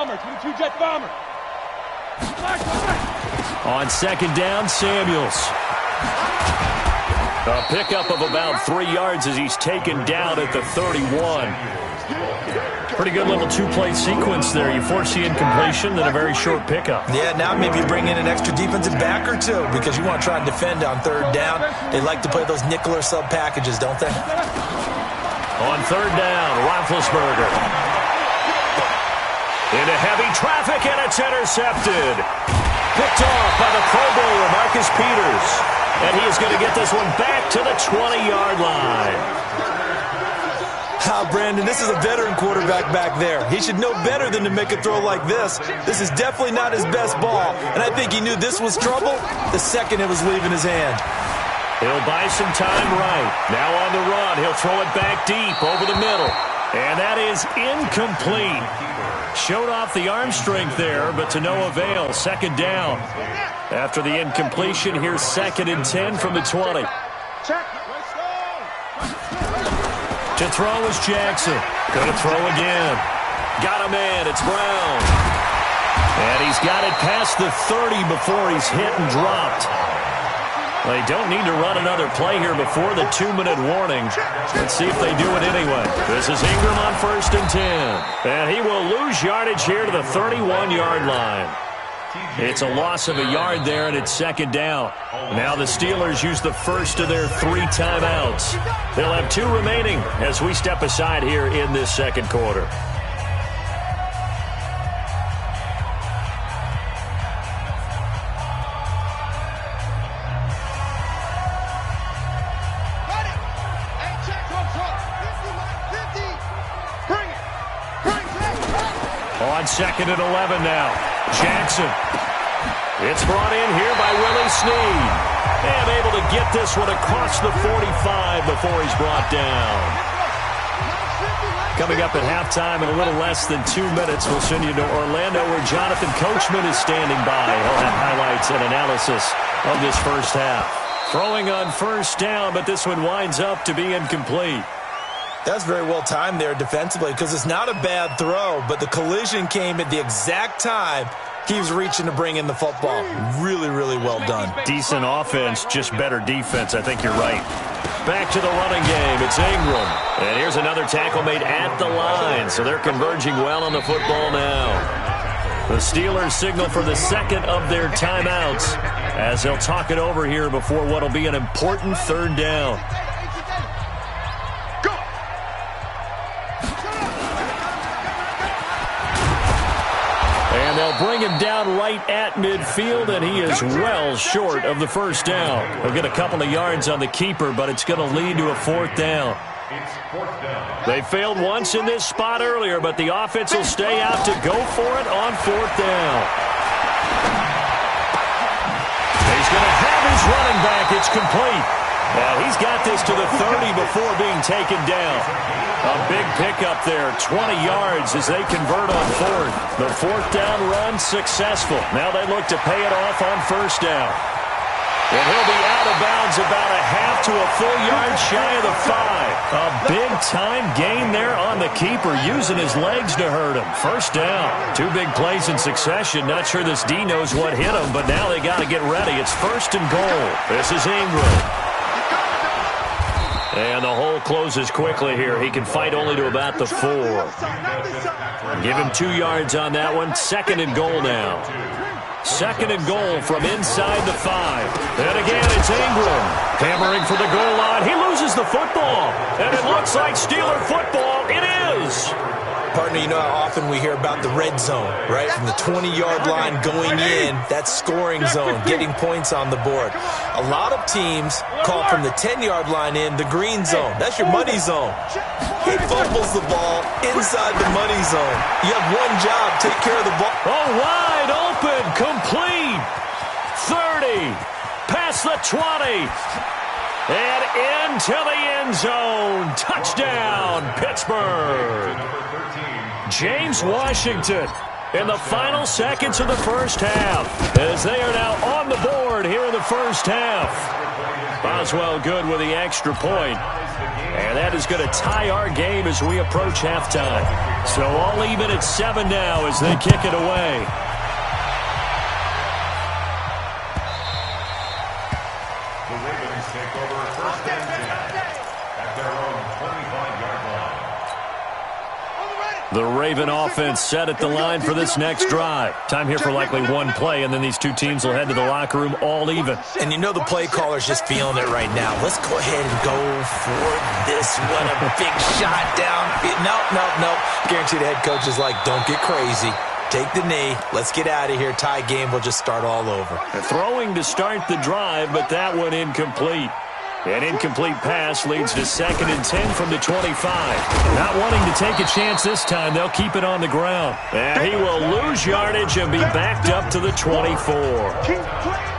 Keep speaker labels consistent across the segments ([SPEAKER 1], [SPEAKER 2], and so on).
[SPEAKER 1] bomber, 22 jet bomber.
[SPEAKER 2] On second down, Samuels. A pickup of about 3 yards as he's taken down at the 31. Pretty good little two-play sequence there. You force the incompletion, then a very short pickup.
[SPEAKER 3] Yeah, now maybe you bring in an extra defensive back or two because you want to try and defend on third down. They like to play those nickel or sub packages, don't they?
[SPEAKER 2] On third down, Roethlisberger. Into heavy traffic, and it's intercepted. Picked off by the Pro Bowler, Marcus Peters. And he is going to get this one back to the 20-yard line.
[SPEAKER 3] Brandon, this is a veteran quarterback back there. He should know better than to make a throw like this. This is definitely not his best ball, and I think he knew this was trouble the second it was leaving his hand.
[SPEAKER 2] He'll buy some time right. Now on the run, he'll throw it back deep over the middle. And that is incomplete. Showed off the arm strength there, but to no avail. Second down. After the incompletion, here's 2nd and 10 from the 20. To throw is Jackson. Going to throw again. Got a man. It's Brown. And he's got it past the 30 before he's hit and dropped. They don't need to run another play here before the 2-minute warning. Let's see if they do it anyway. This is Ingram on 1st and 10. And he will lose yardage here to the 31-yard line. It's a loss of a yard there, and it's 2nd down. Now the Steelers use the first of their 3 timeouts. They'll have 2 remaining as we step aside here in this second quarter. On 2nd and 11 now. Jackson. It's brought in here by Willie Snead. And able to get this one across the 45 before he's brought down. Coming up at halftime in a little less than 2 minutes, we'll send you to Orlando where Jonathan Coachman is standing by. He'll have highlights and analysis of this first half. Throwing on 1st down, but this one winds up to be incomplete.
[SPEAKER 3] That's very well timed there defensively because it's not a bad throw, but the collision came at the exact time he was reaching to bring in the football. Really, really well done.
[SPEAKER 2] Decent offense, just better defense. I think you're right. Back to the running game. It's Ingram. And here's another tackle made at the line, so they're converging well on the football now. The Steelers signal for the 2nd of their timeouts as they'll talk it over here before what will be an important 3rd down. And they'll bring him down right at midfield, and he is well short of the 1st down. He'll get a couple of yards on the keeper, but it's going to lead to a 4th down. They failed once in this spot earlier, but the offense will stay out to go for it on 4th down. He's going to have his running back. It's complete. Now he's got this to the 30 before being taken down. A big pickup there, 20 yards as they convert on 4th. The 4th down run successful. Now they look to pay it off on 1st down. And he'll be out of bounds about a half to a full yard shy of the 5. A big-time gain there on the keeper, using his legs to hurt him. 1st down. 2 big plays in succession. Not sure this D knows what hit him, but now they got to get ready. It's 1st and goal. This is Ingram. And the hole closes quickly here. He can fight only to about the 4. Give him 2 yards on that one. 2nd and goal now. 2nd and goal from inside the 5. And again, it's Ingram. Hammering for the goal line. He loses the football. And it looks like Steeler football. It is.
[SPEAKER 3] Partner, you know how often we hear about the red zone, right? From the 20-yard line going in, that scoring zone, getting points on the board. A lot of teams call from the 10-yard line in the green zone. That's your money zone. He fumbles the ball inside the money zone. You have one job, take care of the ball.
[SPEAKER 2] Oh, wide open, complete. 30, past the 20. And into the end zone. Touchdown, Pittsburgh. James Washington. in the final seconds of the first half, as they are now on the board here in the first half. Boswell good with the extra point. And that is going to tie our game as we approach halftime. So all even at 7 now as they kick it away.
[SPEAKER 1] The Ravens take over first and 10 at their own 25-yard line.
[SPEAKER 2] The Raven offense set at the line for this next drive. Time here for likely one play, and then these two teams will head to the locker room all even.
[SPEAKER 3] And you know the play caller's just feeling it right now. Let's go ahead and go for this one. A big shot down. Nope. Guarantee the head coach is like, don't get crazy. Take the knee. Let's get out of here. Tie game. We'll just start all over.
[SPEAKER 2] Throwing to start the drive, but that one incomplete. An incomplete pass leads to 2nd and 10 from the 25. Not wanting to take a chance this time, they'll keep it on the ground. And he will lose yardage and be backed up to the 24.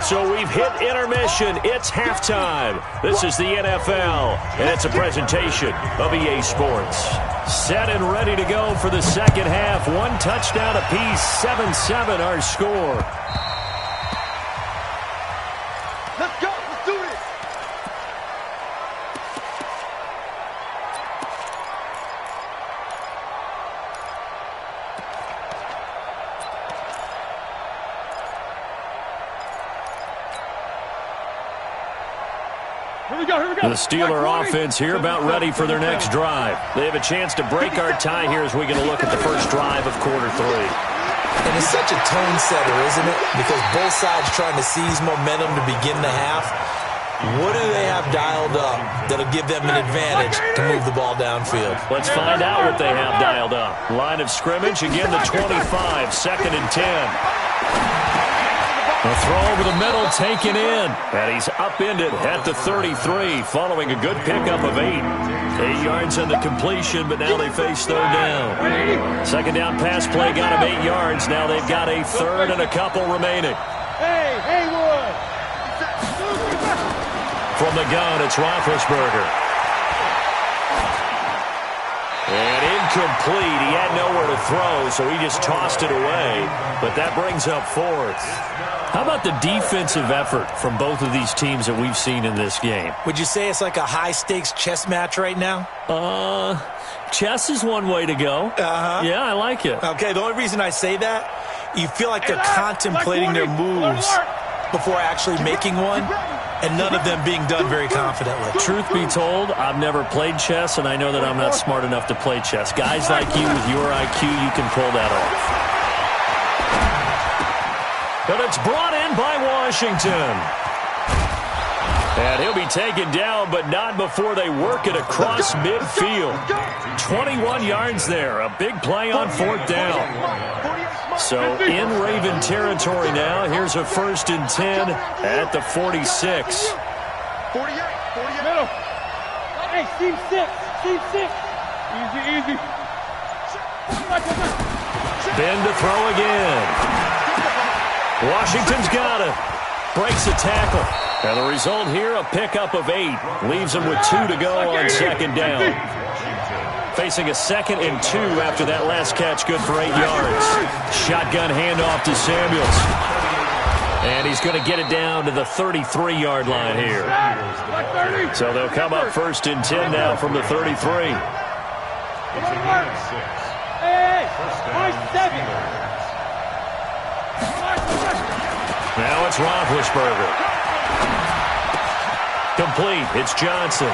[SPEAKER 2] So we've hit intermission. It's halftime. This is the NFL, and it's a presentation of EA Sports. Set and ready to go for the second half. One touchdown apiece, 7-7 our score.
[SPEAKER 4] Let's go. Let's do this. Here we go.
[SPEAKER 2] The Steeler offense here about ready for their next drive. They have a chance to break our tie here as we get a look at the first drive of quarter 3.
[SPEAKER 3] And it's such a tone setter, isn't it? Because both sides trying to seize momentum to begin the half. What do they have dialed up that'll give them an advantage to move the ball downfield?
[SPEAKER 2] Let's find out what they have dialed up. Line of scrimmage, again the 25, 2nd and 10. A throw over the middle, taken in. And he's upended at the 33, following a good pickup of 8. 8 yards on the completion, but now they face 3rd down. Second down pass play got him 8 yards. Now they've got a 3rd and a couple remaining.
[SPEAKER 4] Hey, Haywood.
[SPEAKER 2] From the gun, it's Roethlisberger. And incomplete. He had nowhere to throw, so he just tossed it away. But that brings up 4th. How about the defensive effort from both of these teams that we've seen in this game?
[SPEAKER 3] Would you say it's like a high-stakes chess match right now?
[SPEAKER 2] Chess is one way to go. Yeah, I like it.
[SPEAKER 3] Okay, the only reason I say that, you feel like they're contemplating their moves before actually making one, and none of them being done very confidently.
[SPEAKER 2] Truth be told, I've never played chess, and I know that I'm not smart enough to play chess. Guys like you with your IQ, you can pull that off. But it's brought in by Washington. And he'll be taken down, but not before they work it across midfield. 21 yards there. A big play on 4th down. So in Raven territory now. Here's a 1st and 10 at the 46.
[SPEAKER 4] 48. Middle. Hey, Steve 6. Easy.
[SPEAKER 2] Bend to throw again. Washington's got it. Breaks a tackle. And the result here, a pickup of 8. Leaves them with 2 to go on 2nd down. Facing a 2nd and 2 after that last catch, good for 8 yards. Shotgun handoff to Samuels. And he's going to get it down to the 33-yard line here. So they'll come up 1st and 10 now from the 33.
[SPEAKER 4] Hey, 7.
[SPEAKER 2] Now it's Roethlisberger. Complete. It's Johnson.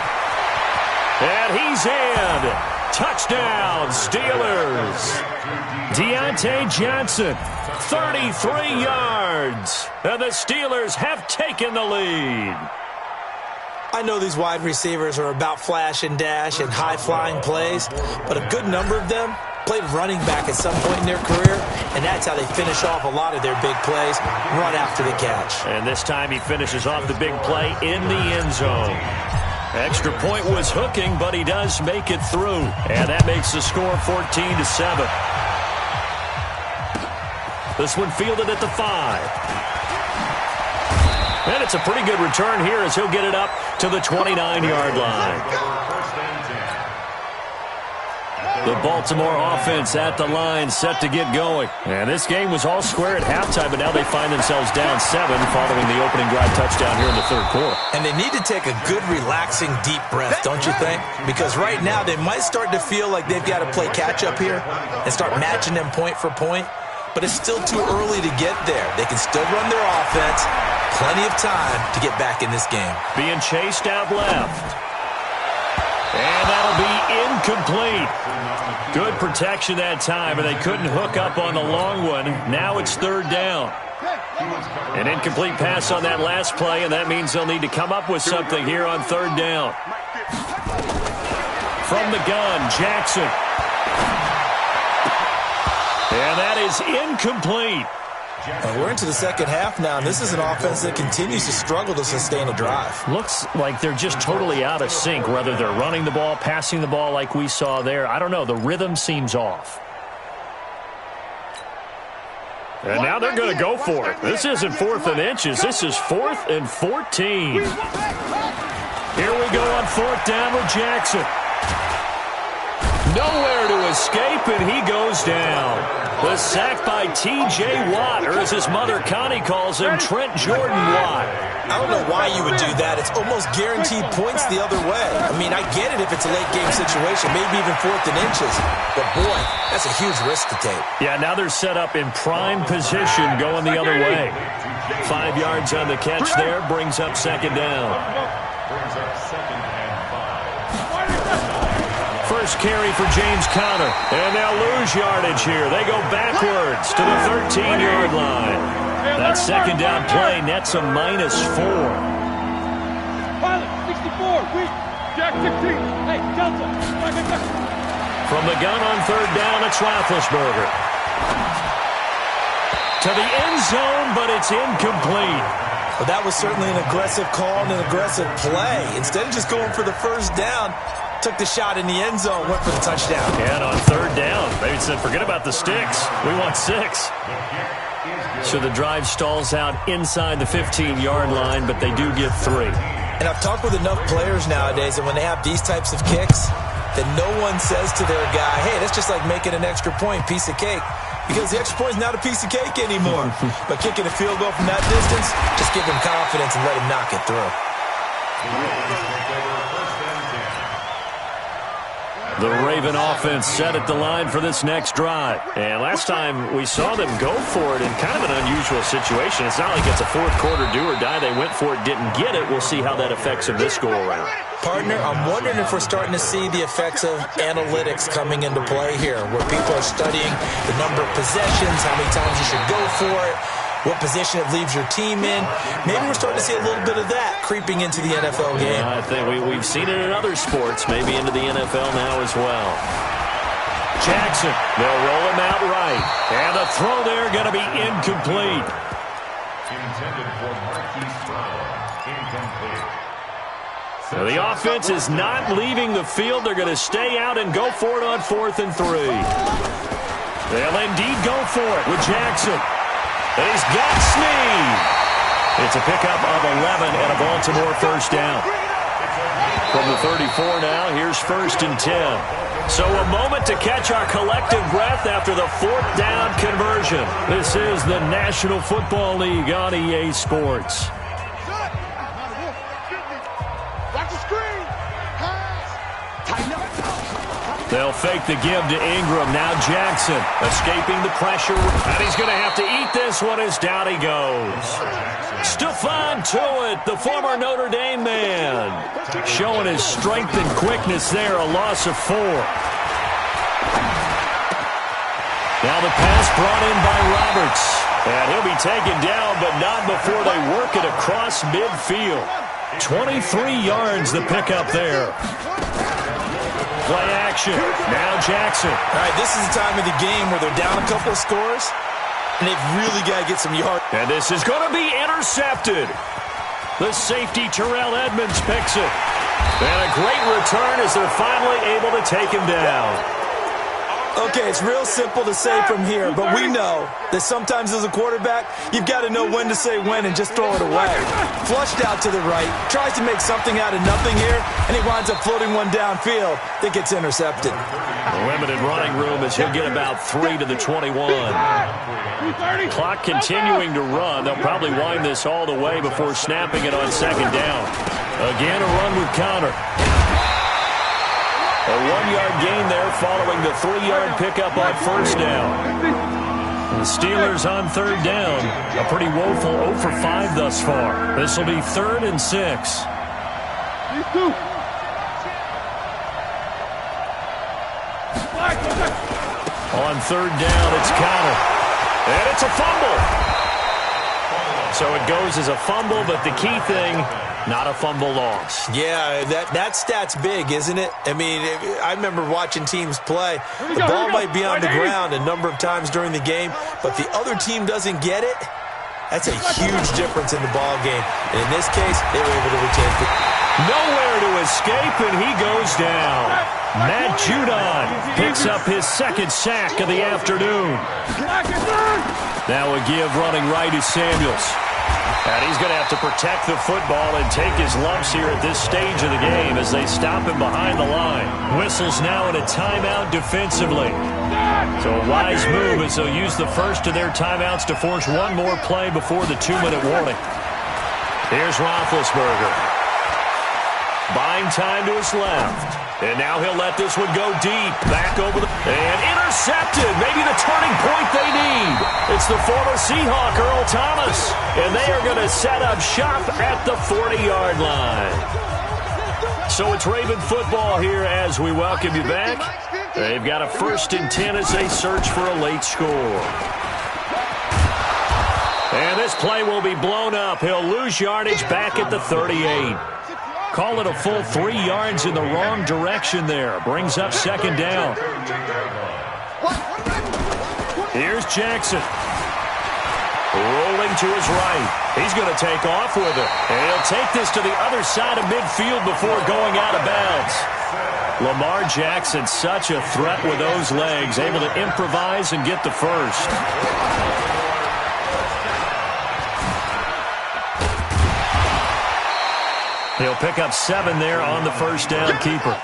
[SPEAKER 2] And he's in. Touchdown, Steelers. Deontay Johnson, 33 yards. And the Steelers have taken the lead.
[SPEAKER 3] I know these wide receivers are about flash and dash and high-flying plays, but a good number of them played running back at some point in their career, and that's how they finish off a lot of their big plays, run after the catch.
[SPEAKER 2] And this time he finishes off the big play in the end zone. Extra point was hooking, but he does make it through. And that makes the score 14-7. This one fielded at the 5. And it's a pretty good return here as he'll get it up to the 29-yard line. The Baltimore offense at the line, set to get going. And this game was all square at halftime, but now they find themselves down 7 following the opening drive touchdown here in the third quarter.
[SPEAKER 3] And they need to take a good, relaxing, deep breath, don't you think? Because right now they might start to feel like they've got to play catch-up here and start matching them point for point. But it's still too early to get there. They can still run their offense. Plenty of time to get back in this game.
[SPEAKER 2] Being chased out left. And that'll be incomplete. Good protection that time, and they couldn't hook up on the long one. Now it's third down. An incomplete pass on that last play, and that means they'll need to come up with something here on third down. From the gun, Jackson. And that is incomplete.
[SPEAKER 3] We're into the second half now, and this is an offense that continues to struggle to sustain a drive.
[SPEAKER 2] Looks like they're just totally out of sync, whether they're running the ball, passing the ball like we saw there. I don't know. The rhythm seems off. And now they're going to go for it. This isn't 4th and inches. This is 4th and 14. Here we go on 4th down with Jackson. Nowhere to escape, and he goes down. The sack by T.J. Watt, or as his mother Connie calls him, Trent Jordan Watt.
[SPEAKER 3] I don't know why you would do that. It's almost guaranteed points the other way. I mean, I get it if it's a late-game situation, maybe even 4th and inches. But, boy, that's a huge risk to take.
[SPEAKER 2] Yeah, now they're set up in prime position going the other way. 5 yards on the catch there, brings up second down. First carry for James Conner, and they'll lose yardage here. They go backwards to the 13-yard line. That second down play nets a -4.
[SPEAKER 4] Pilot, 64, weak. Jack 16. Hey, Delta.
[SPEAKER 2] From the gun on third down, it's Roethlisberger. To the end zone, but it's incomplete.
[SPEAKER 3] Well, that was certainly an aggressive call and an aggressive play. Instead of just going for the first down, took the shot in the end zone, went for the touchdown.
[SPEAKER 2] And on third down, they said, forget about the sticks. We want 6. So the drive stalls out inside the 15-yard line, but they do get 3.
[SPEAKER 3] And I've talked with enough players nowadays, and when they have these types of kicks, that no one says to their guy, hey, that's just like making an extra point, piece of cake. Because the extra point is not a piece of cake anymore. But kicking a field goal from that distance, just give him confidence and let him knock it through.
[SPEAKER 2] The Raven offense set at the line for this next drive. And last time we saw them go for it in kind of an unusual situation. It's not like it's a fourth quarter do or die. They went for it, didn't get it. We'll see how that affects them this go-around.
[SPEAKER 3] Partner, I'm wondering if we're starting to see the effects of analytics coming into play here, where people are studying the number of possessions, how many times you should go for it, what position it leaves your team in. Maybe we're starting to see a little bit of that creeping into the NFL game.
[SPEAKER 2] Yeah, I think we've seen it in other sports, maybe into the NFL now as well. Jackson, they'll roll him out right. And the throw there going to be incomplete.
[SPEAKER 1] Intended for Marquise Brown. Incomplete.
[SPEAKER 2] So the offense is not leaving the field. They're going to stay out and go for it on 4th and 3. They'll indeed go for it with Jackson. And he's got Snead. It's a pickup of 11 and a Baltimore first down. From the 34 now, here's 1st and 10. So a moment to catch our collective breath after the 4th down conversion. This is the National Football League on EA Sports. They'll fake the give to Ingram. Now Jackson escaping the pressure. And he's going to have to eat this one as down he goes. Stephon Tuitt, the former Notre Dame man, showing his strength and quickness there, a loss of 4. Now the pass brought in by Roberts. And he'll be taken down, but not before they work it across midfield. 23 yards the pickup there. Play action. Now Jackson.
[SPEAKER 3] All right, this is the time of the game where they're down a couple of scores, and they've really got to get some yards.
[SPEAKER 2] And this is going to be intercepted. The safety, Terrell Edmonds, picks it. And a great return as they're finally able to take him down.
[SPEAKER 3] Okay, it's real simple to say from here, but we know that sometimes as a quarterback, you've got to know when to say when and just throw it away. Flushed out to the right, tries to make something out of nothing here, and he winds up floating one downfield that gets intercepted.
[SPEAKER 2] Limited running room as he'll get about 3 to the 21. Clock continuing to run. They'll probably wind this all the way before snapping it on second down. Again, a run with Connor. A 1-yard gain there following the 3-yard pickup on first down. The Steelers on third down. A pretty woeful 0 for 5 thus far. This will be 3rd and 6. On third down, it's Connor. And it's a fumble. So it goes as a fumble, but the key thing, not a fumble loss.
[SPEAKER 3] Yeah, that stat's big, isn't it? I mean, I remember watching teams play. The ball might be on the ground a number of times during the game, but the other team doesn't get it. That's a huge difference in the ball game. And in this case, they were able to retain it.
[SPEAKER 2] Nowhere to escape, and he goes down. Matt Judon picks up his 2nd sack of the afternoon. Now a give running right is Samuels. And he's going to have to protect the football and take his lumps here at this stage of the game as they stop him behind the line. Whistles now in a timeout defensively. So a wise move as they'll use the first of their timeouts to force one more play before the 2-minute warning. Here's Roethlisberger. Buying time to his left. And now he'll let this one go deep. Back over the... And intercepted. Maybe the turning point they need. It's the former Seahawk, Earl Thomas. And they are going to set up shop at the 40-yard line. So it's Raven football here as we welcome you back. They've got a 1st and 10 as they search for a late score. And this play will be blown up. He'll lose yardage back at the 38. Call it a full 3 yards in the wrong direction there. Brings up 2nd down. Here's Jackson. Rolling to his right. He's going to take off with it. And he'll take this to the other side of midfield before going out of bounds. Lamar Jackson, such a threat with those legs. Able to improvise and get the first. He'll pick up 7 there on the first down keeper.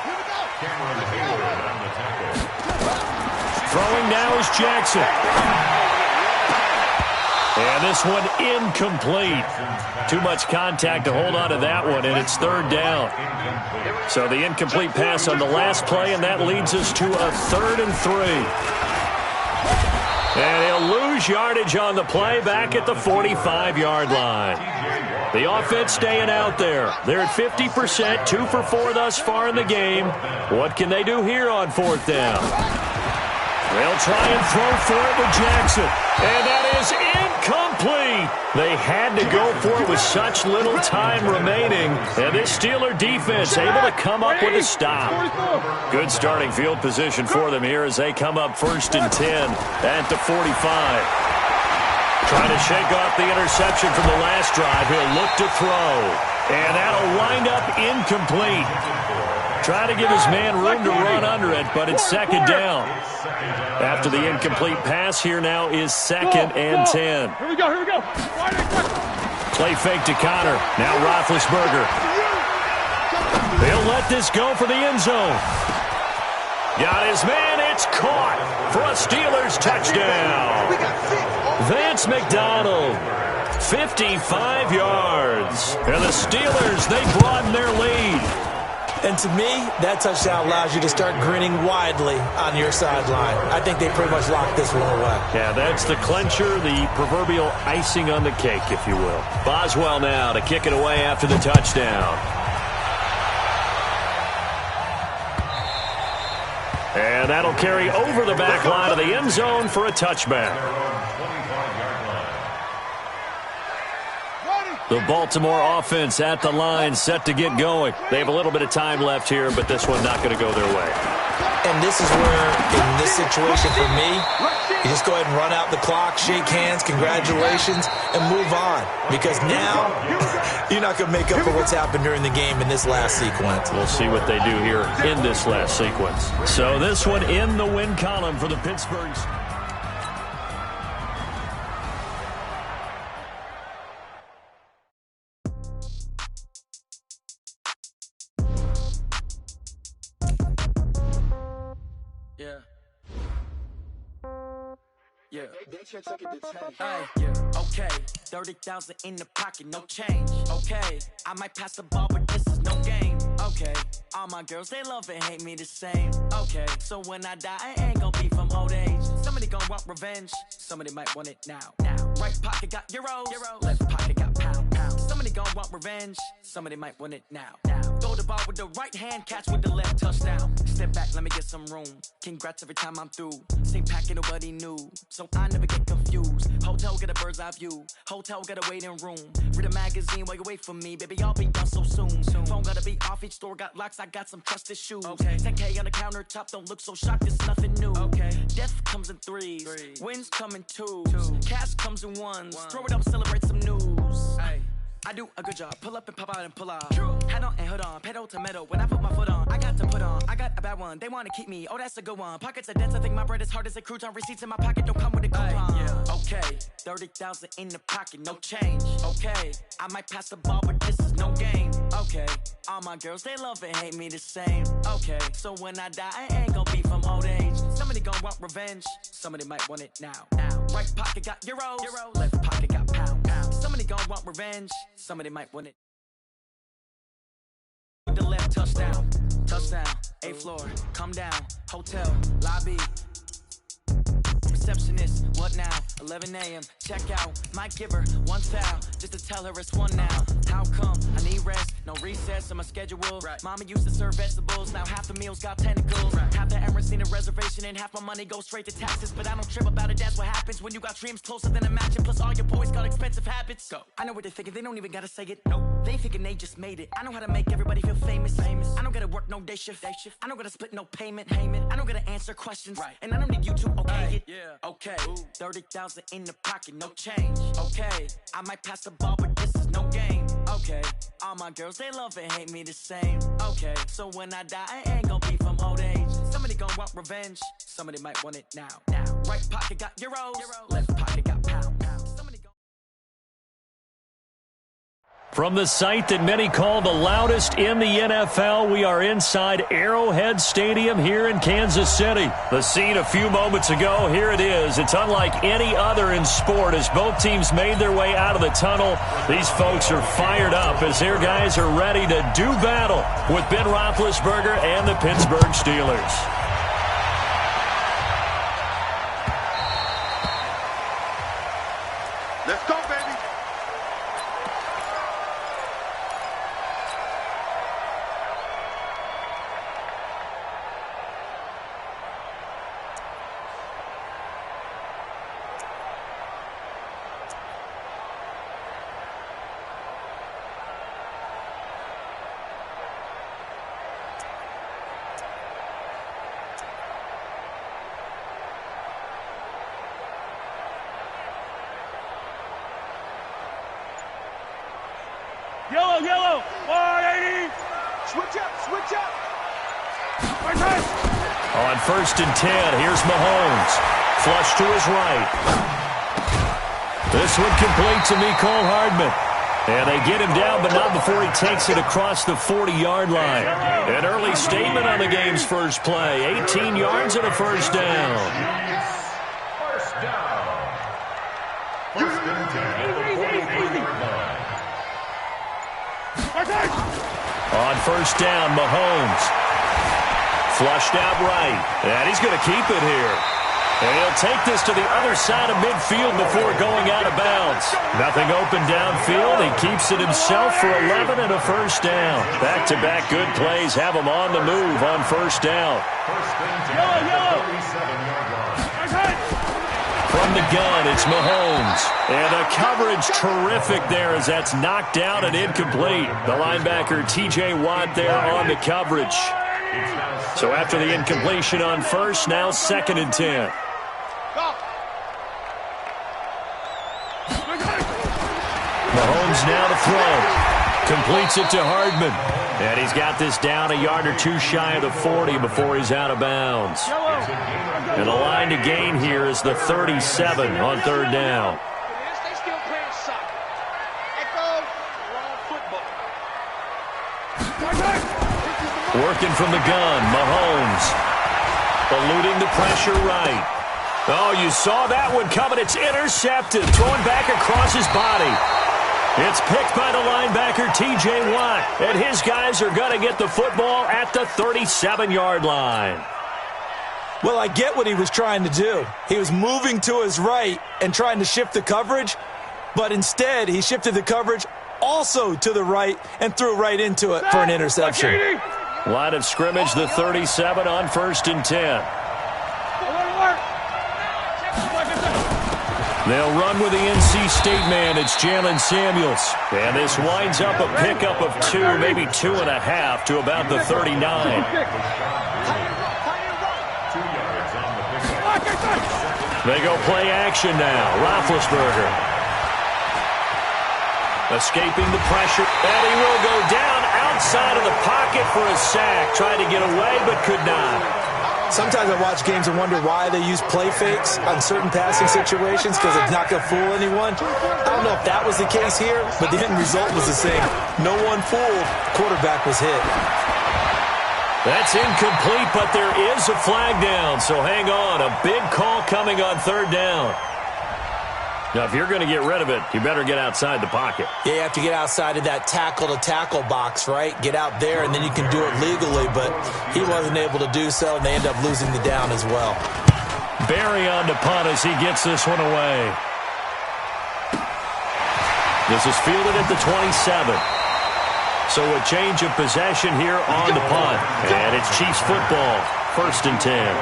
[SPEAKER 2] Throwing now is Jackson. And this one incomplete. Too much contact to hold on to that one, and it's 3rd down. So the incomplete pass on the last play, and that leads us to a 3rd and 3. And he'll lose yardage on the play back at the 45-yard line. The offense staying out there. They're at 50%, 2 for 4 thus far in the game. What can they do here on 4th down? They'll try and throw for it with Jackson. And that is incomplete. They had to go for it with such little time remaining. And this Steeler defense able to come up with a stop. Good starting field position for them here as they come up 1st and 10 at the 45. Trying to shake off the interception from the last drive. He'll look to throw. And that'll wind up incomplete. Trying to give his man room to run under it, but it's 2nd down. After the incomplete pass, here now is 2nd and 10.
[SPEAKER 4] Here we go.
[SPEAKER 2] Play fake to Connor. Now Roethlisberger. He'll let this go for the end zone. Got his man. It's caught for a Steelers touchdown. Vance McDonald, 55 yards. And the Steelers, they broaden their lead.
[SPEAKER 3] And to me, that touchdown allows you to start grinning widely on your sideline. I think they pretty much locked this one away.
[SPEAKER 2] Yeah, that's the clincher, the proverbial icing on the cake, if you will. Boswell now to kick it away after the touchdown. And that'll carry over the back line of the end zone for a touchback. The Baltimore offense at the line, set to get going. They have a little bit of time left here, but this one not going to go their way.
[SPEAKER 3] And this is where, in this situation for me, you just go ahead and run out the clock, shake hands, congratulations, and move on. Because now, you're not going to make up for what's happened during the game in this last sequence.
[SPEAKER 2] We'll see what they do here in this last sequence. So this one in the win column for the Pittsburghs.
[SPEAKER 5] Okay, 30,000 in the pocket, no change. Okay, I might pass the ball, but this is no game. Okay, all my girls, they love and hate me the same. Okay, so when I die, I ain't gonna be from old age. Somebody gon' want revenge, somebody might want it now. Right pocket got euros, left pocket got pound. Somebody gon' want revenge, somebody might want it now. Throw the ball with the right hand, catch with the left, touchdown. Step back, let me get some room. Congrats every time I'm through. Same packet, nobody knew, so I never get confused. Hotel get a bird's eye view, hotel got a waiting room. Read a magazine while you wait for me, baby, I'll be done so soon. Phone gotta be off, each store got locks, I got some trusted shoes. 10K on the countertop, don't look so shocked, it's nothing new. Death comes in threes, wins come in twos, cash comes in ones. Throw it up, celebrate some news. I do a good job, pull up and pop out and pull out. Head on and hood on, pedal to metal. When I put my foot on, I got to put on. I got a bad one, they wanna keep me, oh that's a good one. Pockets are dense, I think my bread is hard as a crouton. Receipts in my pocket don't come with a coupon. Okay, 30,000 in the pocket, no change. Okay, I might pass the ball, but this is no game. Okay, all my girls, they love and hate me the same. Okay, so when I die, I ain't gonna be from old age. Somebody gon' want revenge, somebody might want it now. Right pocket got euros, left pocket got pound. Somebody gon' want revenge, somebody might want it. With the left touchdown, 8th floor, come down, hotel, lobby. Receptionist, what now? 11 a.m. Check out. Might give her one foul just to tell her it's one now. How come? I need rest, no recess on my schedule. Mama used to serve vegetables, now half the meals got tentacles. Half the errands need a reservation and half my money goes straight to taxes. But I don't trip about it, that's what happens when you got dreams closer than a match. And plus all your boys got expensive habits. Go. I know what they're thinking, they don't even gotta say it. Nope. They thinking they just made it. I know how to make everybody feel famous. I don't gotta work no day shift. I don't gotta split no payment. I don't gotta answer questions. And I don't need you to okay it. Okay, 30,000 in the pocket, no change. Okay, I might pass the ball, but this is no game. Okay, all my girls, they love and hate me the same. Okay, so when I die, I ain't gonna be from old age. Somebody gon' want revenge, somebody might want it now. Right pocket got euros, left pocket got pound. Somebody gon'
[SPEAKER 2] From the site that many call the loudest in the NFL, we are inside Arrowhead Stadium here in Kansas City. The scene a few moments ago, here it is. It's unlike any other in sport as both teams made their way out of the tunnel. These folks are fired up as their guys are ready to do battle with Ben Roethlisberger and the Pittsburgh Steelers.
[SPEAKER 4] Let's go, baby. Yellow, 180. Switch up. Right.
[SPEAKER 2] On 1st and 10, here's Mahomes. Flush to his right. This one complete to Mecole Hardman. And they get him down, but not before he takes it across the 40-yard line. An early statement on the game's first play. 18 yards and a first down.
[SPEAKER 1] First down. First and 10 at the 43-yard line.
[SPEAKER 2] On 1st down, Mahomes. Flushed out right. And he's going to keep it here. And he'll take this to the other side of midfield before going out of bounds. Nothing open downfield. He keeps it himself for 11 and a first down. Back-to-back good plays have him on the move on 1st down.
[SPEAKER 1] First and 10 at the 37-yard line.
[SPEAKER 2] From the gun, it's Mahomes. And the coverage terrific there as that's knocked down and incomplete. The linebacker, T.J. Watt, there on the coverage. So after the incompletion on first, now 2nd and 10. Mahomes now to throw. Completes it to Hardman. And he's got this down a yard or two shy of the 40 before he's out of bounds. And the line to gain here is the 37 on 3rd down. Working from the gun, Mahomes. Eluding the pressure right. Oh, you saw that one coming. It's intercepted. Throwing back across his body. It's picked by the linebacker, T.J. Watt. And his guys are going to get the football at the 37-yard line.
[SPEAKER 3] Well, I get what he was trying to do. He was moving to his right and trying to shift the coverage. But instead, he shifted the coverage also to the right and threw right into it for an interception.
[SPEAKER 2] Line of scrimmage, the 37 on 1st and 10. They'll run with the NC State man. It's Jalen Samuels. And this winds up a pickup of 2, maybe 2.5 to about the 39. They go play action now. Roethlisberger. Escaping the pressure. And he will go down outside of the pocket for a sack. Tried to get away, but could not.
[SPEAKER 3] Sometimes I watch games and wonder why they use play fakes on certain passing situations because it's not going to fool anyone. I don't know if that was the case here, but the end result was the same. No one fooled. Quarterback was hit.
[SPEAKER 2] That's incomplete, but there is a flag down, so hang on. A big call coming on 3rd down. Now, if you're going to get rid of it, you better get outside the pocket.
[SPEAKER 3] Yeah, you have to get outside of that tackle-to-tackle box, right? Get out there, and then you can do it legally, but he wasn't able to do so, and they end up losing the down as well.
[SPEAKER 2] Barry on to punt as he gets this one away. This is fielded at the 27. So a change of possession here on the punt. And it's Chiefs football, 1st and 10.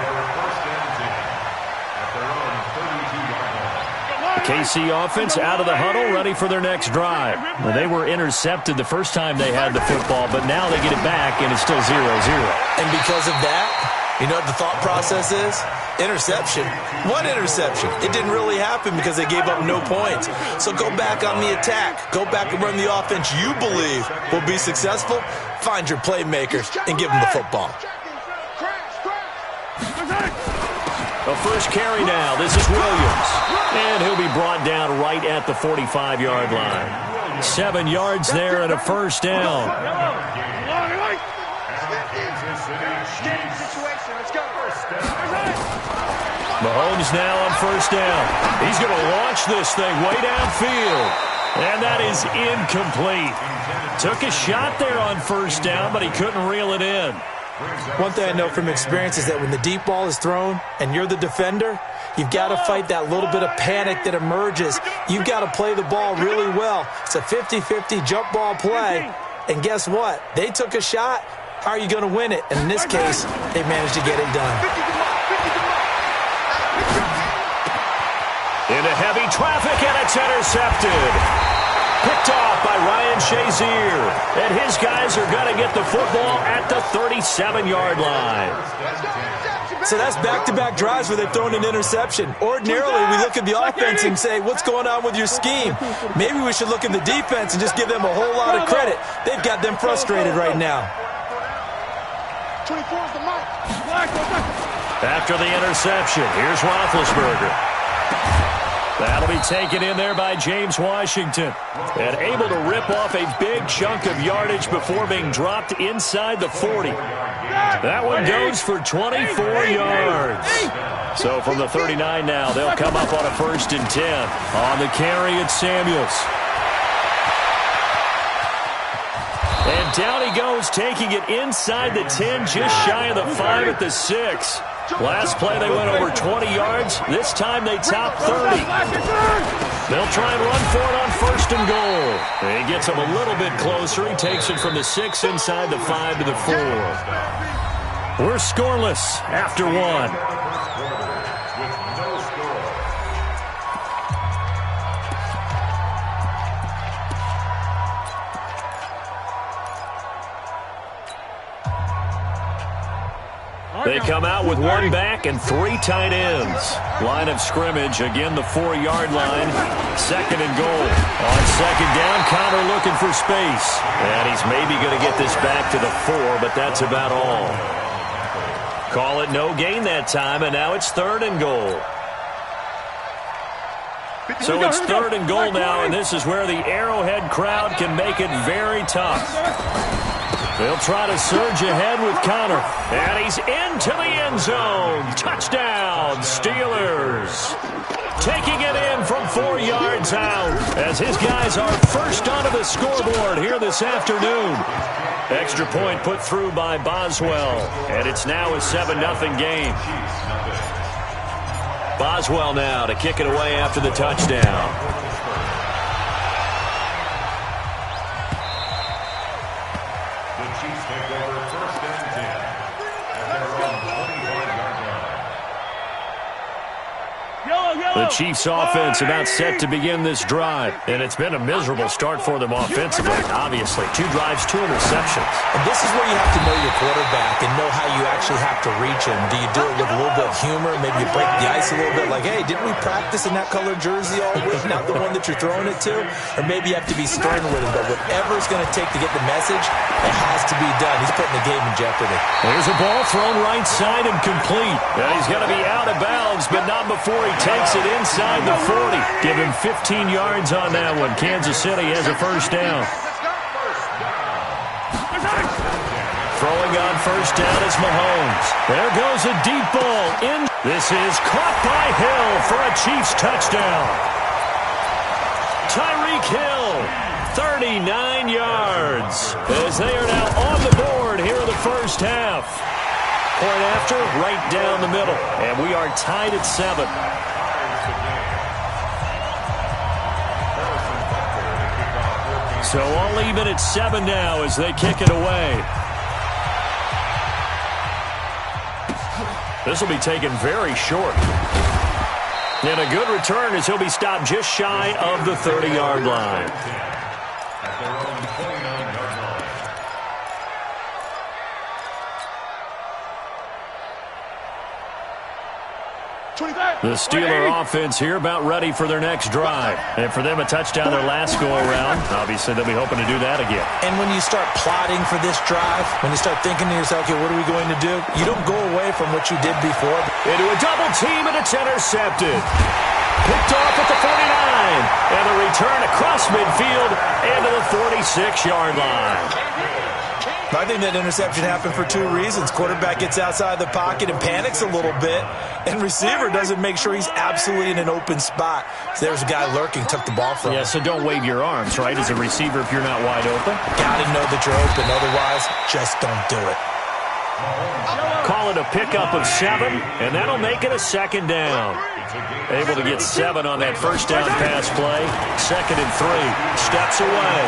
[SPEAKER 2] KC offense out of the huddle, ready for their next drive. Well, they were intercepted the first time they had the football, but now they get it back, and it's still 0-0.
[SPEAKER 3] And because of that, you know what the thought process is? Interception. What interception? It didn't really happen because they gave up no points. So go back on the attack. Go back and run the offense you believe will be successful. Find your playmakers and give them the football.
[SPEAKER 2] A first carry now. This is Williams. And he'll be brought down right at the 45-yard line. 7 yards there and a first down. Mahomes now on 1st down. He's going to launch this thing way downfield. And that is incomplete. Took a shot there on 1st down, but he couldn't reel it in.
[SPEAKER 3] One thing I know from experience is that when the deep ball is thrown and you're the defender, you've got to fight that little bit of panic that emerges. You've got to play the ball really well. It's a 50-50 jump ball play. And guess what? They took a shot. How are you going to win it? And in this case, they managed to get it done.
[SPEAKER 2] Into heavy traffic, and it's intercepted. Picked off by Ryan Shazier. And his guys are going to get the football at the 37-yard line.
[SPEAKER 3] So that's back-to-back drives where they've thrown an interception. Ordinarily, we look at the offense and say, what's going on with your scheme? Maybe we should look at the defense and just give them a whole lot of credit. They've got them frustrated right now.
[SPEAKER 2] After the interception, here's Roethlisberger. That'll be taken in there by James Washington. And able to rip off a big chunk of yardage before being dropped inside the 40. That one goes for 24 yards. So from the 39 now, they'll come up on a 1st and 10. On the carry, it's Samuels. And down he goes, taking it inside the 10, just shy of the 5 at the 6. Last play, they went over 20 yards. This time, they top 30. They'll try and run for it on 1st and goal. And he gets him a little bit closer. He takes it from the 6 inside the 5 to the 4. We're scoreless after 1. They come out with one back and 3 tight ends. Line of scrimmage, again the 4-yard line. 2nd and goal. On 2nd down, Connor looking for space. And he's maybe going to get this back to the 4, but that's about all. Call it no gain that time, and now it's 3rd and goal. So it's 3rd and goal now, and this is where the Arrowhead crowd can make it very tough. They'll try to surge ahead with Connor. And he's into the end zone. Touchdown, Steelers. Taking it in from 4 yards out as his guys are first onto the scoreboard here this afternoon. Extra point put through by Boswell. And it's now a 7-0 game. Boswell now to kick it away after the touchdown. The Chiefs offense about set to begin this drive. And it's been a miserable start for them offensively, obviously. 2 drives, 2 interceptions.
[SPEAKER 3] And this is where you have to know your quarterback and know how you actually have to reach him. Do you do it with a little bit of humor? Maybe you break the ice a little bit like, hey, didn't we practice in that colored jersey all week? Not the one that you're throwing it to? Or maybe you have to be stern with him. But whatever it's going to take to get the message, it has to be done. He's putting the game in jeopardy.
[SPEAKER 2] There's a ball thrown right side and complete. And he's going to be out of bounds, but not before he takes it inside the 40. Give him 15 yards on that one. Kansas City has a first down. Throwing on first down is Mahomes. There goes a deep ball in. This is caught by Hill for a Chiefs touchdown. Tyreek Hill, 39 yards. As they are now on the board here in the first half. Point after, right down the middle. And we are tied at 7. So all even at 7 now as they kick it away. This will be taken very short. And a good return as he'll be stopped just shy of the 30-yard line. The Steeler offense here about ready for their next drive. And for them, a touchdown their last go-around. Obviously, they'll be hoping to do that again.
[SPEAKER 3] And when you start plotting for this drive, when you start thinking to yourself, okay, what are we going to do? You don't go away from what you did before.
[SPEAKER 2] Into a double team, and it's intercepted. Picked off at the 49. And the return across midfield into the 46-yard line.
[SPEAKER 3] I think that interception happened for 2 reasons. Quarterback gets outside the pocket and panics a little bit, and receiver doesn't make sure he's absolutely in an open spot. So there's a guy lurking, took the ball from him.
[SPEAKER 2] Yeah, so don't wave your arms, right, as a receiver if you're not wide open.
[SPEAKER 3] Got to know that you're open. Otherwise, just don't do it.
[SPEAKER 2] Call it a pickup of 7, and that'll make it a 2nd down. Able to get 7 on that first down pass play. 2nd and 3. Steps away.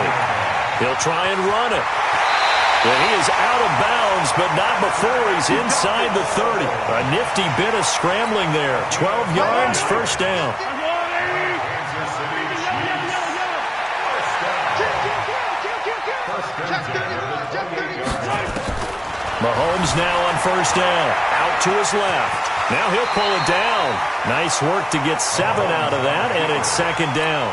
[SPEAKER 2] He'll try and run it. And he is out of bounds, but not before he's inside the 30. A nifty bit of scrambling there. 12 yards, first down. Mahomes now on first down. Out to his left. Now he'll pull it down. Nice work to get 7 out of that, and it's 2nd down.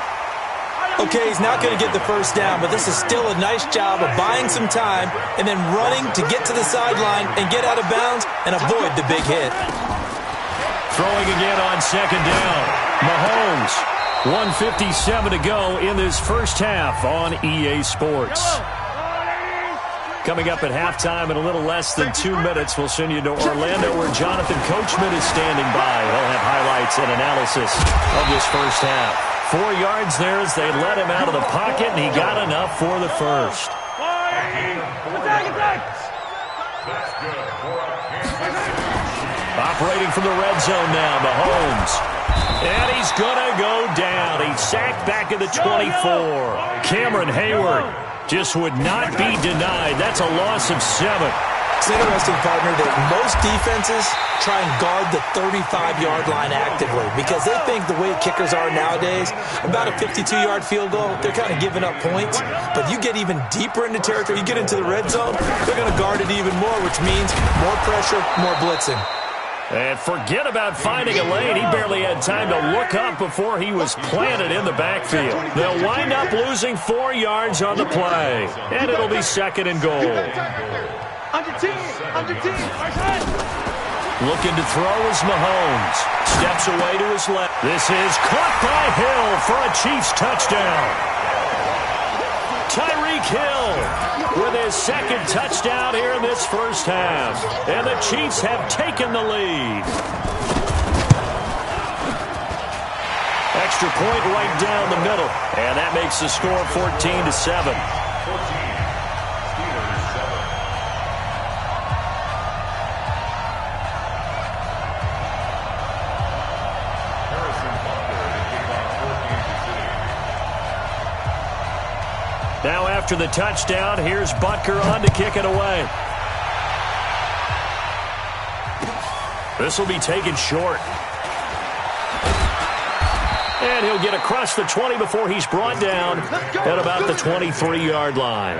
[SPEAKER 3] Okay, he's not going to get the first down, but this is still a nice job of buying some time and then running to get to the sideline and get out of bounds and avoid the big hit.
[SPEAKER 2] Throwing again on 2nd down. Mahomes, 1:57 to go in this first half on EA Sports. Coming up at halftime in a little less than 2 minutes, we'll send you to Orlando where Jonathan Coachman is standing by. He'll have highlights and analysis of this first half. 4 yards there as they let him out of the pocket, and he got enough for the first. Operating from the red zone now, Mahomes. And he's going to go down. He's sacked back at the 24. Cameron Hayward just would not be denied. That's a loss of 7.
[SPEAKER 3] It's interesting, partner, that most defenses try and guard the 35-yard line actively because they think the way kickers are nowadays, about a 52-yard field goal, they're kind of giving up points. But you get even deeper into territory, you get into the red zone, they're going to guard it even more, which means more pressure, more blitzing.
[SPEAKER 2] And forget about finding a lane. He barely had time to look up before he was planted in the backfield. They'll wind up losing 4 yards on the play. And it'll be 2nd and goal.
[SPEAKER 4] Under team.
[SPEAKER 2] Looking to throw is Mahomes. Steps away to his left. This is caught by Hill for a Chiefs touchdown. Tyreek Hill with his 2nd touchdown here in this first half. And the Chiefs have taken the lead. Extra point right down the middle. And that makes the score 14-7. Now after the touchdown, here's Butker on to kick it away. This will be taken short. And he'll get across the 20 before he's brought down at about the 23-yard line.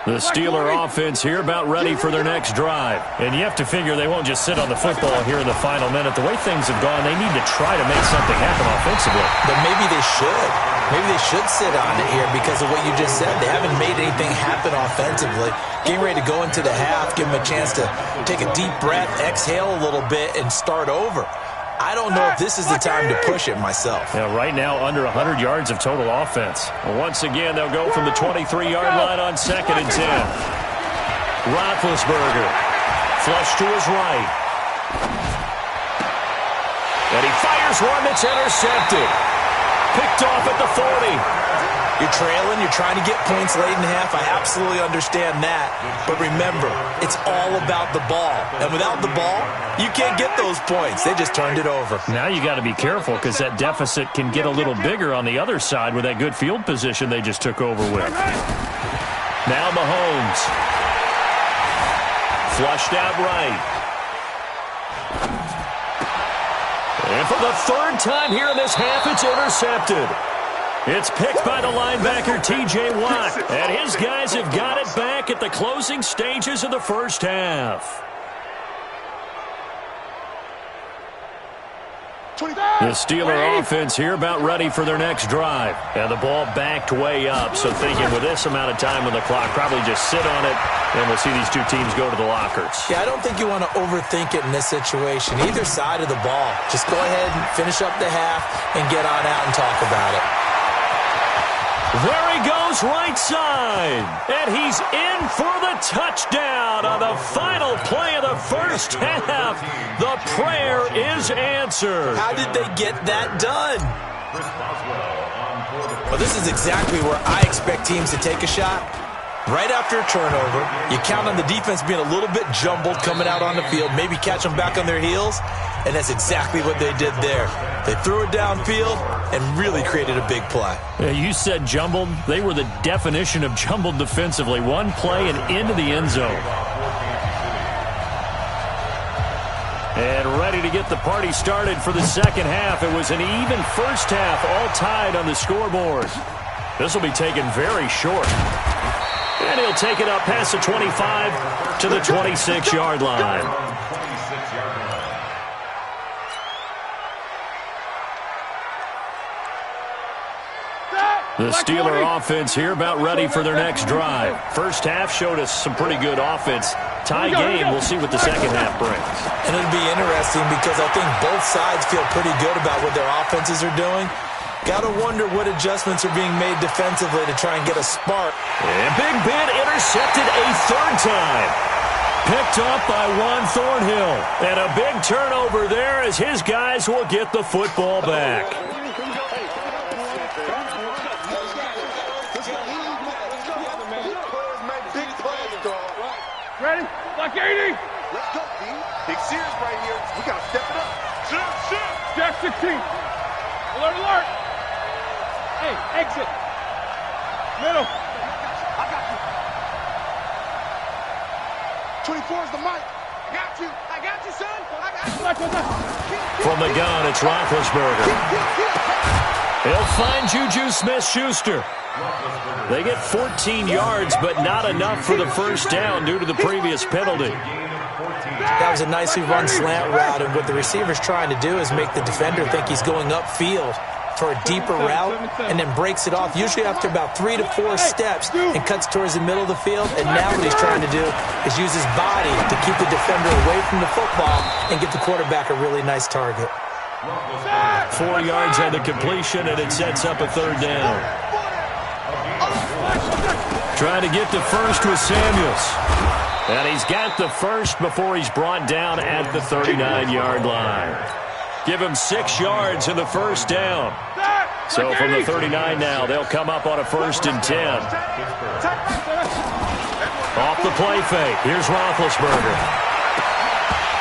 [SPEAKER 2] The Steeler offense here about ready for their next drive. And you have to figure they won't just sit on the football here in the final minute. The way things have gone, they need to try to make something happen offensively.
[SPEAKER 3] But maybe they should. Maybe they should sit on it here because of what you just said. They haven't made anything happen offensively. Getting ready to go into the half, give them a chance to take a deep breath, exhale a little bit, and start over. I don't know if this is the time to push it myself.
[SPEAKER 2] Yeah, right now, under 100 yards of total offense. Once again, they'll go from the 23-yard line on 2nd and 10. Roethlisberger, flush to his right. And he fires one that's intercepted. Picked off at the 40.
[SPEAKER 3] You're trailing, you're trying to get points late in the half. I absolutely understand that. But remember, it's all about the ball. And without the ball, you can't get those points. They just turned it over.
[SPEAKER 2] Now you got to be careful because that deficit can get a little bigger on the other side with that good field position they just took over with. Now Mahomes. Flushed out right. And for the 3rd time here in this half, it's intercepted. It's picked by the linebacker, T.J. Watt. And his guys have got it back at the closing stages of the first half. The Steeler offense here about ready for their next drive. And the ball backed way up, so thinking with this amount of time on the clock, probably just sit on it, and we'll see these two teams go to the lockers.
[SPEAKER 3] Yeah, I don't think you want to overthink it in this situation. Either side of the ball. Just go ahead and finish up the half and get on out and talk about it.
[SPEAKER 2] There he goes right side. And he's in for the touchdown on the final play of the first half. The prayer is answered.
[SPEAKER 3] How did they get that done? Well, this is exactly where I expect teams to take a shot. Right after a turnover, you count on the defense being a little bit jumbled coming out on the field, maybe catch them back on their heels, and that's exactly what they did there. They threw it downfield and really created a big play.
[SPEAKER 2] Yeah, you said jumbled. They were the definition of jumbled defensively. One play and into the end zone. And ready to get the party started for the second half. It was an even first half, all tied on the scoreboard. This will be taken very short. And he'll take it up past the 25 to the 26-yard line. The Steeler offense here about ready for their next drive. First half showed us some pretty good offense. Tie game, we'll see what the second half brings.
[SPEAKER 3] And it'll be interesting because I think both sides feel pretty good about what their offenses are doing. Got to wonder what adjustments are being made defensively to try and get a spark.
[SPEAKER 2] And Big Ben intercepted a 3rd time. Picked up by Juan Thornhill. And a big turnover there as his guys will get the football back.
[SPEAKER 4] Ready? Like 80.
[SPEAKER 6] Let's go, D. Big series right here. We got to step it up.
[SPEAKER 4] Shift. Jack 16. Alert. Hey, exit. Middle.
[SPEAKER 6] I got you. 24 is the mic. I got you, son.
[SPEAKER 2] From the gun, it's Roethlisberger. He'll find Juju Smith-Schuster. They get 14 yards, but not enough for the first down due to the previous penalty.
[SPEAKER 3] That was a nicely run slant route, and what the receiver's trying to do is make the defender think he's going upfield for a deeper route, and then breaks it off, usually after about 3 to 4 steps, and cuts towards the middle of the field. And now what he's trying to do is use his body to keep the defender away from the football and get the quarterback a really nice target.
[SPEAKER 2] 4 yards on the completion, and it sets up a third down. Trying to get the first with Samuels. And he's got the first before he's brought down at the 39-yard line. Give him 6 yards in the first down. So from the 39 now, they'll come up on a 1st and 10. Off the play fake. Here's Roethlisberger.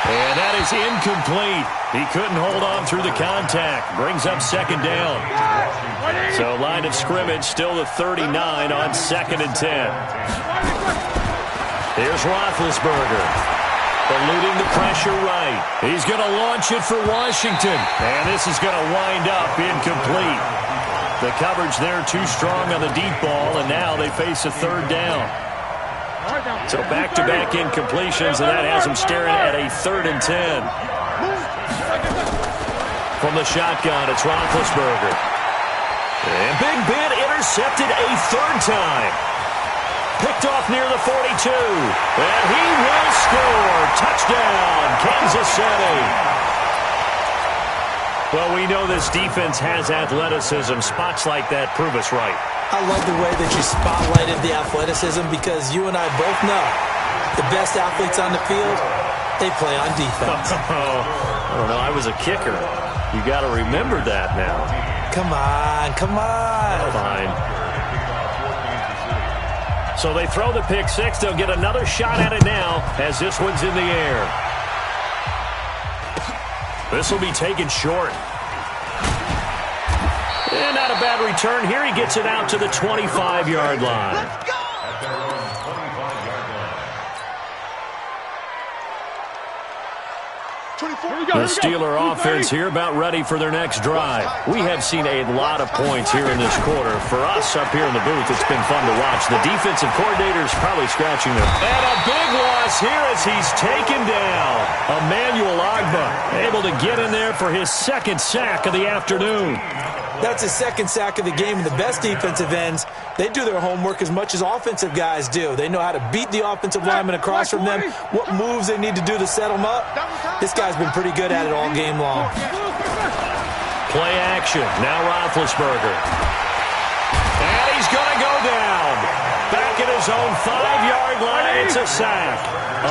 [SPEAKER 2] And that is incomplete. He couldn't hold on through the contact. Brings up 2nd down. So line of scrimmage still the 39 on 2nd and 10. Here's Roethlisberger. Eluding the pressure right. He's going to launch it for Washington. And this is going to wind up incomplete. The coverage there too strong on the deep ball, and now they face a 3rd down. So back-to-back incompletions, and that has them staring at a 3rd and 10. From the shotgun, it's Roethlisberger. And Big Ben intercepted a 3rd time. Picked off near the 42. And he will score. Touchdown, Kansas City. Well, we know this defense has athleticism. Spots like that prove us right.
[SPEAKER 3] I love the way that you spotlighted the athleticism, because you and I both know the best athletes on the field, they play on defense.
[SPEAKER 2] I don't know. I was a kicker. You got to remember that now.
[SPEAKER 3] Come on.
[SPEAKER 2] Fine. So they throw the pick six. They'll get another shot at it now as this one's in the air. This will be taken short. And not a bad return here. He gets it out to the 25-yard line.
[SPEAKER 6] Let's go!
[SPEAKER 1] At their own 25-yard line.
[SPEAKER 2] The Steeler offense here about ready for their next drive. We have seen a lot of points here in this quarter. For us up here in the booth, it's been fun to watch. The defensive coordinator's probably scratching their... And a big loss here as he's taken down. Emmanuel Ogbah able to get in there for his 2nd sack of the afternoon.
[SPEAKER 3] That's his 2nd sack of the game, and the best defensive ends, they do their homework as much as offensive guys do. They know how to beat the offensive lineman across from them, what moves they need to do to set them up. This guy's been pretty good at it all game long.
[SPEAKER 2] Play action. Now Roethlisberger. And he's going to go down. Back at his own 5-yard line. It's a sack.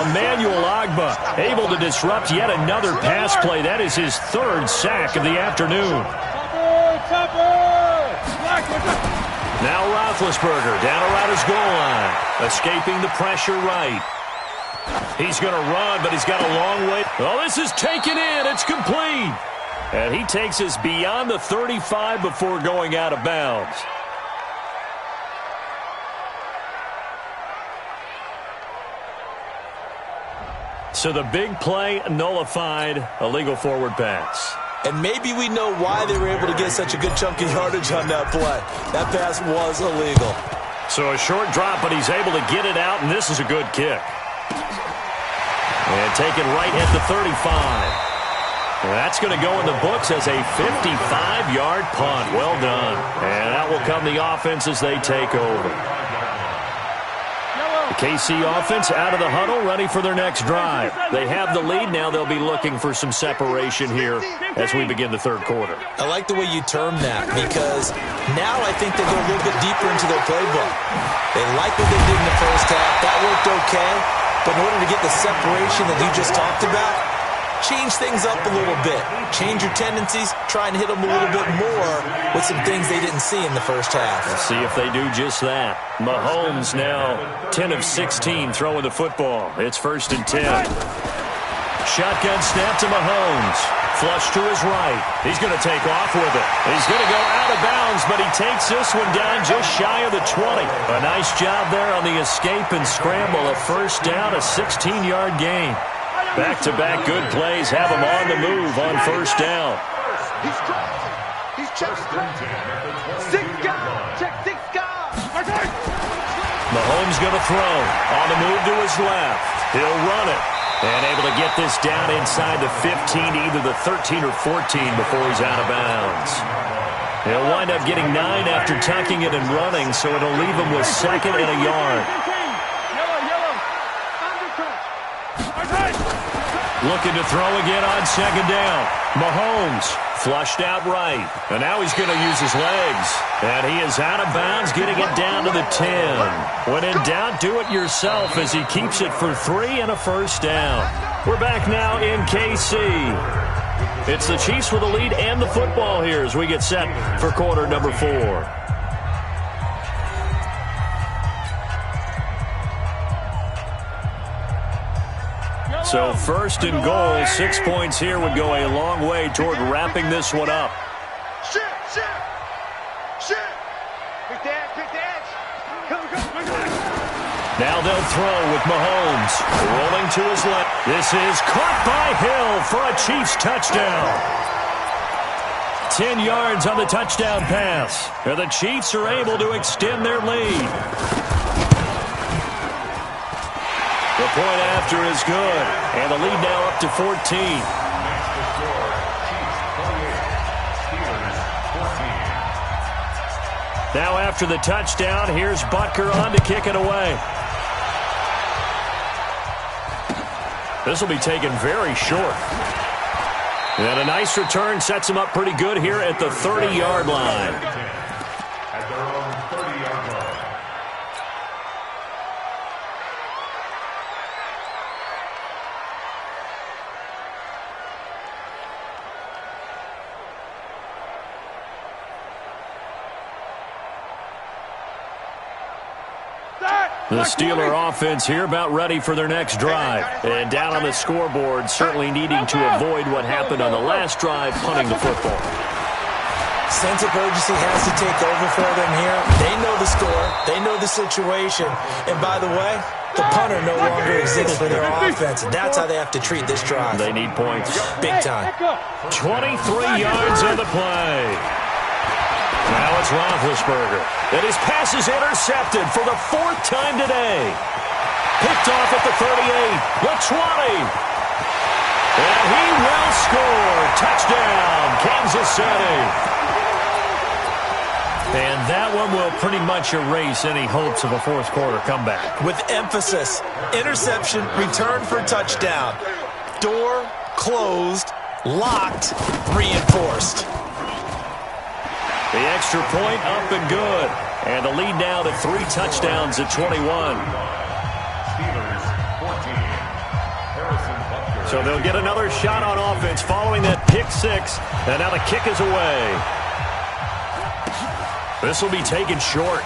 [SPEAKER 2] Emmanuel Ogbah able to disrupt yet another pass play. That is his 3rd sack of the afternoon. Now Roethlisberger down around his goal line. Escaping the pressure right. He's going to run, but he's got a long way. Oh, this is taken in. It's complete. And he takes us beyond the 35 before going out of bounds. So the big play nullified, illegal forward pass.
[SPEAKER 3] And maybe we know why they were able to get such a good chunk of yardage on that play. That pass was illegal.
[SPEAKER 2] So a short drop, but he's able to get it out, and this is a good kick. And taken right at the 35. And that's going to go in the books as a 55-yard punt. Well done. And that will come the offense as they take over. The KC offense out of the huddle, ready for their next drive. They have the lead. Now they'll be looking for some separation here as we begin the 3rd quarter.
[SPEAKER 3] I like the way you term that, because now I think they go a little bit deeper into their playbook. They like what they did in the first half. That worked okay. But in order to get the separation that you just talked about, change things up a little bit. Change your tendencies. Try and hit them a little bit more with some things they didn't see in the first half.
[SPEAKER 2] Let's see if they do just that. Mahomes now 10 of 16 throwing the football. It's 1st and 10. Shotgun snap to Mahomes. Flush to his right. He's going to take off with it. He's going to go out of bounds, but he takes this one down just shy of the 20. A nice job there on the escape and scramble. A first down, a 16-yard gain. Back-to-back good plays have him on the move on first down.
[SPEAKER 6] He's crossing. He's checking. 6 guys. Check 6 guys.
[SPEAKER 2] Mahomes going to throw. On the move to his left. He'll run it. And able to get this down inside the 15, either the 13 or 14 before he's out of bounds. He'll wind up getting 9 after tucking it and running, so it'll leave him with 2nd and a yard. Looking to throw again on 2nd down. Mahomes flushed out right. And now he's going to use his legs. And he is out of bounds, getting it down to the 10. When in doubt, do it yourself as he keeps it for 3 and a first down. We're back now in KC. It's the Chiefs with the lead and the football here as we get set for quarter number 4. So 1st and goal, 6 points here would go a long way toward wrapping this one up.
[SPEAKER 6] Shit. Pick the edge. Come.
[SPEAKER 2] Now they'll throw with Mahomes. Rolling to his left. This is caught by Hill for a Chiefs touchdown. 10 yards on the touchdown pass. And the Chiefs are able to extend their lead. The point after is good, and the lead now up to 14. Now after the touchdown, here's Butker on to kick it away. This will be taken very short. And a nice return sets him up pretty good here at the 30-yard line.
[SPEAKER 1] At their own 30-yard line.
[SPEAKER 2] The Steeler offense here about ready for their next drive. And down on the scoreboard, certainly needing to avoid what happened on the last drive, punting the football.
[SPEAKER 3] Sense of urgency has to take over for them here. They know the score. They know the situation. And by the way, the punter no longer exists for their offense. And that's how they have to treat this drive.
[SPEAKER 2] They need points.
[SPEAKER 3] Big time.
[SPEAKER 2] 23 yards on the play. Now it's Roethlisberger. And his pass is intercepted for the 4th time today. Picked off at the 38, the 20. And he will score. Touchdown, Kansas City. And that one will pretty much erase any hopes of a fourth quarter comeback.
[SPEAKER 3] With emphasis, interception, return for touchdown. Door closed, locked, reinforced.
[SPEAKER 2] The extra point up and good. And the lead now to 3 touchdowns at 21.
[SPEAKER 1] Steelers 14. Harrison Butker.
[SPEAKER 2] So they'll get another shot on offense following that pick 6. And now the kick is away. This will be taken short.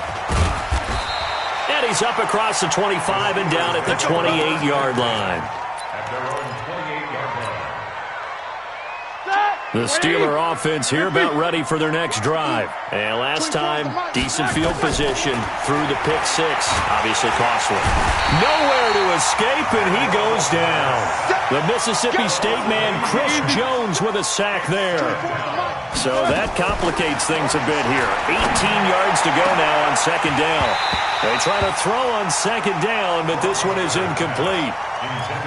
[SPEAKER 2] And he's up across the 25 and down at the 28-yard line.
[SPEAKER 1] At their own 28-yard line.
[SPEAKER 2] The Steeler offense here about ready for their next drive. And last time, decent field position through the pick 6. Obviously costly. Nowhere to escape, and he goes down. The Mississippi State man, Chris Jones, with a sack there. So that complicates things a bit here. 18 yards to go now on 2nd down. They try to throw on 2nd down, but this one is incomplete.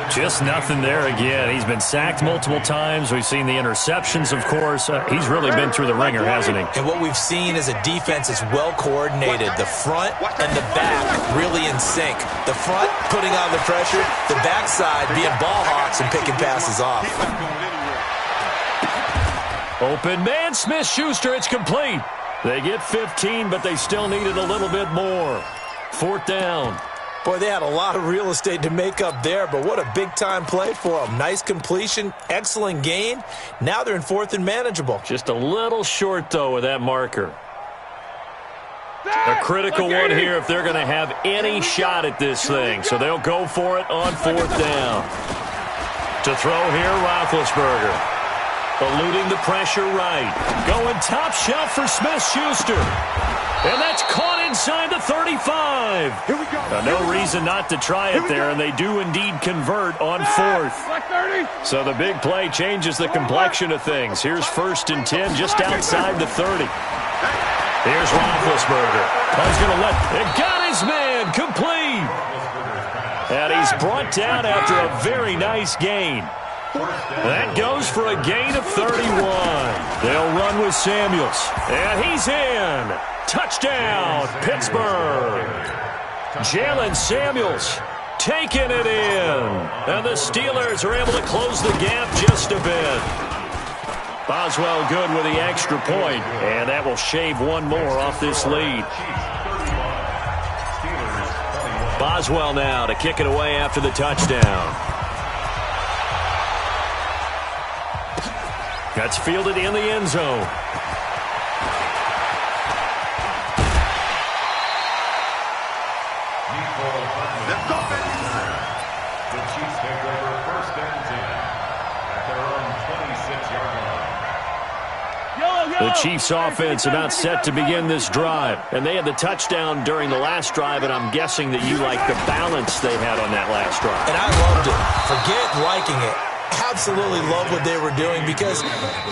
[SPEAKER 2] Just nothing there again. He's been sacked multiple times. We've seen the interceptions, of course. He's really been through the ringer, hasn't he?
[SPEAKER 3] And what we've seen is a defense that's well coordinated. The front and the back really in sync. The front putting on the pressure, the backside being ball hawks and picking passes off.
[SPEAKER 2] Open man, Smith-Schuster, it's complete. They get 15, but they still needed a little bit more. 4th down.
[SPEAKER 3] Boy, they had a lot of real estate to make up there, but what a big-time play for them. Nice completion, excellent gain. Now they're in 4th and manageable.
[SPEAKER 2] Just a little short, though, with that marker. A critical one here if they're going to have any shot at this thing. So they'll go for it on 4th down. To throw here, Roethlisberger. Eluding the pressure right. Going top shelf for Smith-Schuster. And that's caught inside the 35.
[SPEAKER 4] Here we go.
[SPEAKER 2] Now, no reason not to try it there, and they do indeed convert on fourth.
[SPEAKER 4] Black 30.
[SPEAKER 2] So the big play changes the complexion of things. Here's 1st and 10 just outside the 30. Here's Roethlisberger. He's going to let it. Got his man complete. And he's brought down after a very nice gain. That goes for a gain of 31. They'll run with Samuels. And he's in. Touchdown, Pittsburgh. Jalen Samuels taking it in. And the Steelers are able to close the gap just a bit. Boswell good with the extra point. And that will shave one more off this lead. Boswell now to kick it away after the touchdown. That's fielded in the end zone.
[SPEAKER 1] The Chiefs take over 1st and 10 at their own 26-yard line.
[SPEAKER 2] The Chiefs offense about set to begin this drive. And they had the touchdown during the last drive, and I'm guessing that you like the balance they had on that last drive.
[SPEAKER 3] And I loved it. Forget liking it. Absolutely love what they were doing, because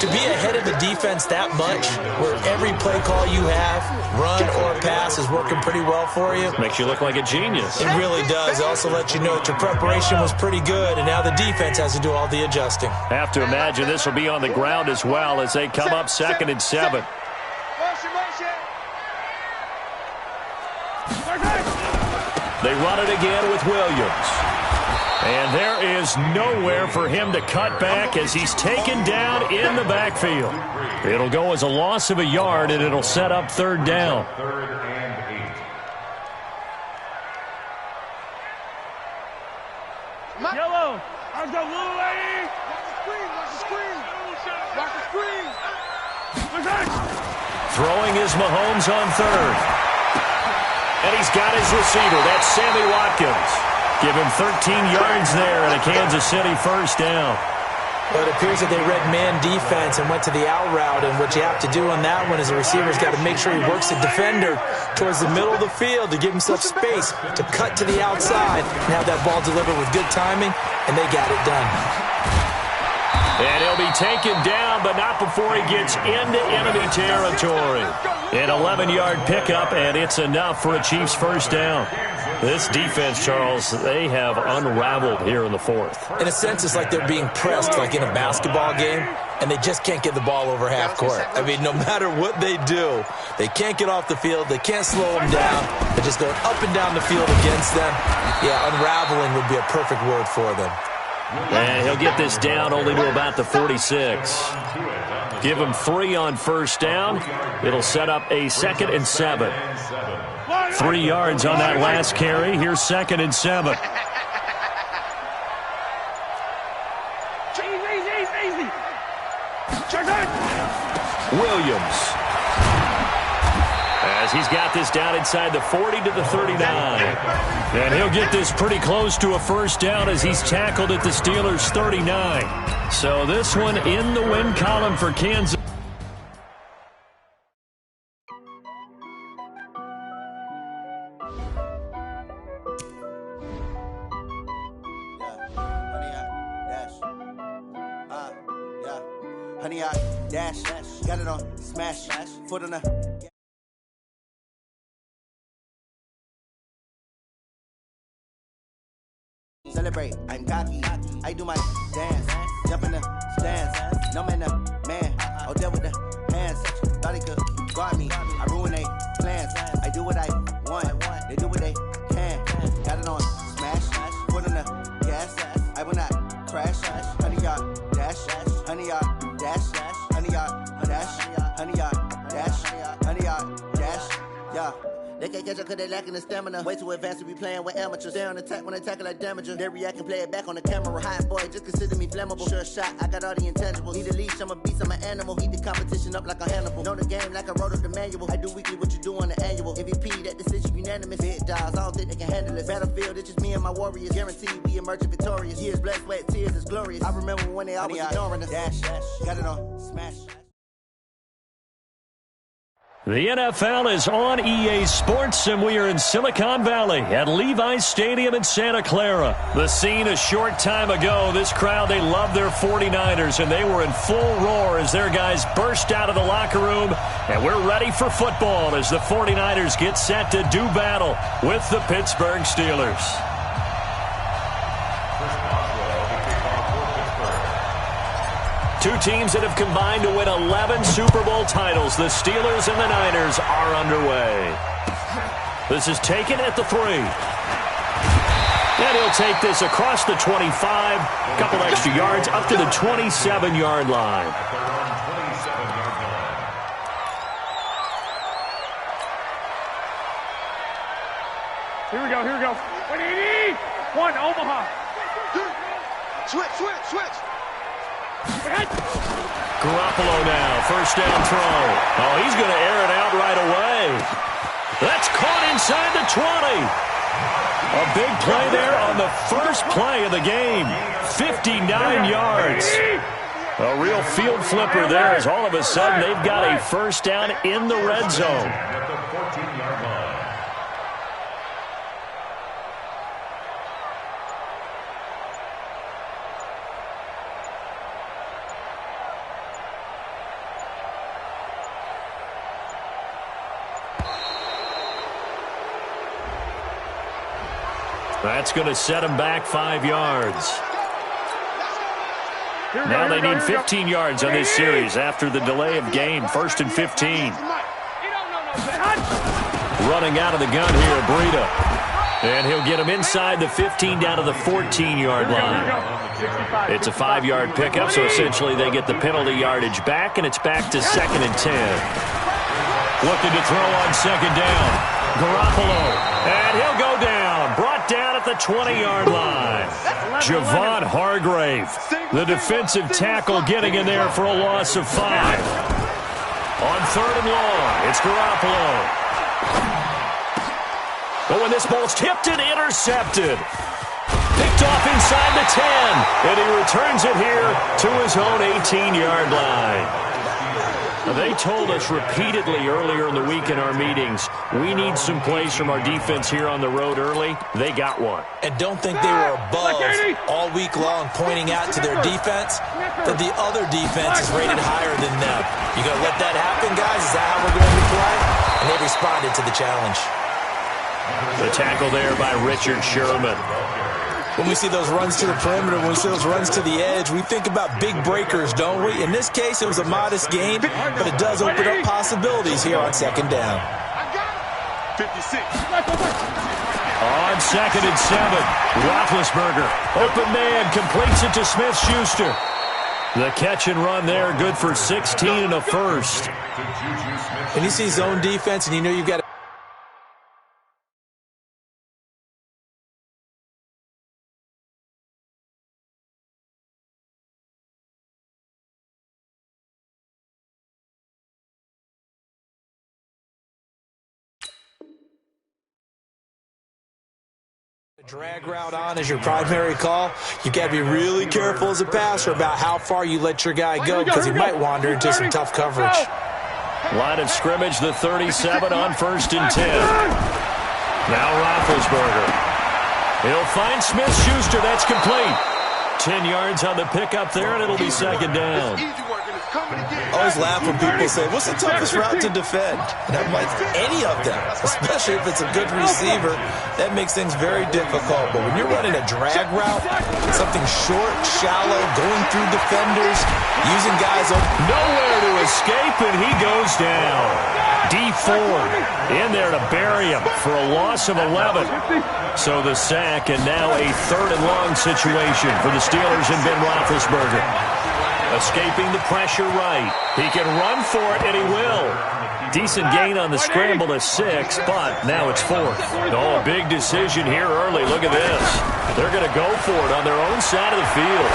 [SPEAKER 3] to be ahead of the defense that much, where every play call you have, run or pass, is working pretty well for you.
[SPEAKER 2] Makes you look like a genius.
[SPEAKER 3] It really does. It also lets you know that your preparation was pretty good, and now the defense has to do all the adjusting.
[SPEAKER 2] Have to imagine this will be on the ground as well as they come up 2nd and 7. They run it again with Williams. And there is nowhere for him to cut back as he's taken down in the backfield. It'll go as a loss of a yard, and it'll set up 3rd down.
[SPEAKER 1] 3rd and 8.
[SPEAKER 4] Yellow. Let's go, little lady. Watch the screen. Watch the screen.
[SPEAKER 2] Throwing is Mahomes on 3rd. And he's got his receiver. That's Sammy Watkins. Give him 13 yards there and a Kansas City 1st down.
[SPEAKER 3] Well, it appears that they read man defense and went to the out route, and what you have to do on that one is the receiver's got to make sure he works the defender towards the middle of the field to give himself space to cut to the outside and have that ball delivered with good timing, and they got it done.
[SPEAKER 2] And he'll be taken down, but not before he gets into enemy territory. An 11-yard pickup, and it's enough for a Chiefs 1st down. This defense, Charles, they have unraveled here in the 4th.
[SPEAKER 3] In a sense, it's like they're being pressed like in a basketball game, and they just can't get the ball over half court. I mean, no matter what they do, they can't get off the field. They can't slow them down. They're just going up and down the field against them. Yeah, unraveling would be a perfect word for them.
[SPEAKER 2] And he'll get this down only to about the 46. Give him 3 on 1st down. It'll set up a 2nd and 7. 3 yards on that last carry. Here's 2nd and 7.
[SPEAKER 4] Easy.
[SPEAKER 2] Williams. As he's got this down inside the 40 to the 39. And he'll get this pretty close to a 1st down as he's tackled at the Steelers' 39. So this one in the win column for Kansas.
[SPEAKER 7] Honey, I dash, got it on, smash, foot on the... Celebrate, I'm cocky, I do my dance, jump in the stands, no man, man, oh, there with the hands, thought he could guard me, I ruin they plans, I do what I want, they do what they can, got it on, smash, foot on the gas, I will not crash, honey, y'all dash, honey, y'all dash, honey, y'all dash, honey, y'all dash, honey, y'all dash, yeah. They can't catch up cause they lacking the stamina. Way too advanced to be playing with amateurs. Stay on attack when they tackle like damager. They react and play it back on the camera. Hot boy, just consider me flammable. Sure shot, I got all the intangibles. Need a leash, I'm a beast, I'm an animal. Heat the competition up like a Hannibal. Know the game like I wrote up the manual. I do weekly what you do on the annual. MVP, that decision unanimous. Big dogs, I don't think they can handle it. Battlefield, it's just me and my warriors. Guaranteed we emerging victorious. Years, blood, sweat, tears, it's glorious. I remember when they always ignoring us. Dash, got it on, smash.
[SPEAKER 2] The NFL is on EA Sports, and we are in Silicon Valley at Levi's Stadium in Santa Clara. The scene a short time ago, this crowd, they love their 49ers, and they were in full roar as their guys burst out of the locker room, and we're ready for football as the 49ers get set to do battle with the Pittsburgh Steelers. Two teams that have combined to win 11 Super Bowl titles. The Steelers and the Niners are underway. This is taken at the 3. And he'll take this across the 25. A couple extra yards up to the 27-yard line.
[SPEAKER 4] Here we go, here we go. 180! One, Omaha.
[SPEAKER 6] Switch.
[SPEAKER 2] Garoppolo now, first down throw. Oh, he's going to air it out right away. That's caught inside the 20. A big play there on the first play of the game. 59 yards. A real field flipper there as all of a sudden they've got a first down in the red zone.
[SPEAKER 1] At the 14-yard line.
[SPEAKER 2] That's going to set them back 5 yards. Now they need 15 yards on this series after the delay of game. 1st and 15. Running out of the gun here, Breida. And he'll get him inside the 15 down to the 14-yard line. It's a 5-yard pickup, so essentially they get the penalty yardage back, and it's back to 2nd and 10. Looking to throw on 2nd down. Garoppolo. And he'll go down. Brought down at the 20-yard line. Javon Hargrave, the defensive tackle, getting in there for a loss of 5. On 3rd and long, it's Garoppolo. But when this ball's tipped and intercepted. Picked off inside the 10. And he returns it here to his own 18-yard line. They told us repeatedly earlier in the week in our meetings, we need some plays from our defense here on the road early. They got one.
[SPEAKER 3] And don't think they were above all week long pointing out to their defense that the other defense is rated higher than them. You going to let that happen, guys? Is that how we're going to play? And they responded to the challenge.
[SPEAKER 2] The tackle there by Richard Sherman.
[SPEAKER 3] When we see those runs to the perimeter, when we see those runs to the edge, we think about big breakers, don't we? In this case, it was a modest game, but it does open up possibilities here on 2nd down.
[SPEAKER 6] 56.
[SPEAKER 2] On 2nd and 7, Roethlisberger. Open man, completes it to Smith-Schuster. The catch and run there, good for 16 and a first.
[SPEAKER 3] And you see zone defense, and you know you've got to drag route on as your primary call. You got to be really careful as a passer about how far you let your guy go because he might wander into some tough coverage.
[SPEAKER 2] Line of scrimmage, the 37 on 1st and 10. Now Roethlisberger. He'll find Smith-Schuster. That's complete. 10 yards on the pickup there, and it'll be 2nd down.
[SPEAKER 3] I always laugh when people say, what's the toughest route to defend? And I'm like, any of them, especially if it's a good receiver. That makes things very difficult. But when you're running a drag route, something short, shallow, going through defenders, using guys
[SPEAKER 2] nowhere to escape, and he goes down. D Ford in there to bury him for a loss of 11. So the sack, and now a 3rd and long situation for the Steelers and Ben Roethlisberger. Escaping the pressure right. He can run for it, and he will. Decent gain on the scramble to 6, but now it's 4th. Oh, a big decision here early. Look at this. They're going to go for it on their own side of the field.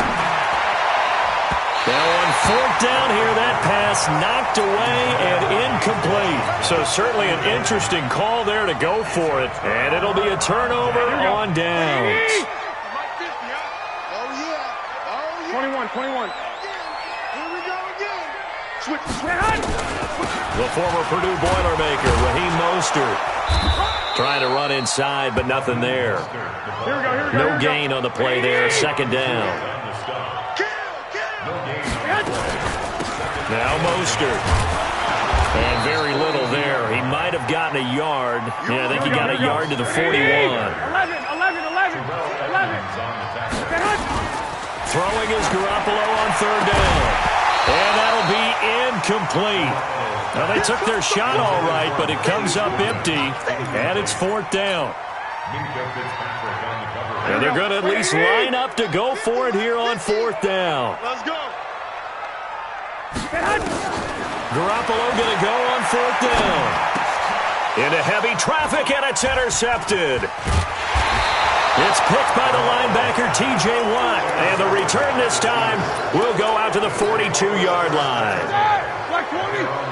[SPEAKER 2] Now on 4th down here, that pass knocked away and incomplete. So certainly an interesting call there to go for it. And it'll be a turnover on downs.
[SPEAKER 4] 21. Here we go again. Switch.
[SPEAKER 2] The former Purdue Boilermaker, Raheem Mostert, trying to run inside, but nothing there. No gain on the play there. 2nd down. Now Mostert. And very little there. He might have gotten a yard. Yeah, I think he got a yard to the 41.
[SPEAKER 4] 11.
[SPEAKER 2] Throwing is Garoppolo on 3rd down. And that'll be incomplete. Now, they took their shot all right, but it comes up empty, and it's 4th down. And they're going to at least line up to go for it here on 4th down.
[SPEAKER 4] Let's go.
[SPEAKER 2] Garoppolo going to go on 4th down. Into heavy traffic, and it's intercepted. It's picked by the linebacker, T.J. Watt. And the return this time will go out to the 42-yard line.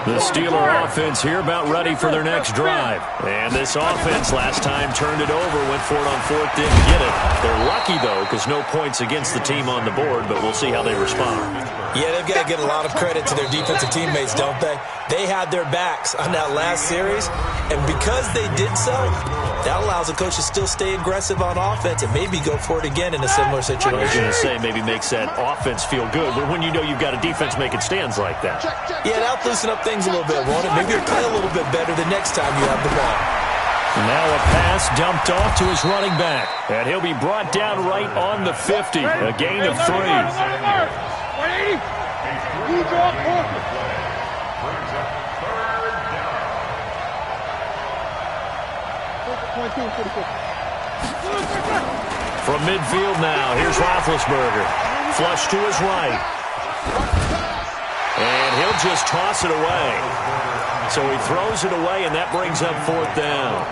[SPEAKER 2] The Steeler offense here about ready for their next drive. And this offense last time turned it over, went for it on 4th, didn't get it. They're lucky, though, because no points against the team on the board, but we'll see how they respond.
[SPEAKER 3] Yeah, they've got to get a lot of credit to their defensive teammates, don't they? They had their backs on that last series, and because they did so, that allows the coach to still stay aggressive on offense and maybe go for it again in a similar situation.
[SPEAKER 2] I was going to say maybe makes that offense feel good, but when you know you've got a defense making stands like that.
[SPEAKER 3] Yeah, that'll loosen up things a little bit, won't it? Maybe you'll play a little bit better the next time you have the ball.
[SPEAKER 2] Now a pass dumped off to his running back, and he'll be brought down right on the 50, a gain of 3. From midfield now, here's Roethlisberger. Flush to his right. And he'll just toss it away. So he throws it away, and that brings up 4th down.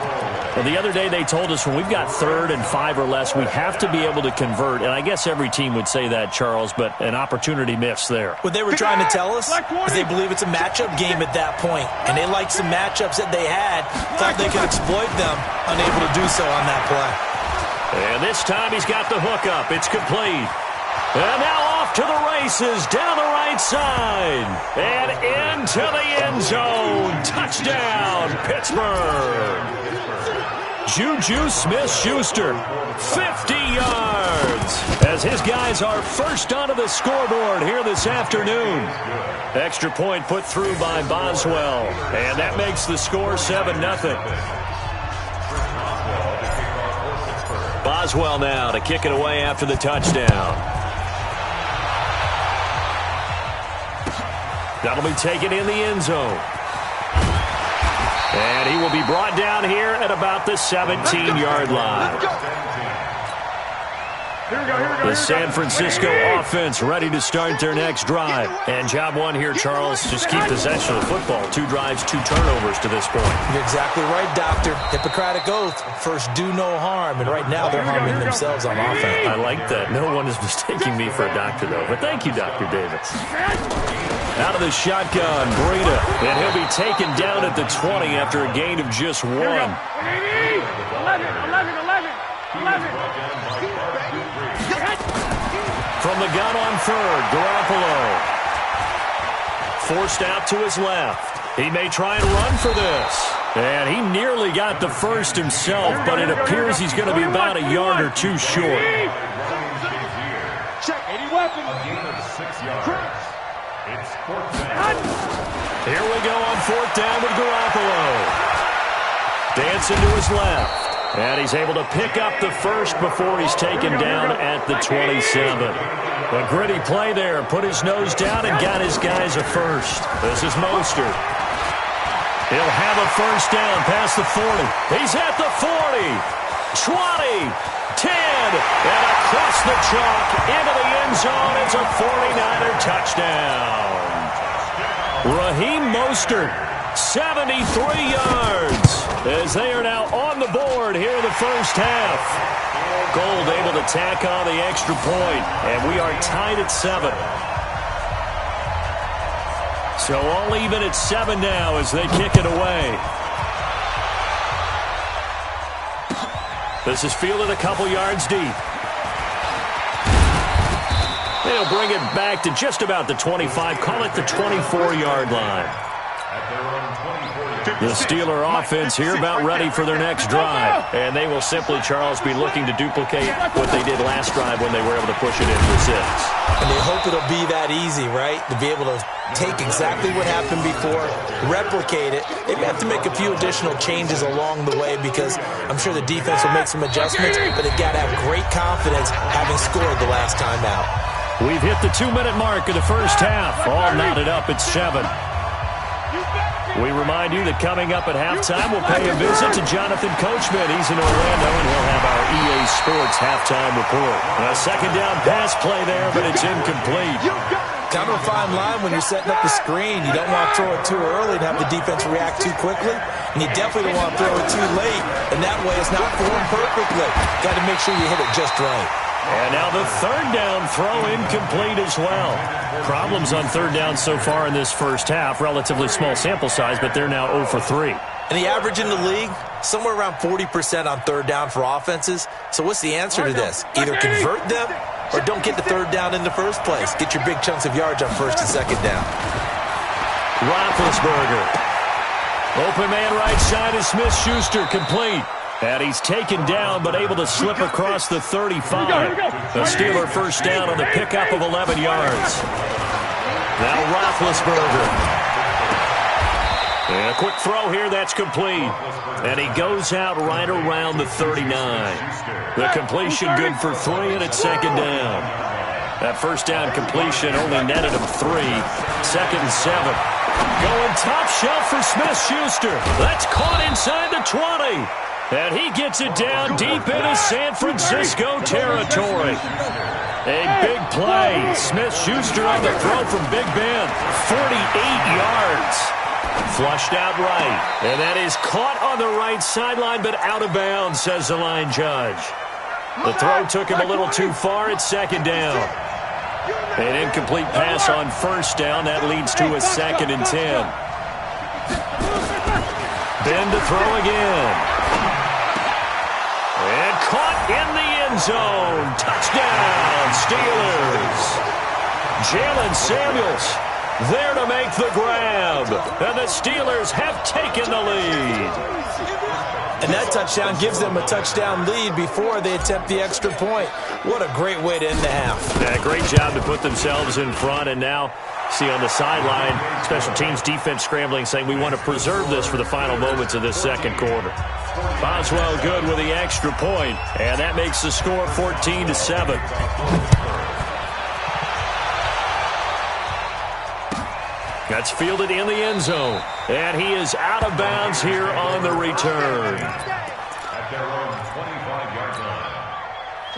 [SPEAKER 2] Well, the other day they told us when we've got 3rd and 5 or less, we have to be able to convert. And I guess every team would say that, Charles, but an opportunity missed there.
[SPEAKER 3] What they were trying to tell us is they believe it's a matchup game at that point. And they liked some matchups that they had, thought they could exploit them, unable to do so on that play.
[SPEAKER 2] And this time he's got the hook up. It's complete. And now off to the races, down the right side. And into the end zone. Touchdown, Pittsburgh. Juju Smith-Schuster, 50 yards. As his guys are first onto the scoreboard here this afternoon. Extra point put through by Boswell. And that makes the score 7-0. Boswell now to kick it away after the touchdown. That'll be taken in the end zone. And he will be brought down here at about the 17-yard line. The San Francisco offense ready to start their next drive. And job one here, Charles, just keep possession of the football. 2 drives, 2 turnovers to this point.
[SPEAKER 3] You're exactly right, Doctor. Hippocratic oath. First, do no harm. And right now, they're harming themselves on offense.
[SPEAKER 2] I like that. No one is mistaking me for a doctor, though. But thank you, Dr. Davis. Out of the shotgun, Breida. And he'll be taken down at the 20 after a gain of just 1.
[SPEAKER 4] 11.
[SPEAKER 2] From the gun on 3rd, Garoppolo. Forced out to his left. He may try and run for this. And he nearly got the first himself, but it appears he's going to be about a yard or 2 short.
[SPEAKER 4] Check 80 weapons.
[SPEAKER 1] It's 4th down.
[SPEAKER 2] Here we go on 4th down with Garoppolo. Dancing to his left. And he's able to pick up the first before he's taken down at the 27. A gritty play there. Put his nose down and got his guys a first. This is Mostert. He'll have a first down past the 40. He's at the 40. 20, 10, and across the chalk into the end zone. It's a 49er touchdown. Raheem Mostert, 73 yards, as they are now on the board here in the first half. Gold able to tack on the extra point, and we are tied at 7. So all even at 7 now as they kick it away. This is fielded a couple yards deep. They'll bring it back to just about the 25. Call it the 24-yard line. The Steeler offense here about ready for their next drive. And they will simply, Charles, be looking to duplicate what they did last drive when they were able to push it in for 6.
[SPEAKER 3] And they hope it'll be that easy, right? To be able to take exactly what happened before, replicate it. They may have to make a few additional changes along the way because I'm sure the defense will make some adjustments, but they've got to have great confidence having scored the last time out.
[SPEAKER 2] We've hit the 2-minute mark of the first half. All knotted up at 7. We remind you that coming up at halftime, we'll pay a visit to Jonathan Coachman. He's in Orlando, and he'll have our EA Sports halftime report. A second down pass play there, but it's incomplete.
[SPEAKER 3] Kind of a fine line when you're setting up the screen. You don't want to throw it too early and have the defense react too quickly, and you definitely don't want to throw it too late, and that way it's not formed perfectly. Got to make sure you hit it just right.
[SPEAKER 2] And now the third down throw incomplete as well. Problems on third down so far in this first half. Relatively small sample size, but they're now 0 for 3.
[SPEAKER 3] And the average in the league, somewhere around 40% on third down for offenses. So what's the answer to this? Either convert them or don't get the third down in the first place. Get your big chunks of yards on first and second down.
[SPEAKER 2] Roethlisberger. Open man right side is Smith-Schuster, complete. And he's taken down, but able to slip across the 35. The Steeler first down on the pickup of 11 yards. Now Roethlisberger. And a quick throw here, that's complete. And he goes out right around the 39. The completion good for 3, and it's second down. That first down completion only netted him 3. Second and 7. Going top shelf for Smith-Schuster. That's caught inside the 20. And he gets it down deep into San Francisco territory. A big play. Smith-Schuster on the throw from Big Ben. 48 yards. Flushed out right. And that is caught on the right sideline, but out of bounds, says the line judge. The throw took him a little too far at second down. An incomplete pass on first down. That leads to a 2nd and 10. Ben to throw again. And caught in the end zone. Touchdown, Steelers. Jalen Samuels there to make the grab. And the Steelers have taken the lead.
[SPEAKER 3] And that touchdown gives them a touchdown lead before they attempt the extra point. What a great way to end the half.
[SPEAKER 2] Yeah, great job to put themselves in front. And now, see on the sideline, special teams defense scrambling, saying we want to preserve this for the final moments of this second quarter. Boswell good with the extra point, and that makes the score 14-7. That's fielded in the end zone, and he is out of bounds here on the return.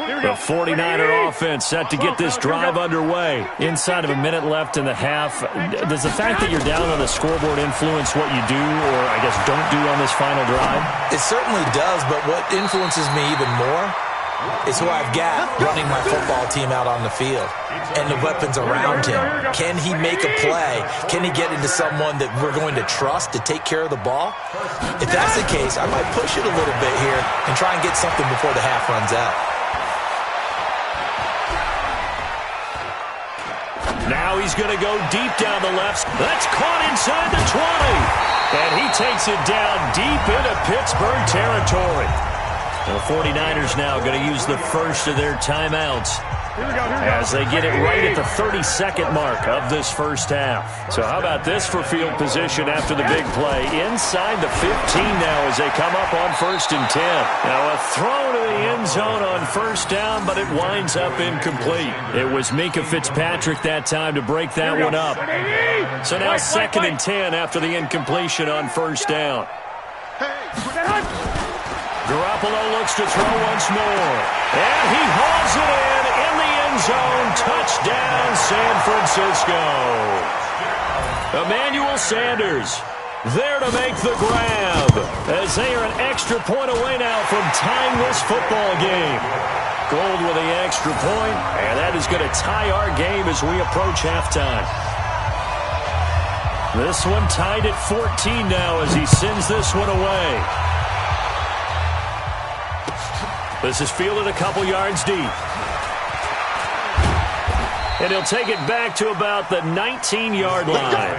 [SPEAKER 2] The 49er offense set to get this drive underway. Inside of a minute left in the half. Does the fact that you're down on the scoreboard influence what you do, or I guess don't do on this final drive?
[SPEAKER 3] It certainly does, but what influences me even more is who I've got running my football team out on the field and the weapons around him. Can he make a play? Can he get into someone that we're going to trust to take care of the ball? If that's the case, I might push it a little bit here and try and get something before the half runs out.
[SPEAKER 2] Now he's going to go deep down the left. That's caught inside the 20. And he takes it down deep into Pittsburgh territory. The 49ers now going to use the first of their timeouts as they get it right at the 32nd mark of this first half. So how about this for field position after the big play? Inside the 15 now as they come up on 1st and 10. Now a throw to the end zone on first down, but it winds up incomplete. It was Minkah Fitzpatrick that time to break that one up. So now 2nd and 10 after the incompletion on first down. Garoppolo looks to throw once more. And he hauls it in the end zone. Touchdown, San Francisco. Emmanuel Sanders there to make the grab, as they are an extra point away now from tying this football game. Gold with the extra point, and that is going to tie our game as we approach halftime. This one tied at 14 now as he sends this one away. This is fielded a couple yards deep. And he'll take it back to about the 19-yard line.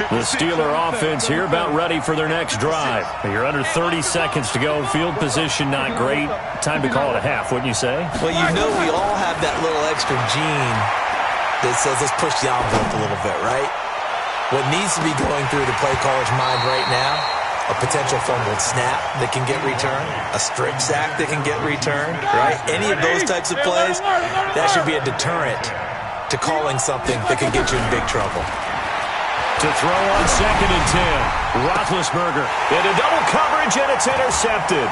[SPEAKER 2] The Steeler offense here about ready for their next drive. You're under 30 seconds to go. Field position not great. Time to call it a half, wouldn't you say?
[SPEAKER 3] Well, you know we all have that little extra gene that says let's push the envelope a little bit, right? What needs to be going through the play caller's mind right now, a potential fumbled snap that can get returned, a strip sack that can get returned, right? Any of those types of plays, that should be a deterrent to calling something that can get you in big trouble.
[SPEAKER 2] To throw on 2nd and 10. Roethlisberger into double coverage, and it's intercepted.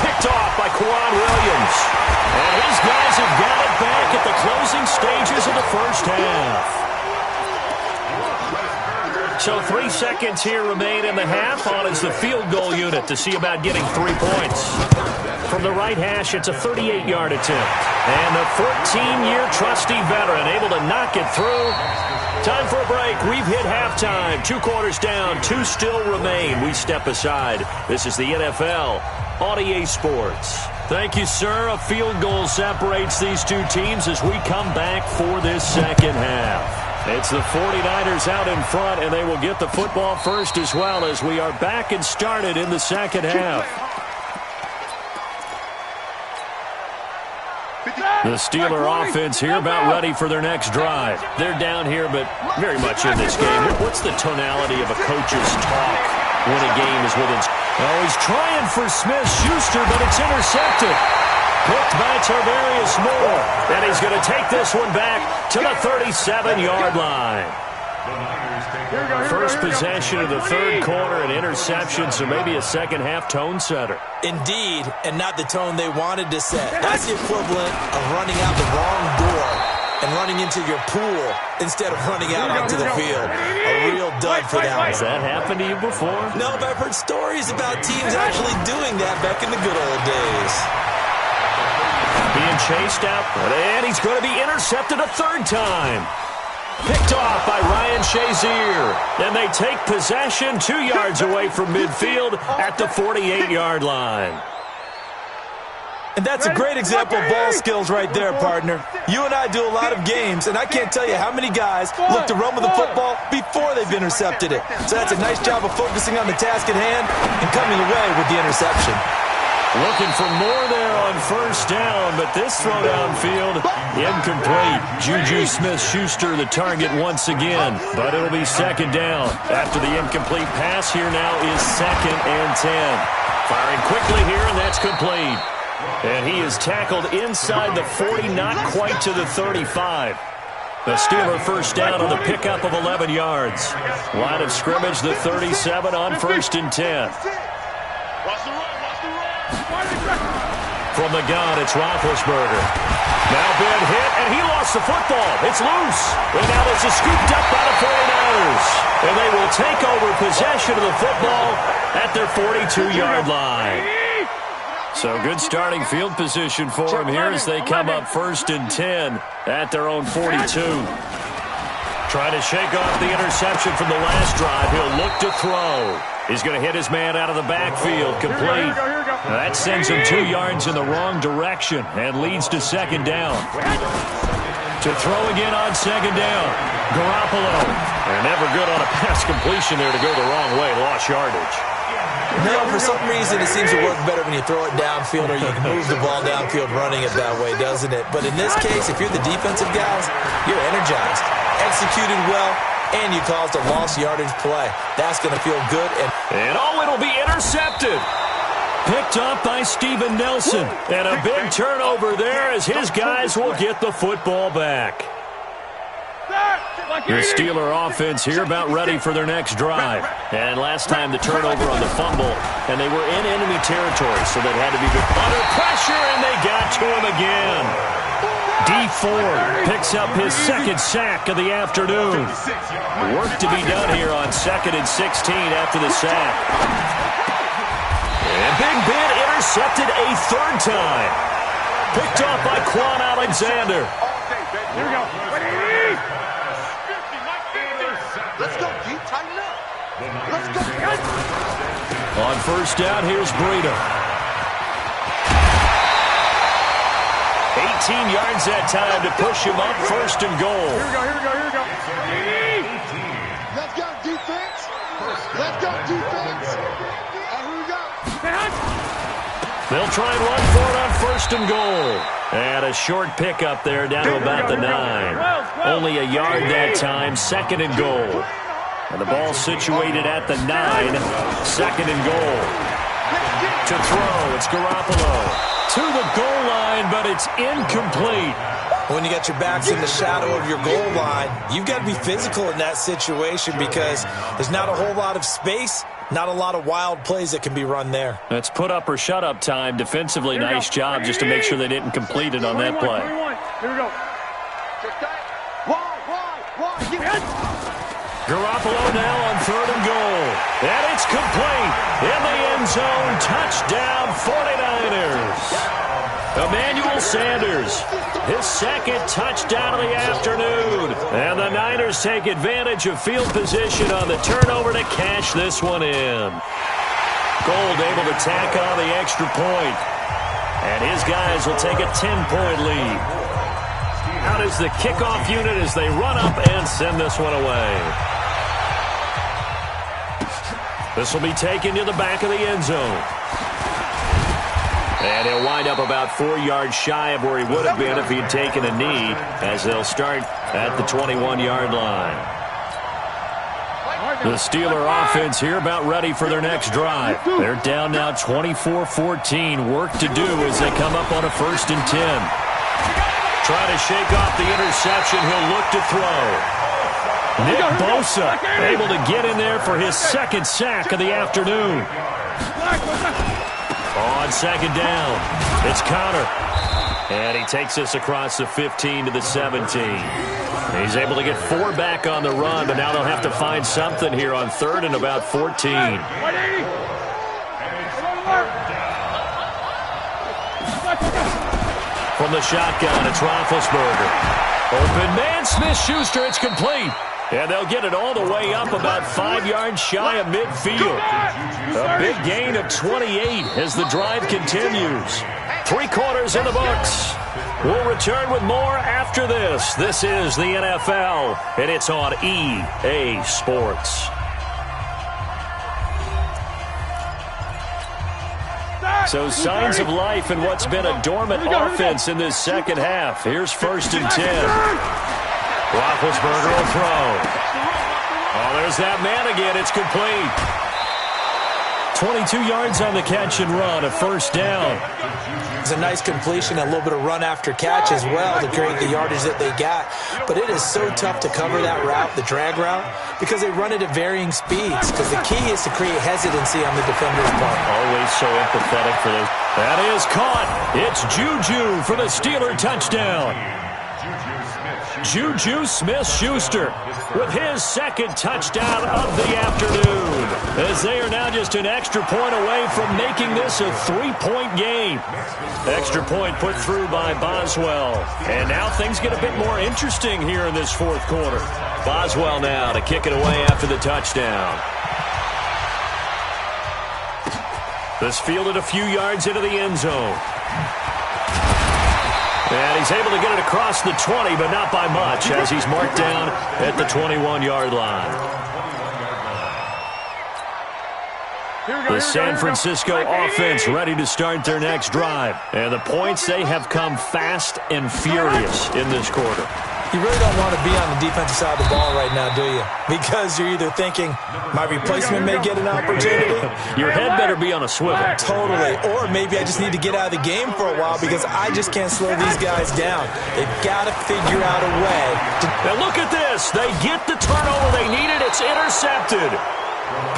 [SPEAKER 2] Picked off by Quan Williams. And his guys have got it back at the closing stages of the first half. So 3 seconds here remain in the half. On is the field goal unit to see about getting 3 points. From the right hash, it's a 38-yard attempt. And the 14-year trusty veteran able to knock it through. Time for a break. We've hit halftime. 2 quarters down. 2 still remain. We step aside. This is the NFL on EA Sports. Thank you, sir. A field goal separates these two teams as we come back for this second half. It's the 49ers out in front, and they will get the football first as well as we are back and started in the second half. The Steeler offense here about ready for their next drive. They're down here, but very much in this game. What's the tonality of a coach's talk when a game is within? Oh, he's trying for Smith-Schuster, but it's intercepted. Picked by Tarvarius Moore. And he's going to take this one back to the 37-yard line. First possession of the third quarter, an interception, so maybe a second-half tone setter.
[SPEAKER 3] Indeed, and not the tone they wanted to set. That's the equivalent of running out the wrong door and running into your pool instead of running out onto the field. A real dud for that one.
[SPEAKER 2] Has that happened to you before?
[SPEAKER 3] No, but I've heard stories about teams actually doing that back in the good old days.
[SPEAKER 2] Being chased out, and he's going to be intercepted a third time. Picked off by Ryan Shazier. And they take possession 2 yards away from midfield at the 48-yard line.
[SPEAKER 3] And that's a great example of ball skills right there, partner. You and I do a lot of games, and I can't tell you how many guys look to run with the football before they've intercepted it. So that's a nice job of focusing on the task at hand and coming away with the interception.
[SPEAKER 2] Looking for more there on first down, but this throw downfield, incomplete. Juju Smith-Schuster the target once again, but it'll be second down. After the incomplete pass, here now is 2nd and 10. Firing quickly here, and that's complete. And he is tackled inside the 40, not quite to the 35. The Steeler first down on the pickup of 11 yards. Line of scrimmage, the 37 on 1st and 10. From the gun, it's Roethlisberger. Now big hit, and he lost the football. It's loose. And now this is scooped up by the 49ers. And they will take over possession of the football at their 42-yard line. So good starting field position for them here as they come up 1st and 10 at their own 42. Trying to shake off the interception from the last drive. He'll look to throw. He's going to hit his man out of the backfield. Complete. That sends him 2 yards in the wrong direction and leads to second down. To throw again on second down. Garoppolo. And never good on a pass completion there to go the wrong way. Lost yardage.
[SPEAKER 3] No, for some reason it seems to work better when you throw it downfield or you can move the ball downfield running it that way, doesn't it? But in this case, if you're the defensive guys, you're energized, executed well, and you caused a lost yardage play. That's going to feel good.
[SPEAKER 2] And it'll be intercepted. Picked up by Steven Nelson. And a big turnover there as his guys will get the football back. The Steeler offense here about ready for their next drive. And last time the turnover on the fumble, and they were in enemy territory, so that had to be under pressure, and they got to him again. D Ford picks up his second sack of the afternoon. Work to be done here on 2nd and 16 after the sack. And Big Ben intercepted a third time. Picked off by Quan Alexander.
[SPEAKER 4] Here we go.
[SPEAKER 6] Let's go, G. Tighten up. Let's go.
[SPEAKER 2] On first down, here's Breida. 18 yards that time to push him up, 1st and goal.
[SPEAKER 4] Here we go.
[SPEAKER 6] Let's go, defense. Let's go, defense. And here we go.
[SPEAKER 2] They'll try and run for it on 1st and goal. And a short pickup there down to about the 9. Only a yard that time, 2nd and goal. And the ball situated at the 9, 2nd and goal. To throw, it's Garoppolo. To the goal line, but it's incomplete.
[SPEAKER 3] When you got your backs in the shadow of your goal line, you've got to be physical in that situation because there's not a whole lot of space, not a lot of wild plays that can be run there.
[SPEAKER 2] That's put up or shut up time. Defensively, nice job just to make sure they didn't complete it on that play.
[SPEAKER 4] Here we go.
[SPEAKER 2] Garoppolo now on 3rd and goal. And it's complete. In the end zone, touchdown 49ers. Emmanuel Sanders, his second touchdown of the afternoon. And the Niners take advantage of field position on the turnover to cash this one in. Gold able to tack on the extra point. And his guys will take a 10-point lead. Out is the kickoff unit as they run up and send this one away. This will be taken to the back of the end zone. And he'll wind up about 4 yards shy of where he would have been if he'd taken a knee, as they'll start at the 21-yard line. The Steeler offense here about ready for their next drive. They're down now 24-14. Work to do as they come up on a 1st and 10. Trying to shake off the interception. He'll look to throw. Nick Bosa able to get in there for his second sack of the afternoon. On 2nd down, it's Connor. And he takes this across the 15 to the 17. He's able to get 4 back on the run, but now they'll have to find something here on 3rd and about 14. From the shotgun, it's Roethlisberger. Open man, Smith-Schuster, it's complete. And they'll get it all the way up about 5 yards shy of midfield. A big gain of 28 as the drive continues. 3 quarters in the books. We'll return with more after this. This is the NFL, and it's on EA Sports. So signs of life in what's been a dormant offense in this second half. Here's 1st and 10. Roethlisberger will throw. Oh, there's that man again. It's complete. 22 yards on the catch and run, a 1st down.
[SPEAKER 3] It's a nice completion, a little bit of run after catch as well to create the yardage that they got. But it is so tough to cover that route, the drag route, because they run it at varying speeds. Because the key is to create hesitancy on the defender's part.
[SPEAKER 2] Always so empathetic for those. That is caught. It's Juju for the Steeler touchdown. Juju Smith-Schuster with his second touchdown of the afternoon, as they are now just an extra point away from making this a 3-point game. Extra point put through by Boswell. And now things get a bit more interesting here in this 4th quarter. Boswell now to kick it away after the touchdown. This fielded a few yards into the end zone. And he's able to get it across the 20, but not by much, as he's marked down at the 21-yard line. The San Francisco offense ready to start their next drive. And the points, they have come fast and furious in this quarter.
[SPEAKER 3] You really don't want to be on the defensive side of the ball right now, do you? Because you're either thinking, my replacement may get an opportunity.
[SPEAKER 2] Your head better be on a swivel.
[SPEAKER 3] Totally. Or maybe I just need to get out of the game for a while because I just can't slow these guys down. They've got to figure out a way.
[SPEAKER 2] And look at this. They get the turnover they needed. It's intercepted.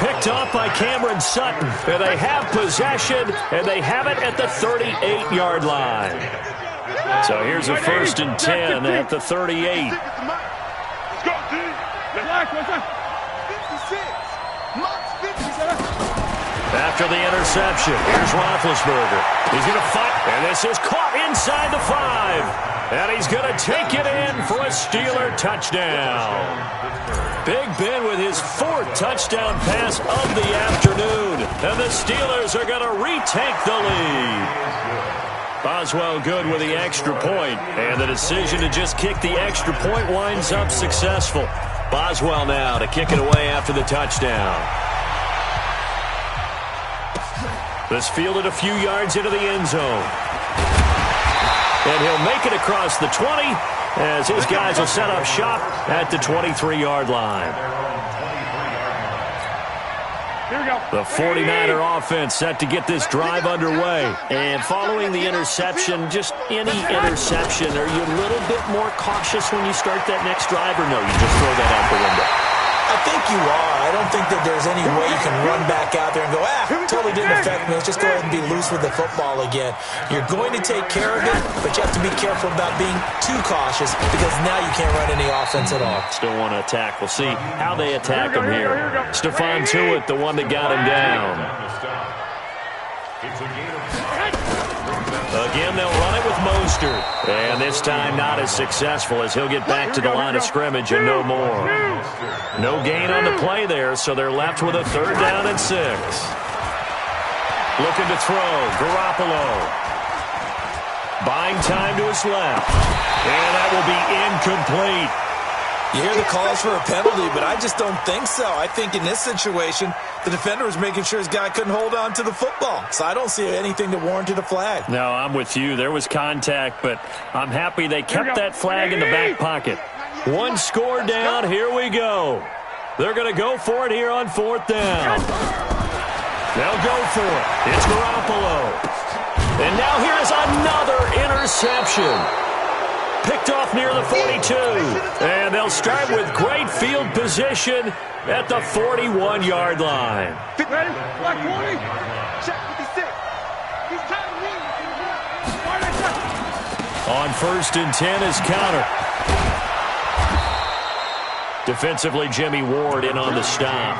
[SPEAKER 2] Picked off by Cameron Sutton. And they have possession, and they have it at the 38-yard line. So here's a 1st and 10 at the 38. After the interception, here's Roethlisberger. He's going to fight, and this is caught inside the 5. And he's going to take it in for a Steeler touchdown. Big Ben with his 4th touchdown pass of the afternoon. And the Steelers are going to retake the lead. Boswell good with the extra point, and the decision to just kick the extra point winds up successful. Boswell now to kick it away after the touchdown. This fielded a few yards into the end zone. And he'll make it across the 20 as his guys will set up shop at the 23-yard line. The 49er offense set to get this drive underway. And following the interception, just any interception, are you a little bit more cautious when you start that next drive, or no, you just throw that out the window?
[SPEAKER 3] I think you are. I don't think that there's any way you can run back out there and go, totally didn't affect me. Let's just go ahead and be loose with the football again. You're going to take care of it, but you have to be careful about being too cautious because now you can't run any offense at all.
[SPEAKER 2] Still want to attack. We'll see how they attack him here. Stephon Tuitt, the one that got him down. Again, they'll run it with Mostert. And this time not as successful as he'll get back to the line of scrimmage and no more. No gain on the play there, so they're left with a 3rd down and 6. Looking to throw, Garoppolo. Buying time to his left. And that will be incomplete.
[SPEAKER 3] You hear the calls for a penalty, but I just don't think so. I think in this situation, the defender was making sure his guy couldn't hold on to the football. So I don't see anything that warranted a flag.
[SPEAKER 2] No, I'm with you. There was contact, but I'm happy they kept that flag in the back pocket. 1 score down. Here we go. They're going to go for it here on 4th down. They'll go for it. It's Garoppolo. And now here is another interception. Picked off near the 42. And they'll start with great field position at the 41-yard line.
[SPEAKER 4] Ready? Black 20. Check 56. He's tied to
[SPEAKER 2] On 1st and 10 is counter. Defensively, Jimmy Ward in on the stop.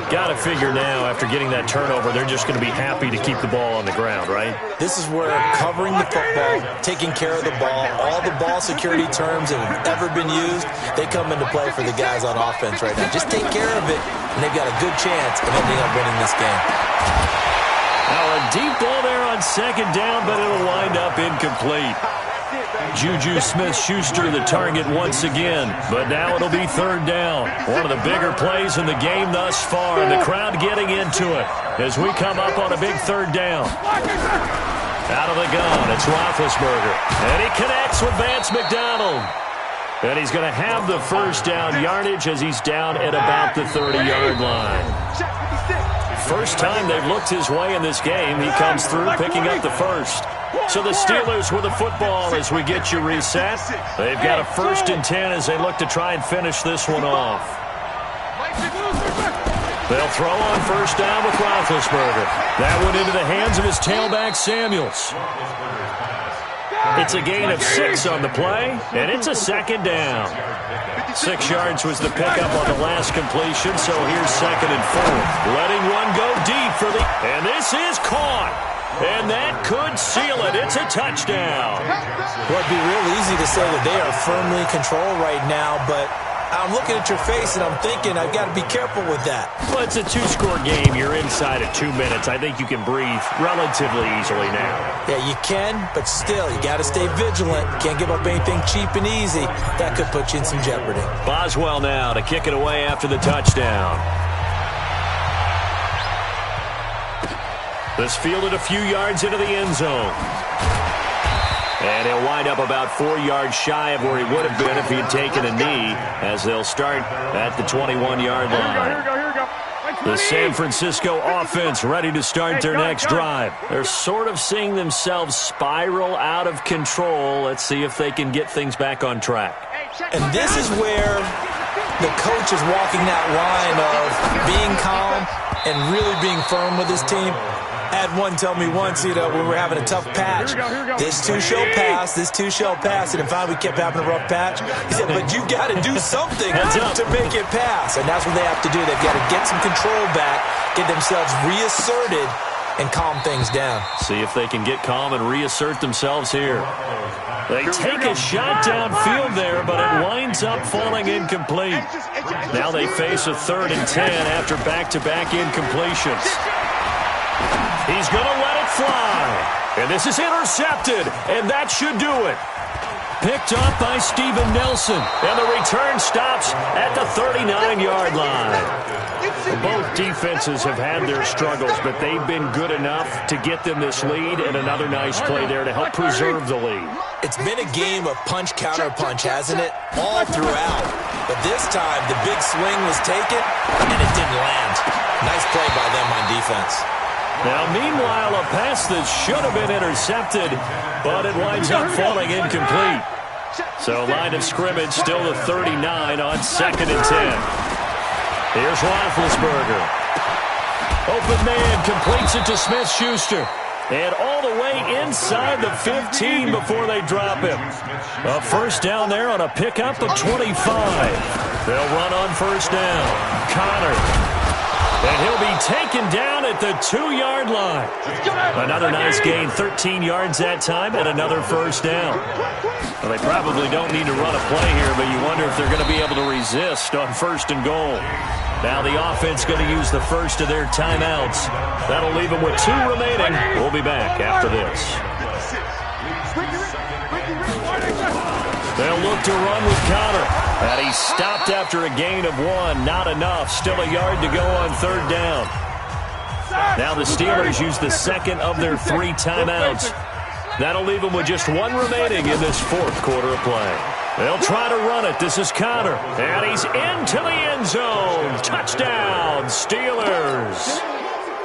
[SPEAKER 2] Got to figure now, after getting that turnover, they're just going to be happy to keep the ball on the ground, right?
[SPEAKER 3] This is where covering the football, taking care of the ball, all the ball security terms that have ever been used, they come into play for the guys on offense right now. Just take care of it, and they've got a good chance of ending up winning this game.
[SPEAKER 2] Now a deep ball there on 2nd down, but it'll wind up incomplete. Juju Smith-Schuster the target once again, but now it'll be 3rd down. One of the bigger plays in the game thus far, and the crowd getting into it as we come up on a big 3rd down. Out of the gun, it's Roethlisberger, and he connects with Vance McDonald. And he's going to have the 1st down yardage as he's down at about the 30-yard line. First time they've looked his way in this game, he comes through picking up the 1st. So the Steelers with the football as we get you reset. They've got a 1st and 10 as they look to try and finish this one off. They'll throw on 1st down with Roethlisberger. That went into the hands of his tailback, Samuels. It's a gain of 6 on the play, and it's a 2nd down. 6 yards was the pickup on the last completion, so here's 2nd and 4. Letting one go deep for the... And this is caught. And that could seal it. It's a touchdown.
[SPEAKER 3] Well, it'd be real easy to say that they are firmly in control right now, but I'm looking at your face and I'm thinking I've got to be careful with that.
[SPEAKER 2] Well, it's a 2-score game. You're inside at 2 minutes. I think you can breathe relatively easily now.
[SPEAKER 3] Yeah, you can, but still, you got to stay vigilant. Can't give up anything cheap and easy. That could put you in some jeopardy.
[SPEAKER 2] Boswell now to kick it away after the touchdown. This fielded a few yards into the end zone. And he'll wind up about 4 yards shy of where he would have been if he had taken a knee, as they'll start at the 21-yard line.
[SPEAKER 4] Here we go.
[SPEAKER 2] The San Francisco offense ready to start their next drive. They're sort of seeing themselves spiral out of control. Let's see if they can get things back on track.
[SPEAKER 3] And this is where the coach is walking that line of being calm and really being firm with his team. I had one tell me once, when we were having a tough patch, this too shall pass, and then finally we kept having a rough patch. He said, but you got to do something to make it pass, and that's what they have to do. They've got to get some control back, get themselves reasserted, and calm things down.
[SPEAKER 2] See if they can get calm and reassert themselves here. They take a shot downfield there, but it winds up falling incomplete. Now they face a 3rd and 10 after back-to-back incompletions. He's going to let it fly. And this is intercepted, and that should do it. Picked up by Steven Nelson, and the return stops at the 39-yard line. Both defenses have had their struggles, but they've been good enough to get them this lead, and another nice play there to help preserve the lead.
[SPEAKER 3] It's been a game of punch, counter punch, hasn't it? All throughout. But this time, the big swing was taken, and it didn't land. Nice play by them on defense.
[SPEAKER 2] Now, meanwhile, a pass that should have been intercepted, but it winds up falling incomplete. So, line of scrimmage still the 39 on 2nd and 10. Here's Roethlisberger. Open man completes it to Smith-Schuster. And all the way inside the 15 before they drop him. A first down there on a pickup of 25. They'll run on first down. Connor. And he'll be taken down at the 2-yard line. Another nice gain, 13 yards that time, and another first down. Well, they probably don't need to run a play here, but you wonder if they're going to be able to resist on 1st and goal. Now the offense going to use the first of their timeouts. That'll leave them with 2 remaining. We'll be back after this. They'll look to run with Connor. And he stopped after a gain of 1. Not enough. Still a yard to go on 3rd down. Now the Steelers use the 2nd of their 3 timeouts. That'll leave them with just 1 remaining in this 4th quarter of play. They'll try to run it. This is Connor. And he's into the end zone. Touchdown, Steelers.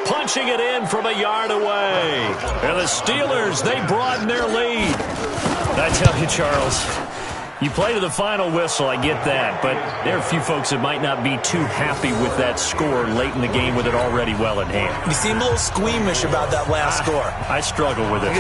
[SPEAKER 2] Punching it in from a yard away. And the Steelers, they broaden their lead. I tell you, Charles, you play to the final whistle, I get that, but there are a few folks that might not be too happy with that score late in the game with it already well in hand.
[SPEAKER 3] You seem a little squeamish about that last score.
[SPEAKER 2] I struggle with it.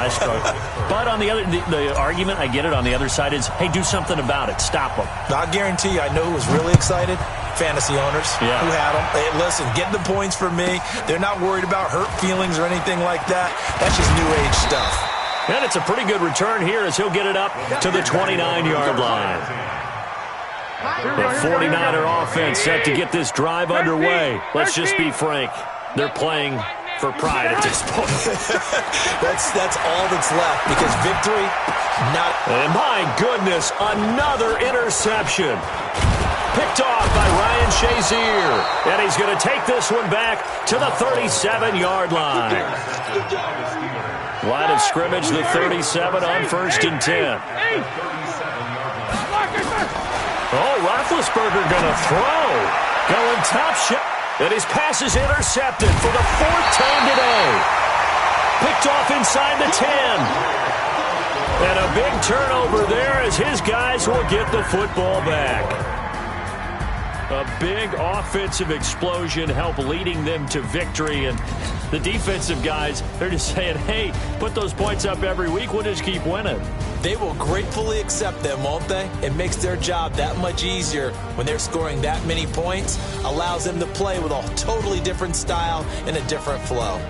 [SPEAKER 2] I struggle. But on the other, the argument, I get it, on the other side is, hey, do something about it. Stop them.
[SPEAKER 3] I guarantee you, I know who was really excited. Fantasy owners who had them. Hey, listen, get the points for me. They're not worried about hurt feelings or anything like that. That's just new age stuff.
[SPEAKER 2] And it's a pretty good return here as he'll get it up to the 29-yard line. The 49er offense set to get this drive underway. Let's just be frank. They're playing for pride at this point.
[SPEAKER 3] that's all that's left because victory, not...
[SPEAKER 2] And my goodness, another interception. Picked off by Ryan Shazier. And he's going to take this one back to the 37-yard line. Line of scrimmage, the 37 on 1st and 10. Oh, Roethlisberger going to throw. Going top shot. And his pass is intercepted for the 4th time today. Picked off inside the 10. And a big turnover there as his guys will get the football back. A big offensive explosion helped leading them to victory. And the defensive guys, they're just saying, hey, put those points up every week. We'll just keep winning.
[SPEAKER 3] They will gratefully accept them, won't they? It makes their job that much easier when they're scoring that many points. Allows them to play with a totally different style and a different flow.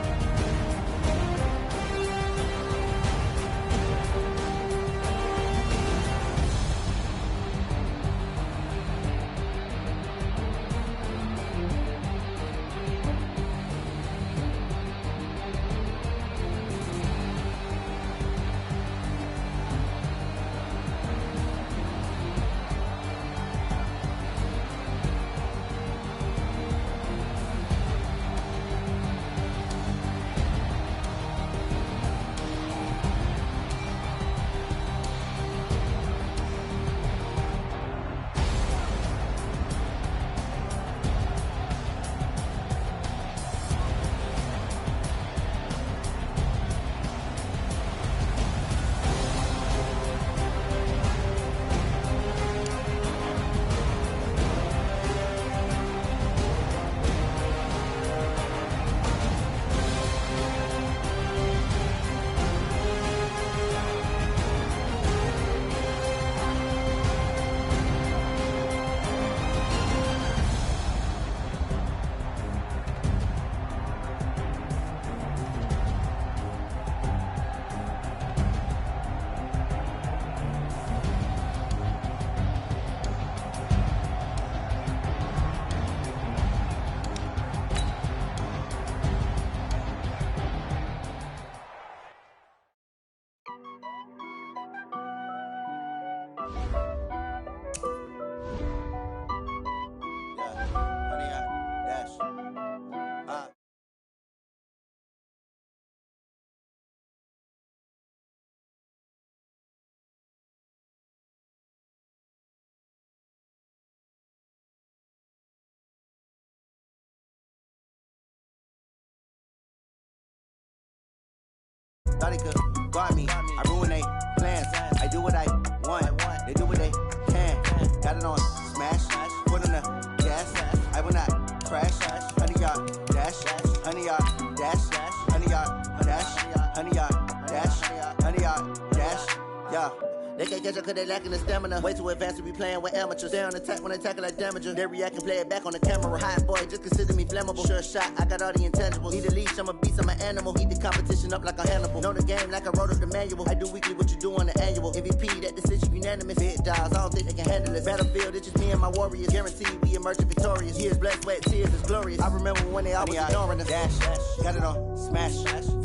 [SPEAKER 7] thought he could guard me. I ruin they plans. I do what I want. They do what they can. Got it on smash. Put on the gas. I will not crash. 100-yard dash. 100-yard dash. 100-yard dash. 100-yard dash. 100-yard dash. Yeah. They can't catch up cause they lacking the stamina. Way too advanced to be playing with amateurs. Stay on attack when they tackle like damager. They react and play it back on the camera. Hot boy, just consider me flammable. Sure shot, I got all the intangibles. Need a leash, I'm a beast, I'm an animal. Heat the competition up like a Hannibal. Know the game like I wrote up the manual. I do weekly what you do on the annual. MVP, that decision unanimous. Hit dials, I don't think they can handle it. Battlefield, it's just me and my warriors. Guaranteed we emerge victorious. Years, blood, sweat, tears, it's glorious. I remember when they always ignoring us. Dash, got it on smash.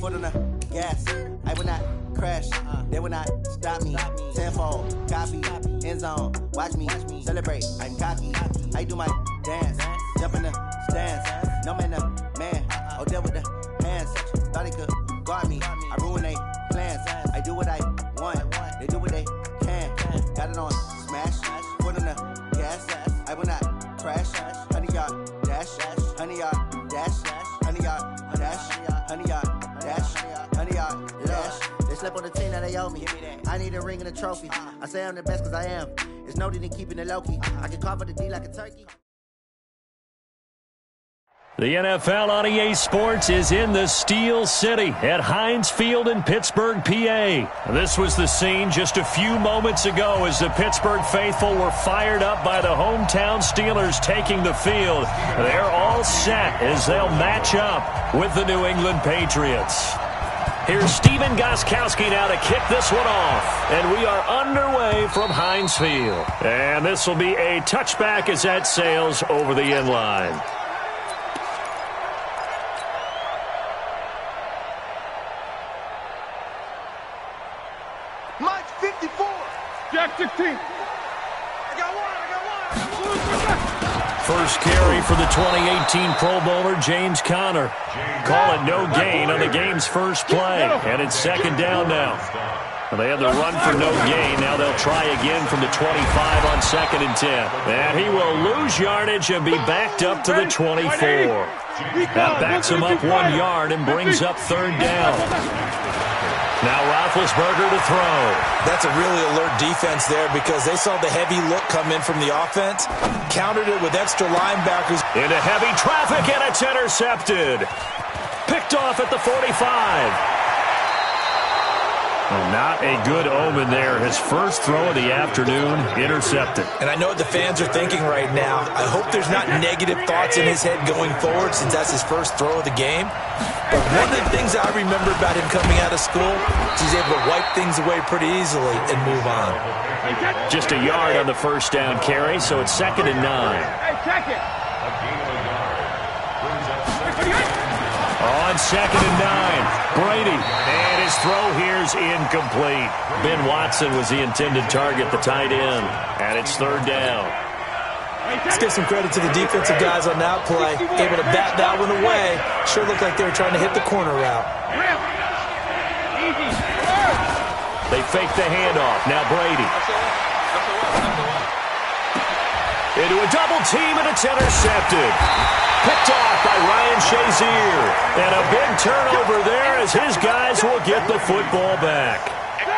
[SPEAKER 7] Foot on the gas. I will not crash. They will not stop me. Tenfold, copy, end zone. Watch me celebrate. I'm cocky. I do my dance. Jump in the stands. No man, man. Oh, there with the hands. Thought he could guard me. I ruin they plans. I do what I want. They do what they can. Got it on smash. Foot on the gas. I will not crash. 100-yard dash. 100-yard dash. 100-yard dash. 100-yard dash. 100-yard dash. They slept on the team that they owe me. I need a ring and a trophy. I say I'm the best cause I am. It's noted in keeping it low-key. I can carve for the D like a turkey.
[SPEAKER 2] The NFL on EA Sports is in the Steel City at Heinz Field in Pittsburgh, PA. This was the scene just a few moments ago as the Pittsburgh faithful were fired up by the hometown Steelers taking the field. They're all set as they'll match up with the New England Patriots. Here's Steven Gostkowski now to kick this one off. And we are underway from Heinz Field. And this will be a touchback as that sails over the end line.
[SPEAKER 6] Mike 54.
[SPEAKER 4] Jack 16.
[SPEAKER 6] I got one.
[SPEAKER 2] First carry for the 2018 Pro Bowler, James Conner. Call it no gain on the game's first play. And it's second down now. They had the run for no gain. Now they'll try again from the 25 on 2nd and 10. And he will lose yardage and be backed up to the 24. That backs him up 1 yard and brings up third down. Now Roethlisberger to throw.
[SPEAKER 3] That's a really alert defense there because they saw the heavy look come in from the offense, countered it with extra linebackers.
[SPEAKER 2] Into heavy traffic, and it's intercepted. Picked off at the 45. Well, not a good omen there. His first throw of the afternoon, intercepted.
[SPEAKER 3] And I know what the fans are thinking right now. I hope there's not negative thoughts in his head going forward since that's his first throw of the game. But one of the things I remember about him coming out of school is he's able to wipe things away pretty easily and move on.
[SPEAKER 2] Just a yard on the first down carry, so it's 2nd and 9.
[SPEAKER 4] Hey, check it.
[SPEAKER 2] On 2nd and 9, Brady. And his throw here's incomplete. Ben Watson was the intended target, the tight end. And it's third down.
[SPEAKER 3] Let's give some credit to the defensive guys on that play. Able to bat that one away. Sure looked like they were trying to hit the corner route.
[SPEAKER 2] They fake the handoff. Now Brady. Into a double team, and it's intercepted. Picked off by Ryan Shazier. And a big turnover there as his guys will get the football back.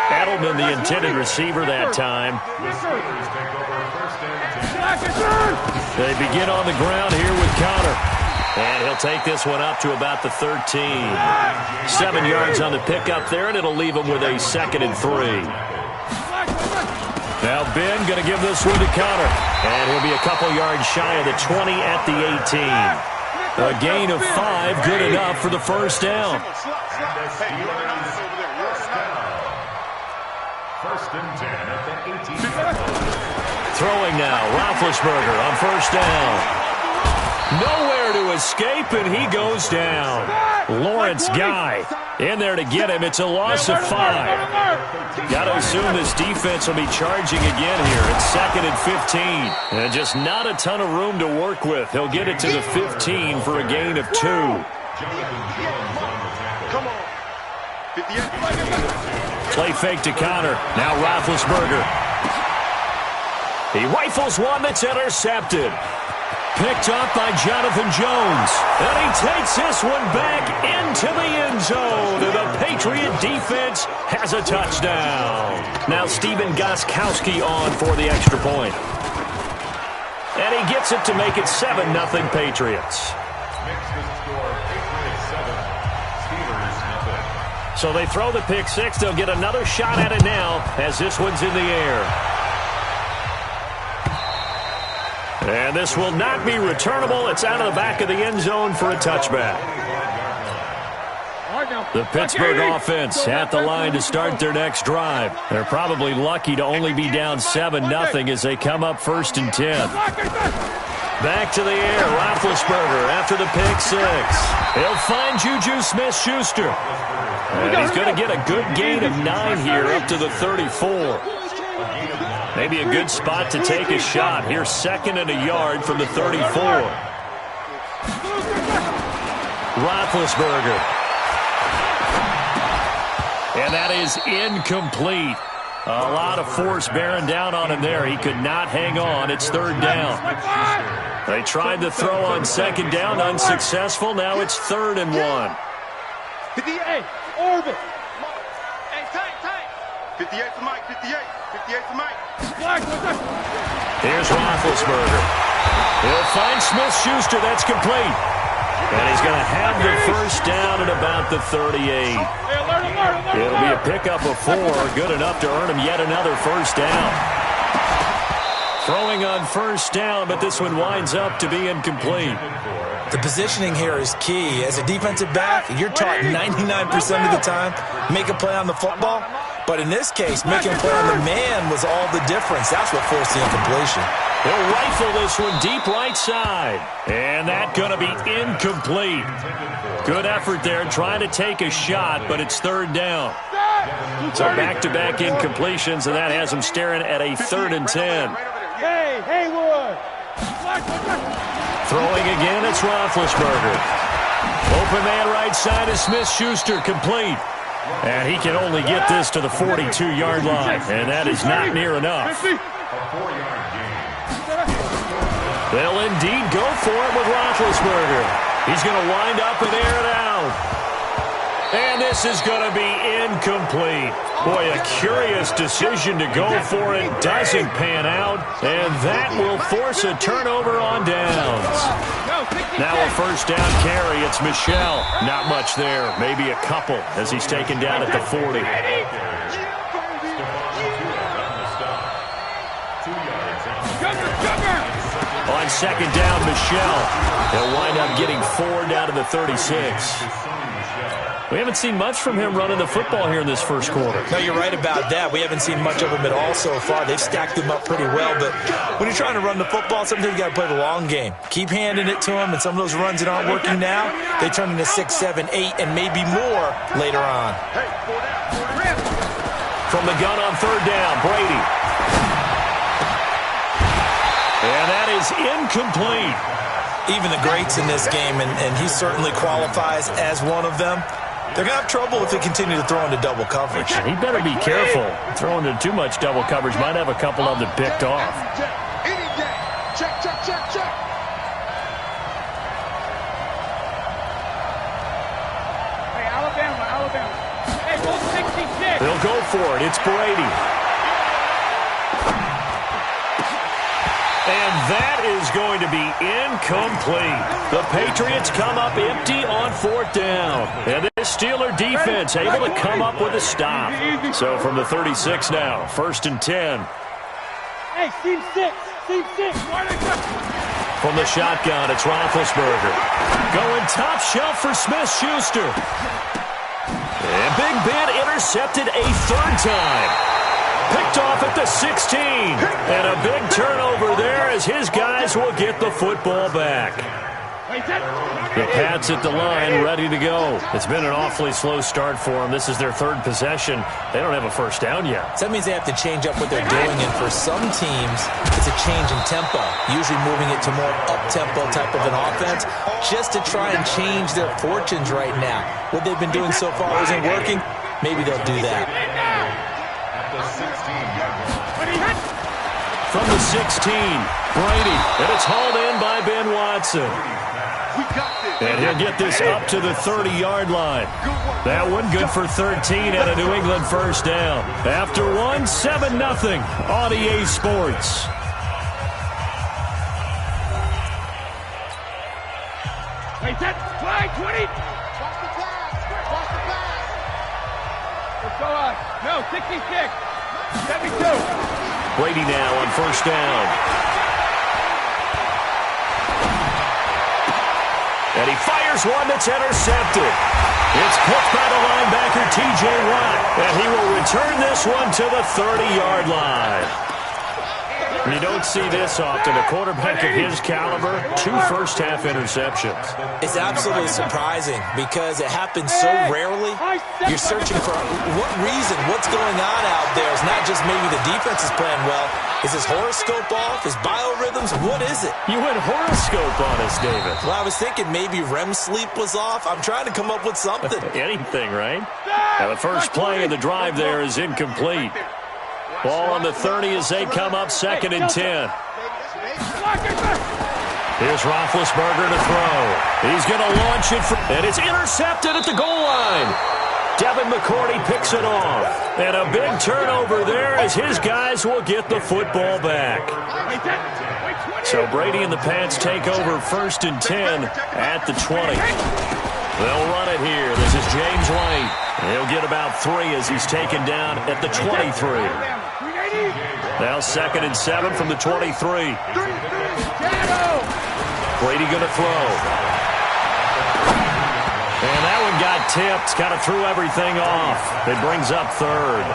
[SPEAKER 2] Edelman, the intended receiver that time. They begin on the ground here with Conner. And he'll take this one up to about the 13. 7 yards on the pickup there, and it'll leave him with a 2nd and 3. Now Ben going to give this one to Conner. And he'll be a couple yards shy of the 20 at the 18. A gain of 5, good enough for the first down.
[SPEAKER 1] First and 10 at the 18.
[SPEAKER 2] Throwing now, Roethlisberger on first down. Nowhere to escape, and he goes down. Lawrence Guy in there to get him. It's a loss of 5. Got to assume this defense will be charging again here. It's 2nd and 15. And just not a ton of room to work with. He'll get it to the 15 for a gain of 2.
[SPEAKER 6] Come on. 58.
[SPEAKER 2] Play fake to Conner. Now Roethlisberger. He rifles one that's intercepted. Picked off by Jonathan Jones. And he takes this one back into the end zone. And the Patriot defense has a touchdown. Now Steven Gostkowski on for the extra point. And he gets it to make it 7-0 Patriots.
[SPEAKER 1] Makes the score Patriots 7, Steelers 0.
[SPEAKER 2] So they throw the pick six. They'll get another shot at it now as this one's in the air. And this will not be returnable. It's out of the back of the end zone for a touchback. The Pittsburgh offense at the line to start their next drive. They're probably lucky to only be down 7-0 as they come up 1st and 10. Back to the air, Roethlisberger after the pick six. He'll find Juju Smith-Schuster. And he's going to get a good gain of 9 here up to the 34. Maybe a good spot to take a shot. Here's 2nd and a yard from the 34. Roethlisberger. And that is incomplete. A lot of force bearing down on him there. He could not hang on. It's 3rd down. They tried to throw on 2nd down, unsuccessful. Now it's 3rd and 1.
[SPEAKER 4] 58, orbit.
[SPEAKER 6] Hey, tight. 58 for Mike, 58 for Mike.
[SPEAKER 2] Here's Roethlisberger. He'll find Smith-Schuster. That's complete. And he's going to have the 1st down at about the 38. It'll be a pickup of 4, good enough to earn him yet another 1st down. Throwing on 1st down, but this one winds up to be incomplete.
[SPEAKER 3] The positioning here is key. As a defensive back, you're taught 99% of the time, make a play on the football. But in this case, making a play on the man was all the difference. That's what forced the incompletion.
[SPEAKER 2] He'll rifle this one deep right side. And that's going to be incomplete. Good effort there trying to take a shot, but it's 3rd down. So back-to-back incompletions, and that has him staring at a 3rd and 10.
[SPEAKER 4] Hey, Haywood.
[SPEAKER 2] Throwing again, it's Roethlisberger. Open man right side is Smith-Schuster, complete. And he can only get this to the 42-yard line, and that is not near enough. They'll indeed go for it with Roethlisberger. He's going to wind up and air it out. And this is going to be incomplete. Boy, a curious decision to go for it. Doesn't pan out. And that will force a turnover on downs. Now a 1st down carry. It's Michel. Not much there. Maybe a couple as he's taken down at the 40. On 2nd down, Michel. He'll wind up getting 4 down to the 36. We haven't seen much from him running the football here in this 1st quarter.
[SPEAKER 3] No, you're right about that. We haven't seen much of him at all so far. They've stacked him up pretty well, but when you're trying to run the football, sometimes you got to play the long game. Keep handing it to him, and some of those runs that aren't working now, they turn into 6, 7, 8, and maybe more later on.
[SPEAKER 2] From the gun on 3rd down, Brady. And that is incomplete.
[SPEAKER 3] Even the greats in this game, and he certainly qualifies as one of them, they're going to have trouble if they continue to throw into double coverage.
[SPEAKER 2] He better be careful. Throwing into too much double coverage might have a couple of them picked off.
[SPEAKER 4] Check. Hey, Alabama. Hey, go 66.
[SPEAKER 2] They'll go for it. It's Brady. And that is going to be incomplete. The Patriots come up empty on 4th down. And this Steeler defense able to come up with a stop. So from the 36 now, 1st and 10.
[SPEAKER 4] Hey, Team 6.
[SPEAKER 2] From the shotgun, it's Roethlisberger. Going top shelf for Smith-Schuster. And Big Ben intercepted a 3rd time. Picked off at the 16. And a big turnover there as his guys will get the football back. The Pats at the line, ready to go. It's been an awfully slow start for them. This is their 3rd possession. They don't have a 1st down yet.
[SPEAKER 3] So that means they have to change up what they're doing, and for some teams, it's a change in tempo, usually moving it to more up-tempo type of an offense, just to try and change their fortunes right now. What they've been doing so far isn't working. Maybe they'll do that.
[SPEAKER 2] from the 16. Brady, and it's hauled in by Ben Watson. And he'll get this up to the 30-yard line. That one good for 13 and a New England first down. After one, 7-0 on EA Sports.
[SPEAKER 4] Wait, that's flag 20. Watch the pass. Watch the pass. Let's go on. No, 66. 72.
[SPEAKER 2] Brady now on first down. And he fires one that's intercepted. It's picked by the linebacker, T.J. Watt. And he will return this one to the 30-yard line. You don't see this often. A quarterback of his caliber, 2 first-half interceptions.
[SPEAKER 3] It's absolutely surprising because it happens so rarely. You're searching for what reason, what's going on out there. It's not just maybe the defense is playing well. Is his horoscope off? His biorhythms? What is it?
[SPEAKER 2] You went horoscope on us, David.
[SPEAKER 3] Well, I was thinking maybe REM sleep was off. I'm trying to come up with something.
[SPEAKER 2] Anything, right? Now, the first play of the drive there is incomplete. Ball on the 30 as they come up 2nd and 10. Here's Roethlisberger to throw. He's going to launch it, and it's intercepted at the goal line. Devin McCourty picks it off. And a big turnover there as his guys will get the football back. So Brady and the Pats take over 1st and 10 at the 20. They'll run it here. This is James White. He'll get about 3 as he's taken down at the 23. Now 2nd and 7 from the 23. Brady going to throw. And that one got tipped. Kind of threw everything off. It brings up 3rd.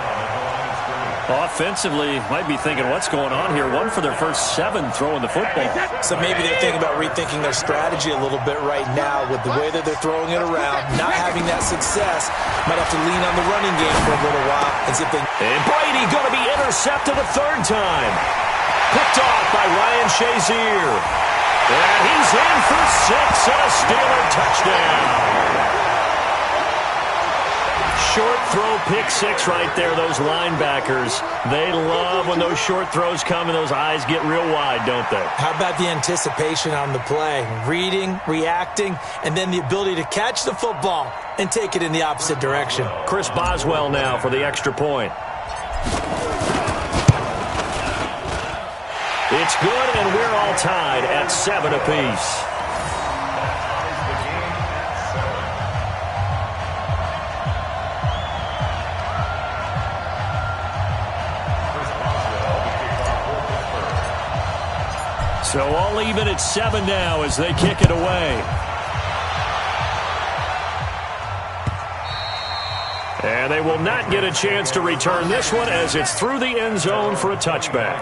[SPEAKER 2] Offensively, might be thinking, what's going on here? 1 for their first 7 throwing the football.
[SPEAKER 3] So maybe they're thinking about rethinking their strategy a little bit right now with the way that they're throwing it around, not having that success. Might have to lean on the running game for a little while. And
[SPEAKER 2] Brady going to be intercepted a 3rd time. Picked off by Ryan Shazier. And he's in for 6 and a Steeler touchdown. Short throw, pick 6 right there. Those linebackers, they love when those short throws come and those eyes get real wide, don't they?
[SPEAKER 3] How about the anticipation on the play? Reading, reacting, and then the ability to catch the football and take it in the opposite direction.
[SPEAKER 2] Chris Boswell now for the extra point. It's good, and we're all tied at 7 apiece. So all even at 7 now as they kick it away. And they will not get a chance to return this one as it's through the end zone for a touchback.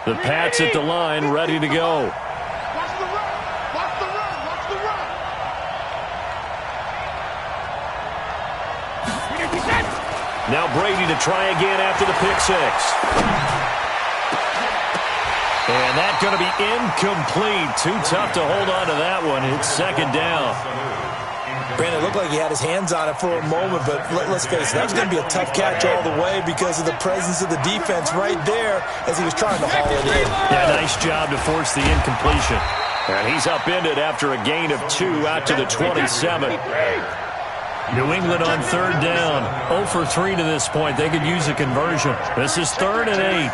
[SPEAKER 2] The Pats at the line, ready to go. Now Brady to try again after the pick 6. And that's going to be incomplete. Too tough to hold on to that one. It's 2nd down.
[SPEAKER 3] Brandon, it looked like he had his hands on it for a moment, but let's face it, that was going to be a tough catch all the way because of the presence of the defense right there as he was trying to haul it in.
[SPEAKER 2] Yeah, nice job to force the incompletion. And he's upended after a gain of 2 out to the 27. New England on 3rd down. 0 for 3 to this point. They could use a conversion. This is 3rd and 8.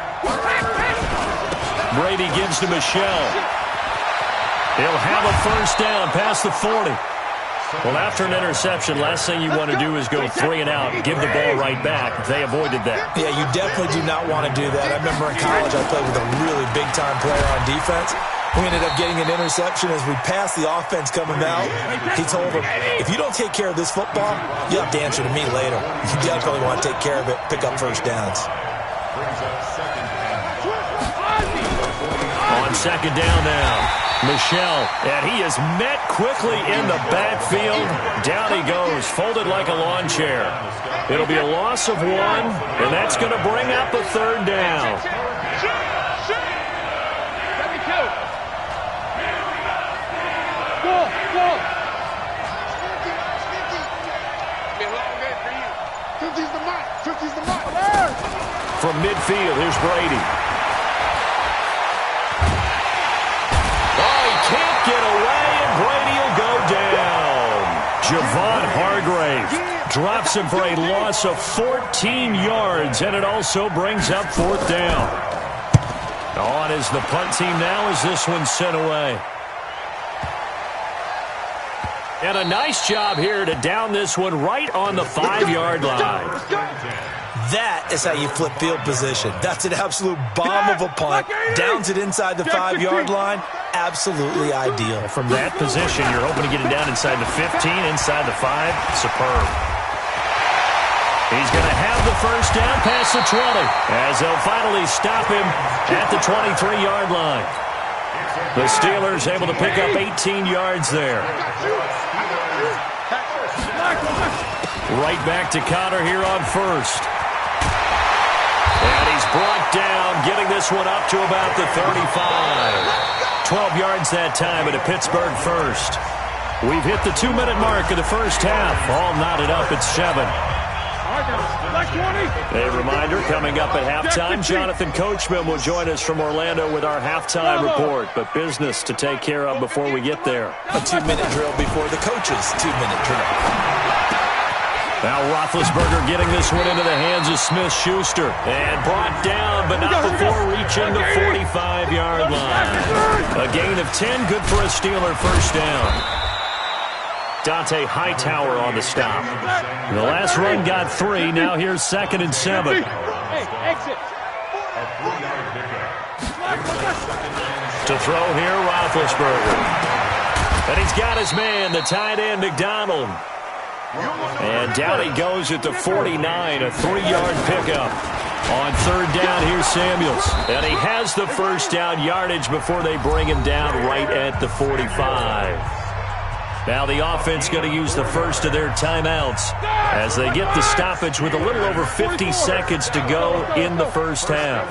[SPEAKER 2] Brady gives to Michelle. He'll have a first down past the 40. Well, after an interception, last thing you want to do is go 3 and out and give the ball right back. They avoided that.
[SPEAKER 3] Yeah, you definitely do not want to do that. I remember in college I played with a really big-time player on defense. We ended up getting an interception as we passed the offense coming out. He told him, if you don't take care of this football, you'll have to answer to me later. You definitely want to take care of it, pick up first downs.
[SPEAKER 2] On 2nd down now, Michelle, and he is met quickly in the backfield. Down he goes, folded like a lawn chair. It'll be a loss of 1, and that's going to bring up a 3rd down. From midfield, here's Brady. Oh, he can't get away, and Brady will go down. Javon Hargrave drops him for a loss of 14 yards, and it also brings up 4th down. On is the punt team now as this one's sent away. And a nice job here to down this one right on the 5-yard line.
[SPEAKER 3] That is how you flip field position. That's an absolute bomb of a punt. Downs it inside the 5-yard line. Absolutely ideal.
[SPEAKER 2] From that position, you're hoping to get it down inside the 15, inside the 5. Superb. He's going to have the first down past the 20 as they'll finally stop him at the 23-yard line. The Steelers able to pick up 18 yards there. Right back to Connor here on first. And he's brought down, getting this one up to about the 35. 12 yards that time at a Pittsburgh first. We've hit the 2-minute mark of the first half. All knotted up at 7. A reminder, coming up at halftime, Jonathan Coachman will join us from Orlando with our halftime report. But business to take care of before we get there.
[SPEAKER 3] A 2-minute drill before the coach's 2-minute drill.
[SPEAKER 2] Now Roethlisberger getting this one into the hands of Smith-Schuster. And brought down, but not before reaching the 45-yard line. A gain of 10, good for a Steeler first down. Dante Hightower on the stop. The last run got 3. Now here's 2nd and 7. To throw here, Roethlisberger. And he's got his man, the tight end, McDonald. And down he goes at the 49, a 3-yard pickup. On 3rd down, here's Samuels. And he has the first down yardage before they bring him down right at the 45. Now the offense going to use the first of their timeouts as they get the stoppage with a little over 50 seconds to go in the first half.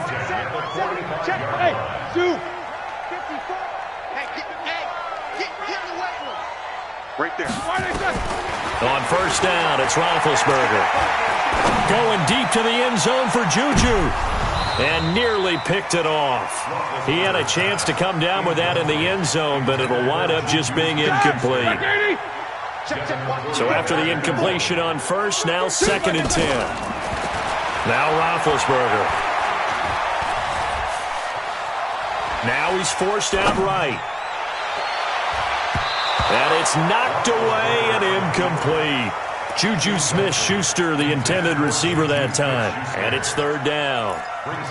[SPEAKER 6] Right there.
[SPEAKER 2] On first down, it's Roethlisberger. Going deep to the end zone for Juju. And nearly picked it off. He had a chance to come down with that in the end zone, but it'll wind up just being incomplete. So after the incompletion on first, now 2nd and 10. Now Roethlisberger. Now he's forced out right. And it's knocked away and incomplete. Juju Smith-Schuster, the intended receiver that time. And it's 3rd down.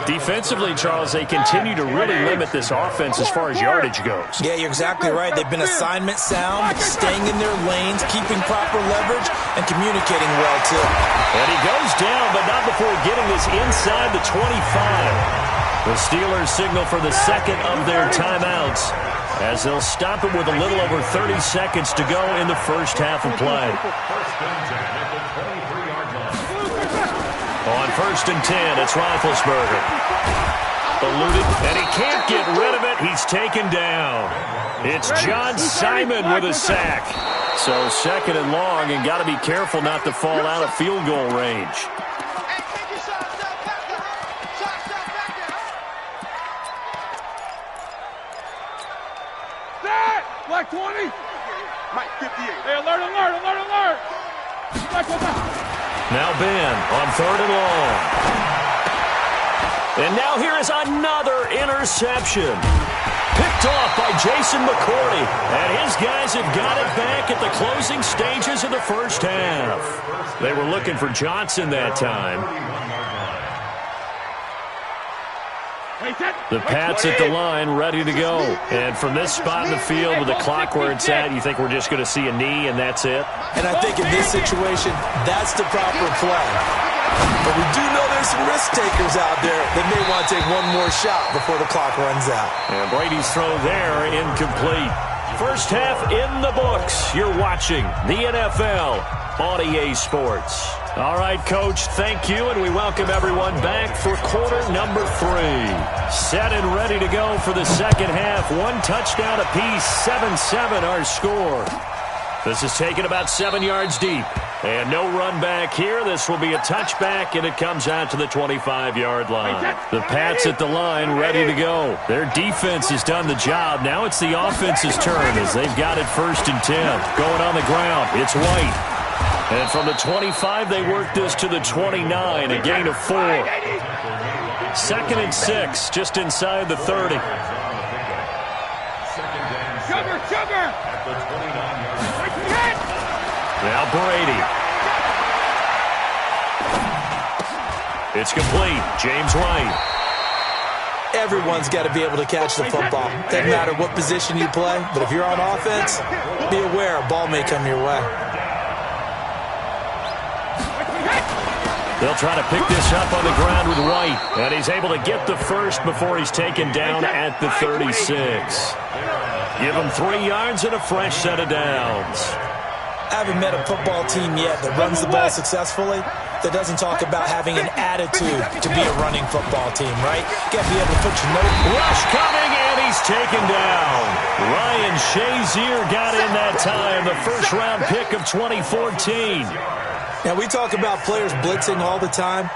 [SPEAKER 2] Defensively, Charles, they continue to really limit this offense as far as yardage goes.
[SPEAKER 3] Yeah, you're exactly right. They've been assignment sound, staying in their lanes, keeping proper leverage, and communicating well, too.
[SPEAKER 2] And he goes down, but not before getting this inside the 25. The Steelers signal for the 2nd of their timeouts as they'll stop it with a little over 30 seconds to go in the first half of play. On 1st and 10, it's Roethlisberger. Eluded, and he can't get rid of it. He's taken down. It's John Simon with a sack. So 2nd and long, and got to be careful not to fall out of field goal range.
[SPEAKER 4] Black 20. Mike 58. Hey, alert, alert, alert, alert.
[SPEAKER 2] Now Ben on 3rd and long. And now here is another interception. Picked off by Jason McCourty. And his guys have got it back at the closing stages of the first half. They were looking for Johnson that time. The Pats at the line, ready to go. And from this spot in the field with the clock where it's at, you think we're just going to see a knee and that's it?
[SPEAKER 3] And I think in this situation, that's the proper play. But we do know there's some risk takers out there that may want to take one more shot before the clock runs out.
[SPEAKER 2] And Brady's throw there, incomplete. First half in the books. You're watching the NFL on EA Sports. All right, Coach, thank you, and we welcome everyone back for quarter number 3. Set and ready to go for the second half. 1 touchdown apiece, 7-7 our score. This is taken about 7 yards deep. And no run back here. This will be a touchback, and it comes out to the 25-yard line. The Pats at the line ready to go. Their defense has done the job. Now it's the offense's turn as they've got it 1st and 10. Going on the ground, it's White. And from the 25, they work this to the 29, a gain of 4. 2nd and 6, just inside the 30.
[SPEAKER 4] Sugar!
[SPEAKER 1] At the 29-yard line.
[SPEAKER 2] Now Brady. It's complete. James White.
[SPEAKER 3] Everyone's got to be able to catch the football. Doesn't matter what position you play, but if you're on offense, be aware a ball may come your way.
[SPEAKER 2] They'll try to pick this up on the ground with White. And he's able to get the first before he's taken down at the 36. Give him 3 yards and a fresh set of downs.
[SPEAKER 3] I haven't met a football team yet that runs the ball successfully that doesn't talk about having an attitude to be a running football team, right? You got to be able to put your nose.
[SPEAKER 2] Rush coming, and he's taken down. Ryan Shazier got in that time, the first-round pick of 2014.
[SPEAKER 3] Now, we talk about players blitzing all the time.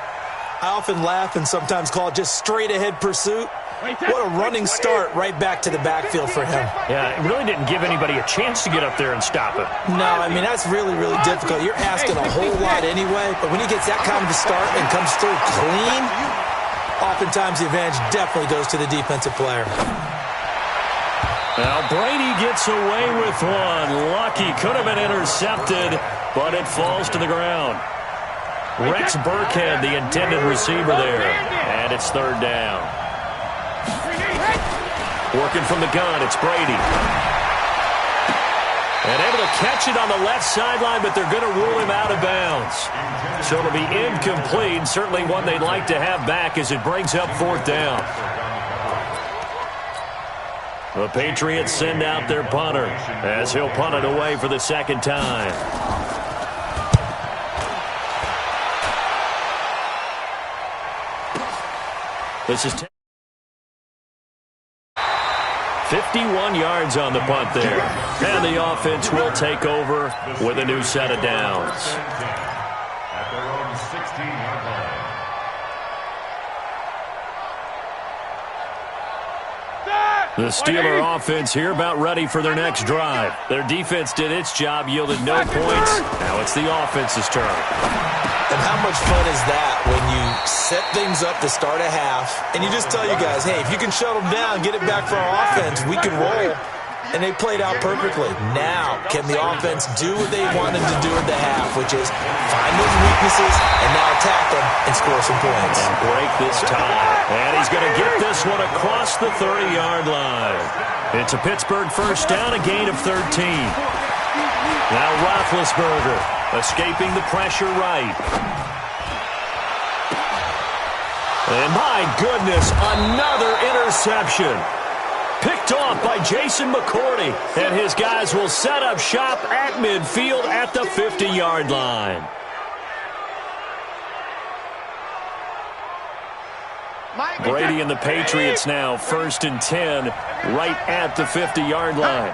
[SPEAKER 3] I often laugh and sometimes call it just straight-ahead pursuit. What a running start right back to the backfield for him.
[SPEAKER 2] Yeah, it really didn't give anybody a chance to get up there and stop it.
[SPEAKER 3] No, I mean, that's really, really difficult. You're asking a whole lot anyway, but when he gets that kind of a start and comes through clean, oftentimes the advantage definitely goes to the defensive player.
[SPEAKER 2] Now, Brady gets away with one. Lucky, could have been intercepted, but it falls to the ground. Rex Burkhead, the intended receiver there, and it's 3rd down. Working from the gun, it's Brady. And able to catch it on the left sideline, but they're going to rule him out of bounds. So it'll be incomplete, certainly one they'd like to have back as it brings up 4th down. The Patriots send out their punter as he'll punt it away for the 2nd time. This is 51 yards on the punt there. And the offense will take over with a new set of downs.
[SPEAKER 1] At their own 16-yard line.
[SPEAKER 2] The Steeler offense here about ready for their next drive. Their defense did its job, yielded no points. Now it's the offense's turn.
[SPEAKER 3] And how much fun is that when you set things up to start a half and you just tell you guys, hey, if you can shut them down, get it back for our offense, we can roll. And they played out perfectly. Now, can the offense do what they wanted to do at the half, which is find those weaknesses and now attack them and score some points.
[SPEAKER 2] And break this tie. And he's going to get this one across the 30-yard line. It's a Pittsburgh first down, a gain of 13. Now Roethlisberger escaping the pressure right. And my goodness, another interception. Picked off by Jason McCourty. And his guys will set up shop at midfield at the 50-yard line. Brady and the Patriots now 1st and 10 right at the 50-yard line.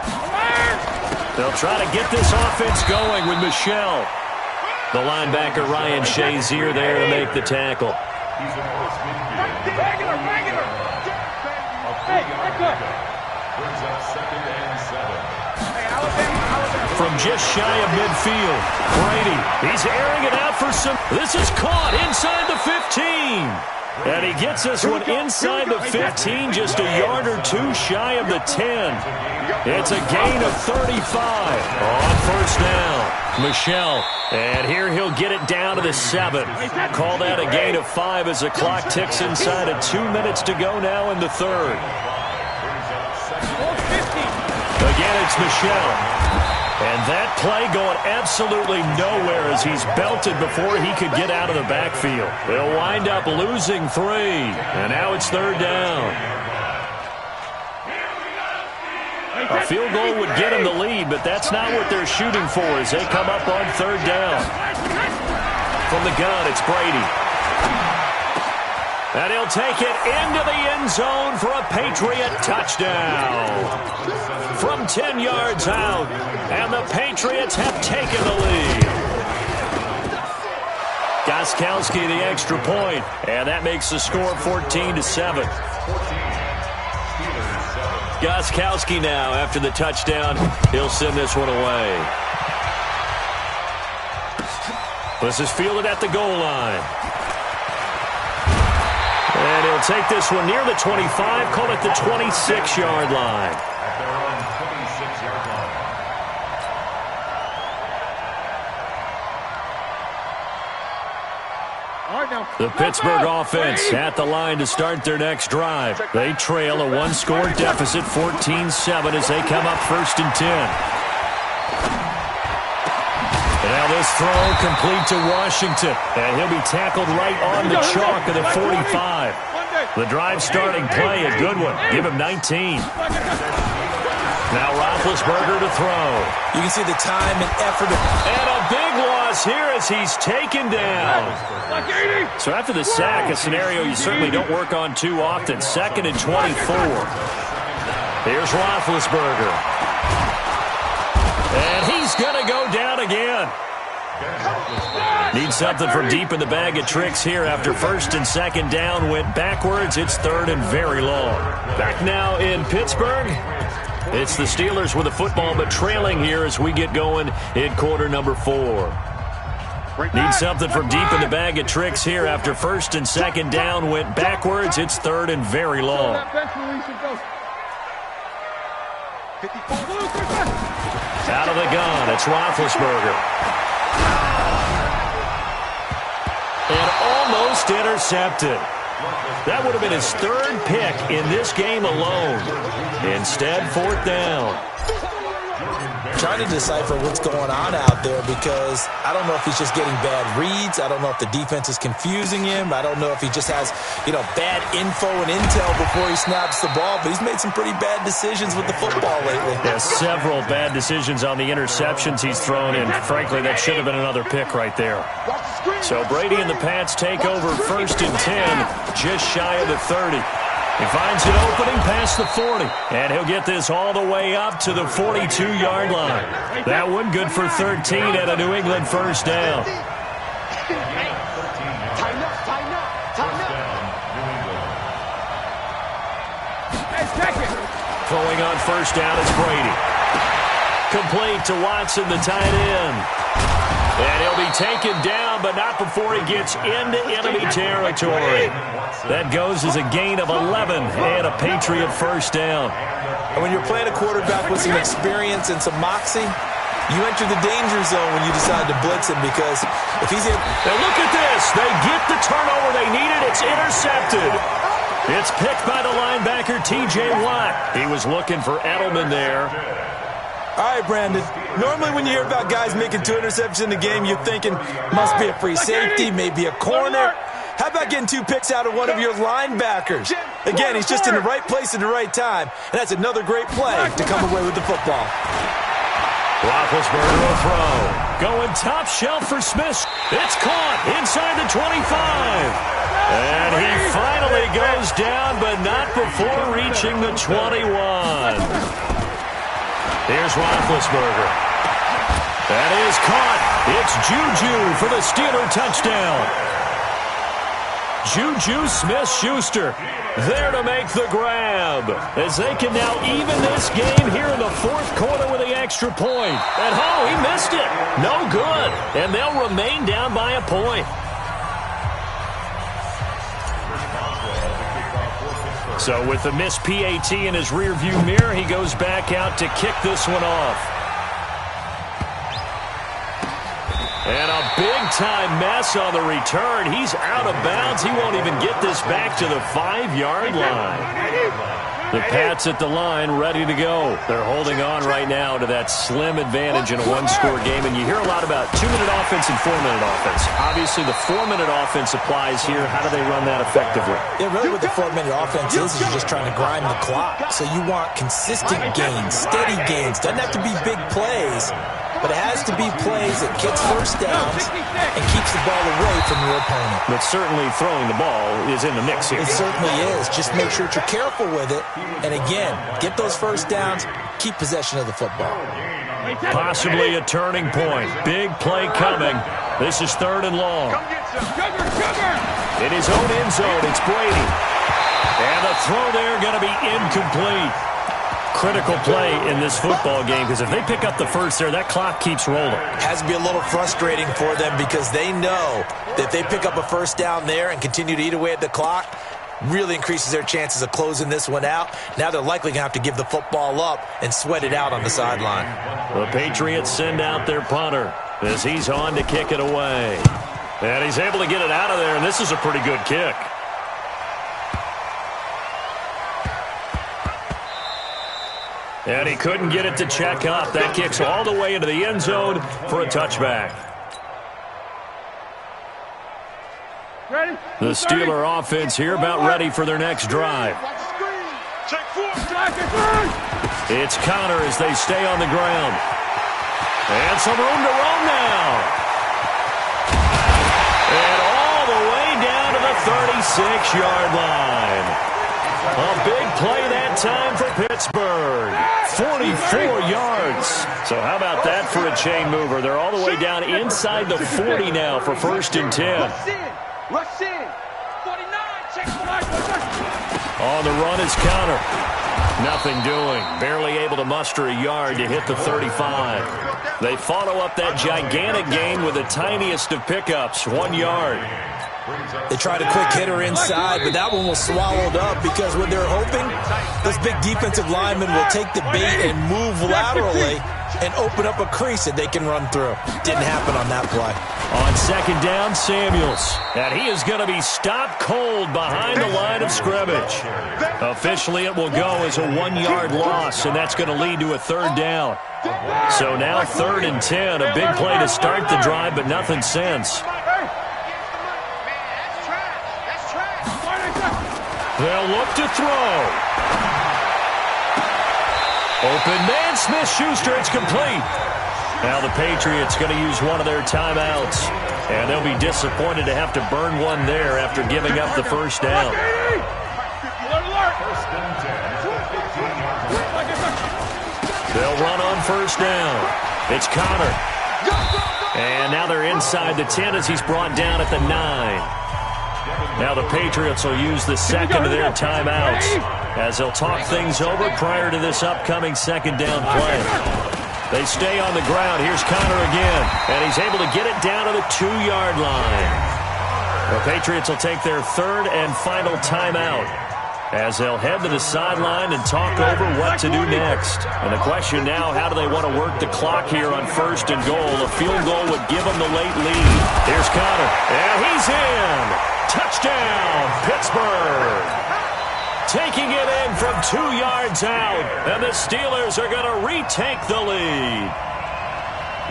[SPEAKER 2] They'll try to get this offense going with Michelle. The linebacker Ryan Shazier there to make the tackle. From just shy of midfield, Brady, he's airing it out for some. This is caught inside the 15. And he gets this one inside the 15, just a yard or 2 shy of the 10. It's a gain of 35 on 1st down. Michelle, and here he'll get it down to the 7. Call that a gain of 5 as the clock ticks inside of 2 minutes to go now in the 3rd. Again, it's Michelle. And that play going absolutely nowhere as he's belted before he could get out of the backfield. They'll wind up losing 3. And now it's 3rd down. A field goal would get him the lead, but that's not what they're shooting for as they come up on 3rd down. From the gun, it's Brady. And he'll take it into the end zone for a Patriot touchdown. From 10 yards out, and the Patriots have taken the lead. Gostkowski the extra point, and that makes the score 14-7. Gostkowski now, after the touchdown, he'll send this one away. This is fielded at the goal line. And he'll take this one near the 25, call it the 26-yard line.
[SPEAKER 1] At their own 26-yard line.
[SPEAKER 2] The Pittsburgh offense at the line to start their next drive. They trail a one-score deficit, 14-7, as they come up 1st and 10. Now this throw complete to Washington, and he'll be tackled right on the chalk of the 45. The drive starting play, a good one. Give him 19. Now Roethlisberger to throw.
[SPEAKER 3] You can see the time and effort.
[SPEAKER 2] And a big loss here as he's taken down. So after the sack, a scenario you certainly don't work on too often. 2nd and 24. Here's Roethlisberger. And he's going to go down again. Needs something from deep in the bag of tricks here after 1st and 2nd down went backwards. It's 3rd and very long. Back now in Pittsburgh. It's the Steelers with the football, but trailing here as we get going in quarter number 4. Needs something from deep in the bag of tricks here after 1st and 2nd down went backwards. It's 3rd and very long. Out of the gun, it's Roethlisberger. And almost intercepted. That would have been his 3rd pick in this game alone. Instead, 4th down.
[SPEAKER 3] Trying to decipher what's going on out there because I don't know if he's just getting bad reads. I don't know if the defense is confusing him. I don't know if he just has, bad info and intel before he snaps the ball. But he's made some pretty bad decisions with the football lately.
[SPEAKER 2] Yeah, several bad decisions on the interceptions he's thrown in. Frankly, that should have been another pick right there. So Brady and the Pats take over 1st and 10, just shy of the 30. He finds an opening past the 40, and he'll get this all the way up to the 42-yard line. That one good for 13 at a New England 1st down. Throwing on 1st down is Brady. Complete to Watson, the tight end. And he'll be taken down, but not before he gets into enemy territory. That goes as a gain of 11 and a Patriot 1st down.
[SPEAKER 3] And when you're playing a quarterback with some experience and some moxie, you enter the danger zone when you decide to blitz him because if he's in...
[SPEAKER 2] Now look at this. They get the turnover they needed. It's intercepted. It's picked by the linebacker, T.J. Watt. He was looking for Edelman there.
[SPEAKER 3] All right, Brandon. Normally when you hear about guys making 2 interceptions in the game, you're thinking must be a free safety, maybe a corner. How about getting 2 picks out of one of your linebackers? Again, he's just in the right place at the right time, and that's another great play to come away with the football.
[SPEAKER 2] Roethlisberger will throw. Going top shelf for Smith. It's caught inside the 25. And he finally goes down, but not before reaching the 21. Here's Roethlisberger. That is caught. It's Juju for the Steeler touchdown. Juju Smith-Schuster there to make the grab as they can now even this game here in the 4th quarter with the extra point. And he missed it. No good. And they'll remain down by a point. So with the missed PAT in his rearview mirror, he goes back out to kick this one off. And a big-time mess on the return. He's out of bounds. He won't even get this back to the 5-yard line. The Pats at the line ready to go. They're holding on right now to that slim advantage in a one-score game. And you hear a lot about 2-minute offense and 4-minute offense. Obviously, the 4-minute offense applies here. How do they run that effectively?
[SPEAKER 3] Yeah, really what the 4-minute offense is you're just trying to grind the clock. So you want consistent gains, steady gains. Doesn't have to be big plays, but it has to be plays that gets 1st downs and keeps the ball away from your opponent.
[SPEAKER 2] But certainly throwing the ball is in the mix here.
[SPEAKER 3] It certainly is. Just make sure that you're careful with it. And again, get those 1st downs, keep possession of the football.
[SPEAKER 2] Possibly a turning point. Big play coming. This is 3rd and long. In his own end zone, it's Brady. And the throw there going to be incomplete. Critical play in this football game because if they pick up the first there, that clock keeps rolling.
[SPEAKER 3] Has to be a little frustrating for them because they know that if they pick up a first down there and continue to eat away at the clock, really increases their chances of closing this one out. Now they're likely going to have to give the football up and sweat it out on the sideline.
[SPEAKER 2] The Patriots send out their punter as he's on to kick it away. And he's able to get it out of there, and this is a pretty good kick. And he couldn't get it to check up. That kicks all the way into the end zone for a touchback.
[SPEAKER 4] Ready?
[SPEAKER 2] The Steeler offense here about ready for their next drive. It's Connor as they stay on the ground. And some room to roam now. And all the way down to the 36-yard line. A big play that time for Pittsburgh. 44 yards. So how about that for a chain mover? They're all the way down inside the 40 now for 1st and 10.
[SPEAKER 4] Rush in. 49. Check the line.
[SPEAKER 2] On the run is Connor. Nothing doing. Barely able to muster a yard to hit the 35. They follow up that gigantic gain with the tiniest of pickups, 1 yard.
[SPEAKER 3] They tried a quick hitter inside, but that one was swallowed up because what they're hoping, those big defensive linemen will take the bait and move laterally and open up a crease that they can run through. Didn't happen on that play.
[SPEAKER 2] On 2nd down, Samuels. And he is going to be stopped cold behind the line of scrimmage. Officially, it will go as a 1-yard loss, and that's going to lead to a 3rd down. So now 3rd and 10, a big play to start the drive, but nothing since. They'll look to throw. Open man, Smith-Schuster, it's complete. Now the Patriots going to use one of their timeouts. And they'll be disappointed to have to burn one there after giving up the first down. They'll run on 1st down. It's Connor. And now they're inside the 10 as he's brought down at the 9. Now the Patriots will use the second of their timeouts as they'll talk things over prior to this upcoming 2nd down play. They stay on the ground. Here's Connor again, and he's able to get it down to the 2-yard line. The Patriots will take their 3rd and final timeout as they'll head to the sideline and talk over what to do next. And the question now, how do they want to work the clock here on 1st and goal? A field goal would give them the late lead. Here's Connor, and he's in. Touchdown, Pittsburgh. Taking it in from 2 yards out, and the Steelers are going to retake the lead.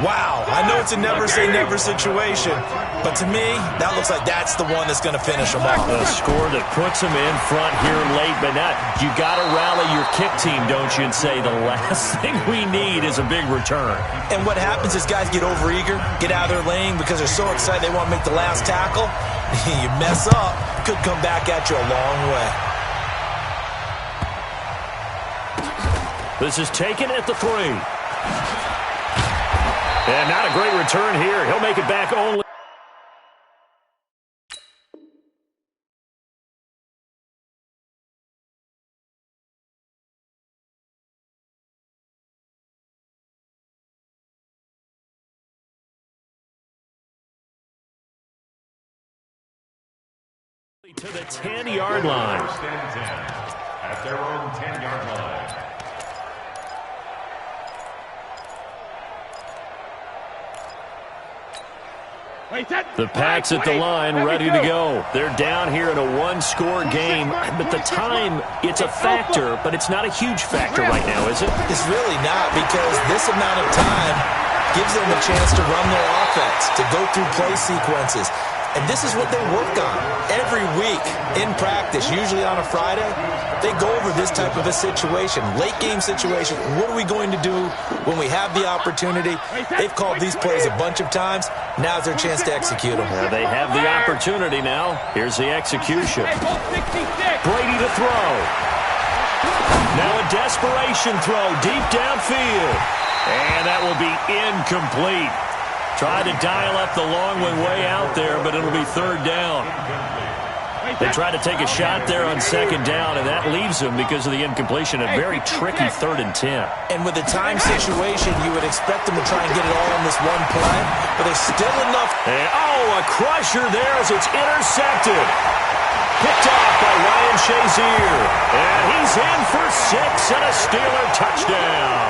[SPEAKER 3] Wow, I know it's a never-say-never situation, but to me, that looks like that's the one that's going to finish them off.
[SPEAKER 2] The score that puts them in front here late, but not. You got to rally your kick team, don't you, and say the last thing we need is a big return.
[SPEAKER 3] And what happens is guys get overeager, get out of their lane because they're so excited they want to make the last tackle. You mess up, could come back at you a long way.
[SPEAKER 2] This is taken at the 3. And not a great return here. He'll make it back only. To the 10-yard line.
[SPEAKER 1] At their own 10-yard line.
[SPEAKER 2] The Packs at the line, ready to go. They're down here in a 1-score game, but the time, it's a factor, but it's not a huge factor right now, is it?
[SPEAKER 3] It's really not, because this amount of time gives them a chance to run their offense, to go through play sequences. And this is what they work on every week in practice, usually on a Friday. They go over this type of a situation, late-game situation. What are we going to do when we have the opportunity? They've called these plays a bunch of times. Now's their chance to execute them.
[SPEAKER 2] They have the opportunity now. Here's the execution. Brady to throw. Now a desperation throw deep downfield. And that will be incomplete. Tried to dial up the long one way out there, but it'll be third down. They tried to take a shot there on second down, and that leaves them because of the incompletion. A very tricky 3rd and 10.
[SPEAKER 3] And with the time situation, you would expect them to try and get it all on this one play, but there's still enough.
[SPEAKER 2] And, a crusher there as it's intercepted. Picked off by Ryan Shazier. And he's in for 6 and a Steeler touchdown.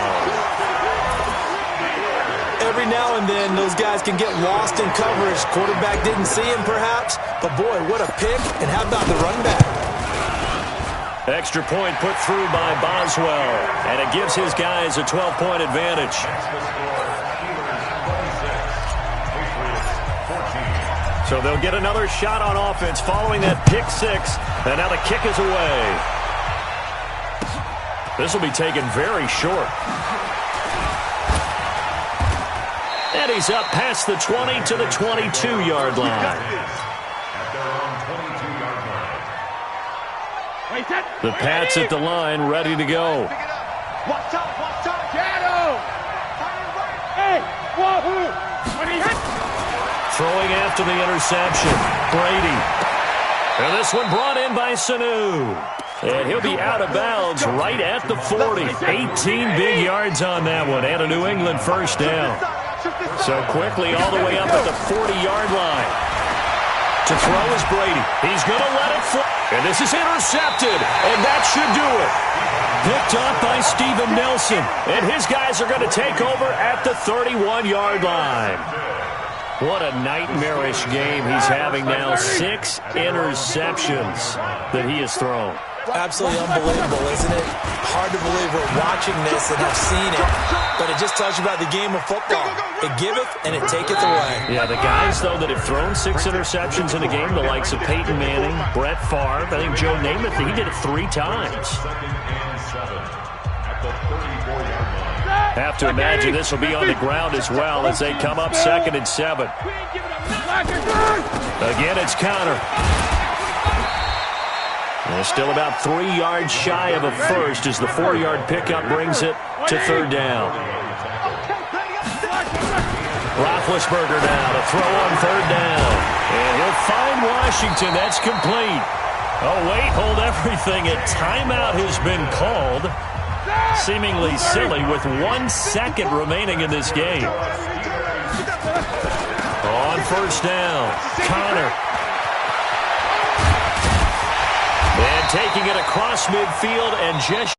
[SPEAKER 3] Every now and then, those guys can get lost in coverage. Quarterback didn't see him, perhaps. But, boy, what a pick. And how about the run back?
[SPEAKER 2] Extra point put through by Boswell. And it gives his guys a 12-point advantage. So they'll get another shot on offense following that pick 6. And now the kick is away. This will be taken very short. And he's up past the 20 to the 22-yard line. The Pats at the line, ready to go.
[SPEAKER 4] Watch out, Shadow! Hey, wahoo! When he hit!
[SPEAKER 2] Throwing after the interception, Brady. And this one brought in by Sanu. And he'll be out of bounds right at the 40. 18 big yards on that one, and a New England first down. So quickly all the way up at the 40-yard line. To throw is Brady. He's going to let it fly. And this is intercepted. And that should do it. Picked up by Steven Nelson. And his guys are going to take over at the 31-yard line. What a nightmarish game he's having now. 6 interceptions that he has thrown.
[SPEAKER 3] Absolutely unbelievable, isn't it? Hard to believe we're watching this and have seen it, but it just tells you about the game of football. It giveth and it taketh away.
[SPEAKER 2] Yeah, the guys, though, that have thrown 6 interceptions in a game, the likes of Peyton Manning, Brett Favre, I think Joe Namath, he did it 3 times. Have to imagine this will be on the ground as well as they come up 2nd and 7. Again, it's Connor. They're still about 3 yards shy of a first as the 4-yard pickup brings it to 3rd down. Roethlisberger now to throw on 3rd down. And he'll find Washington. That's complete. Oh, wait, hold everything. A timeout has been called. Seemingly silly with 1 second remaining in this game. On 1st down, Connor. And taking it across midfield and just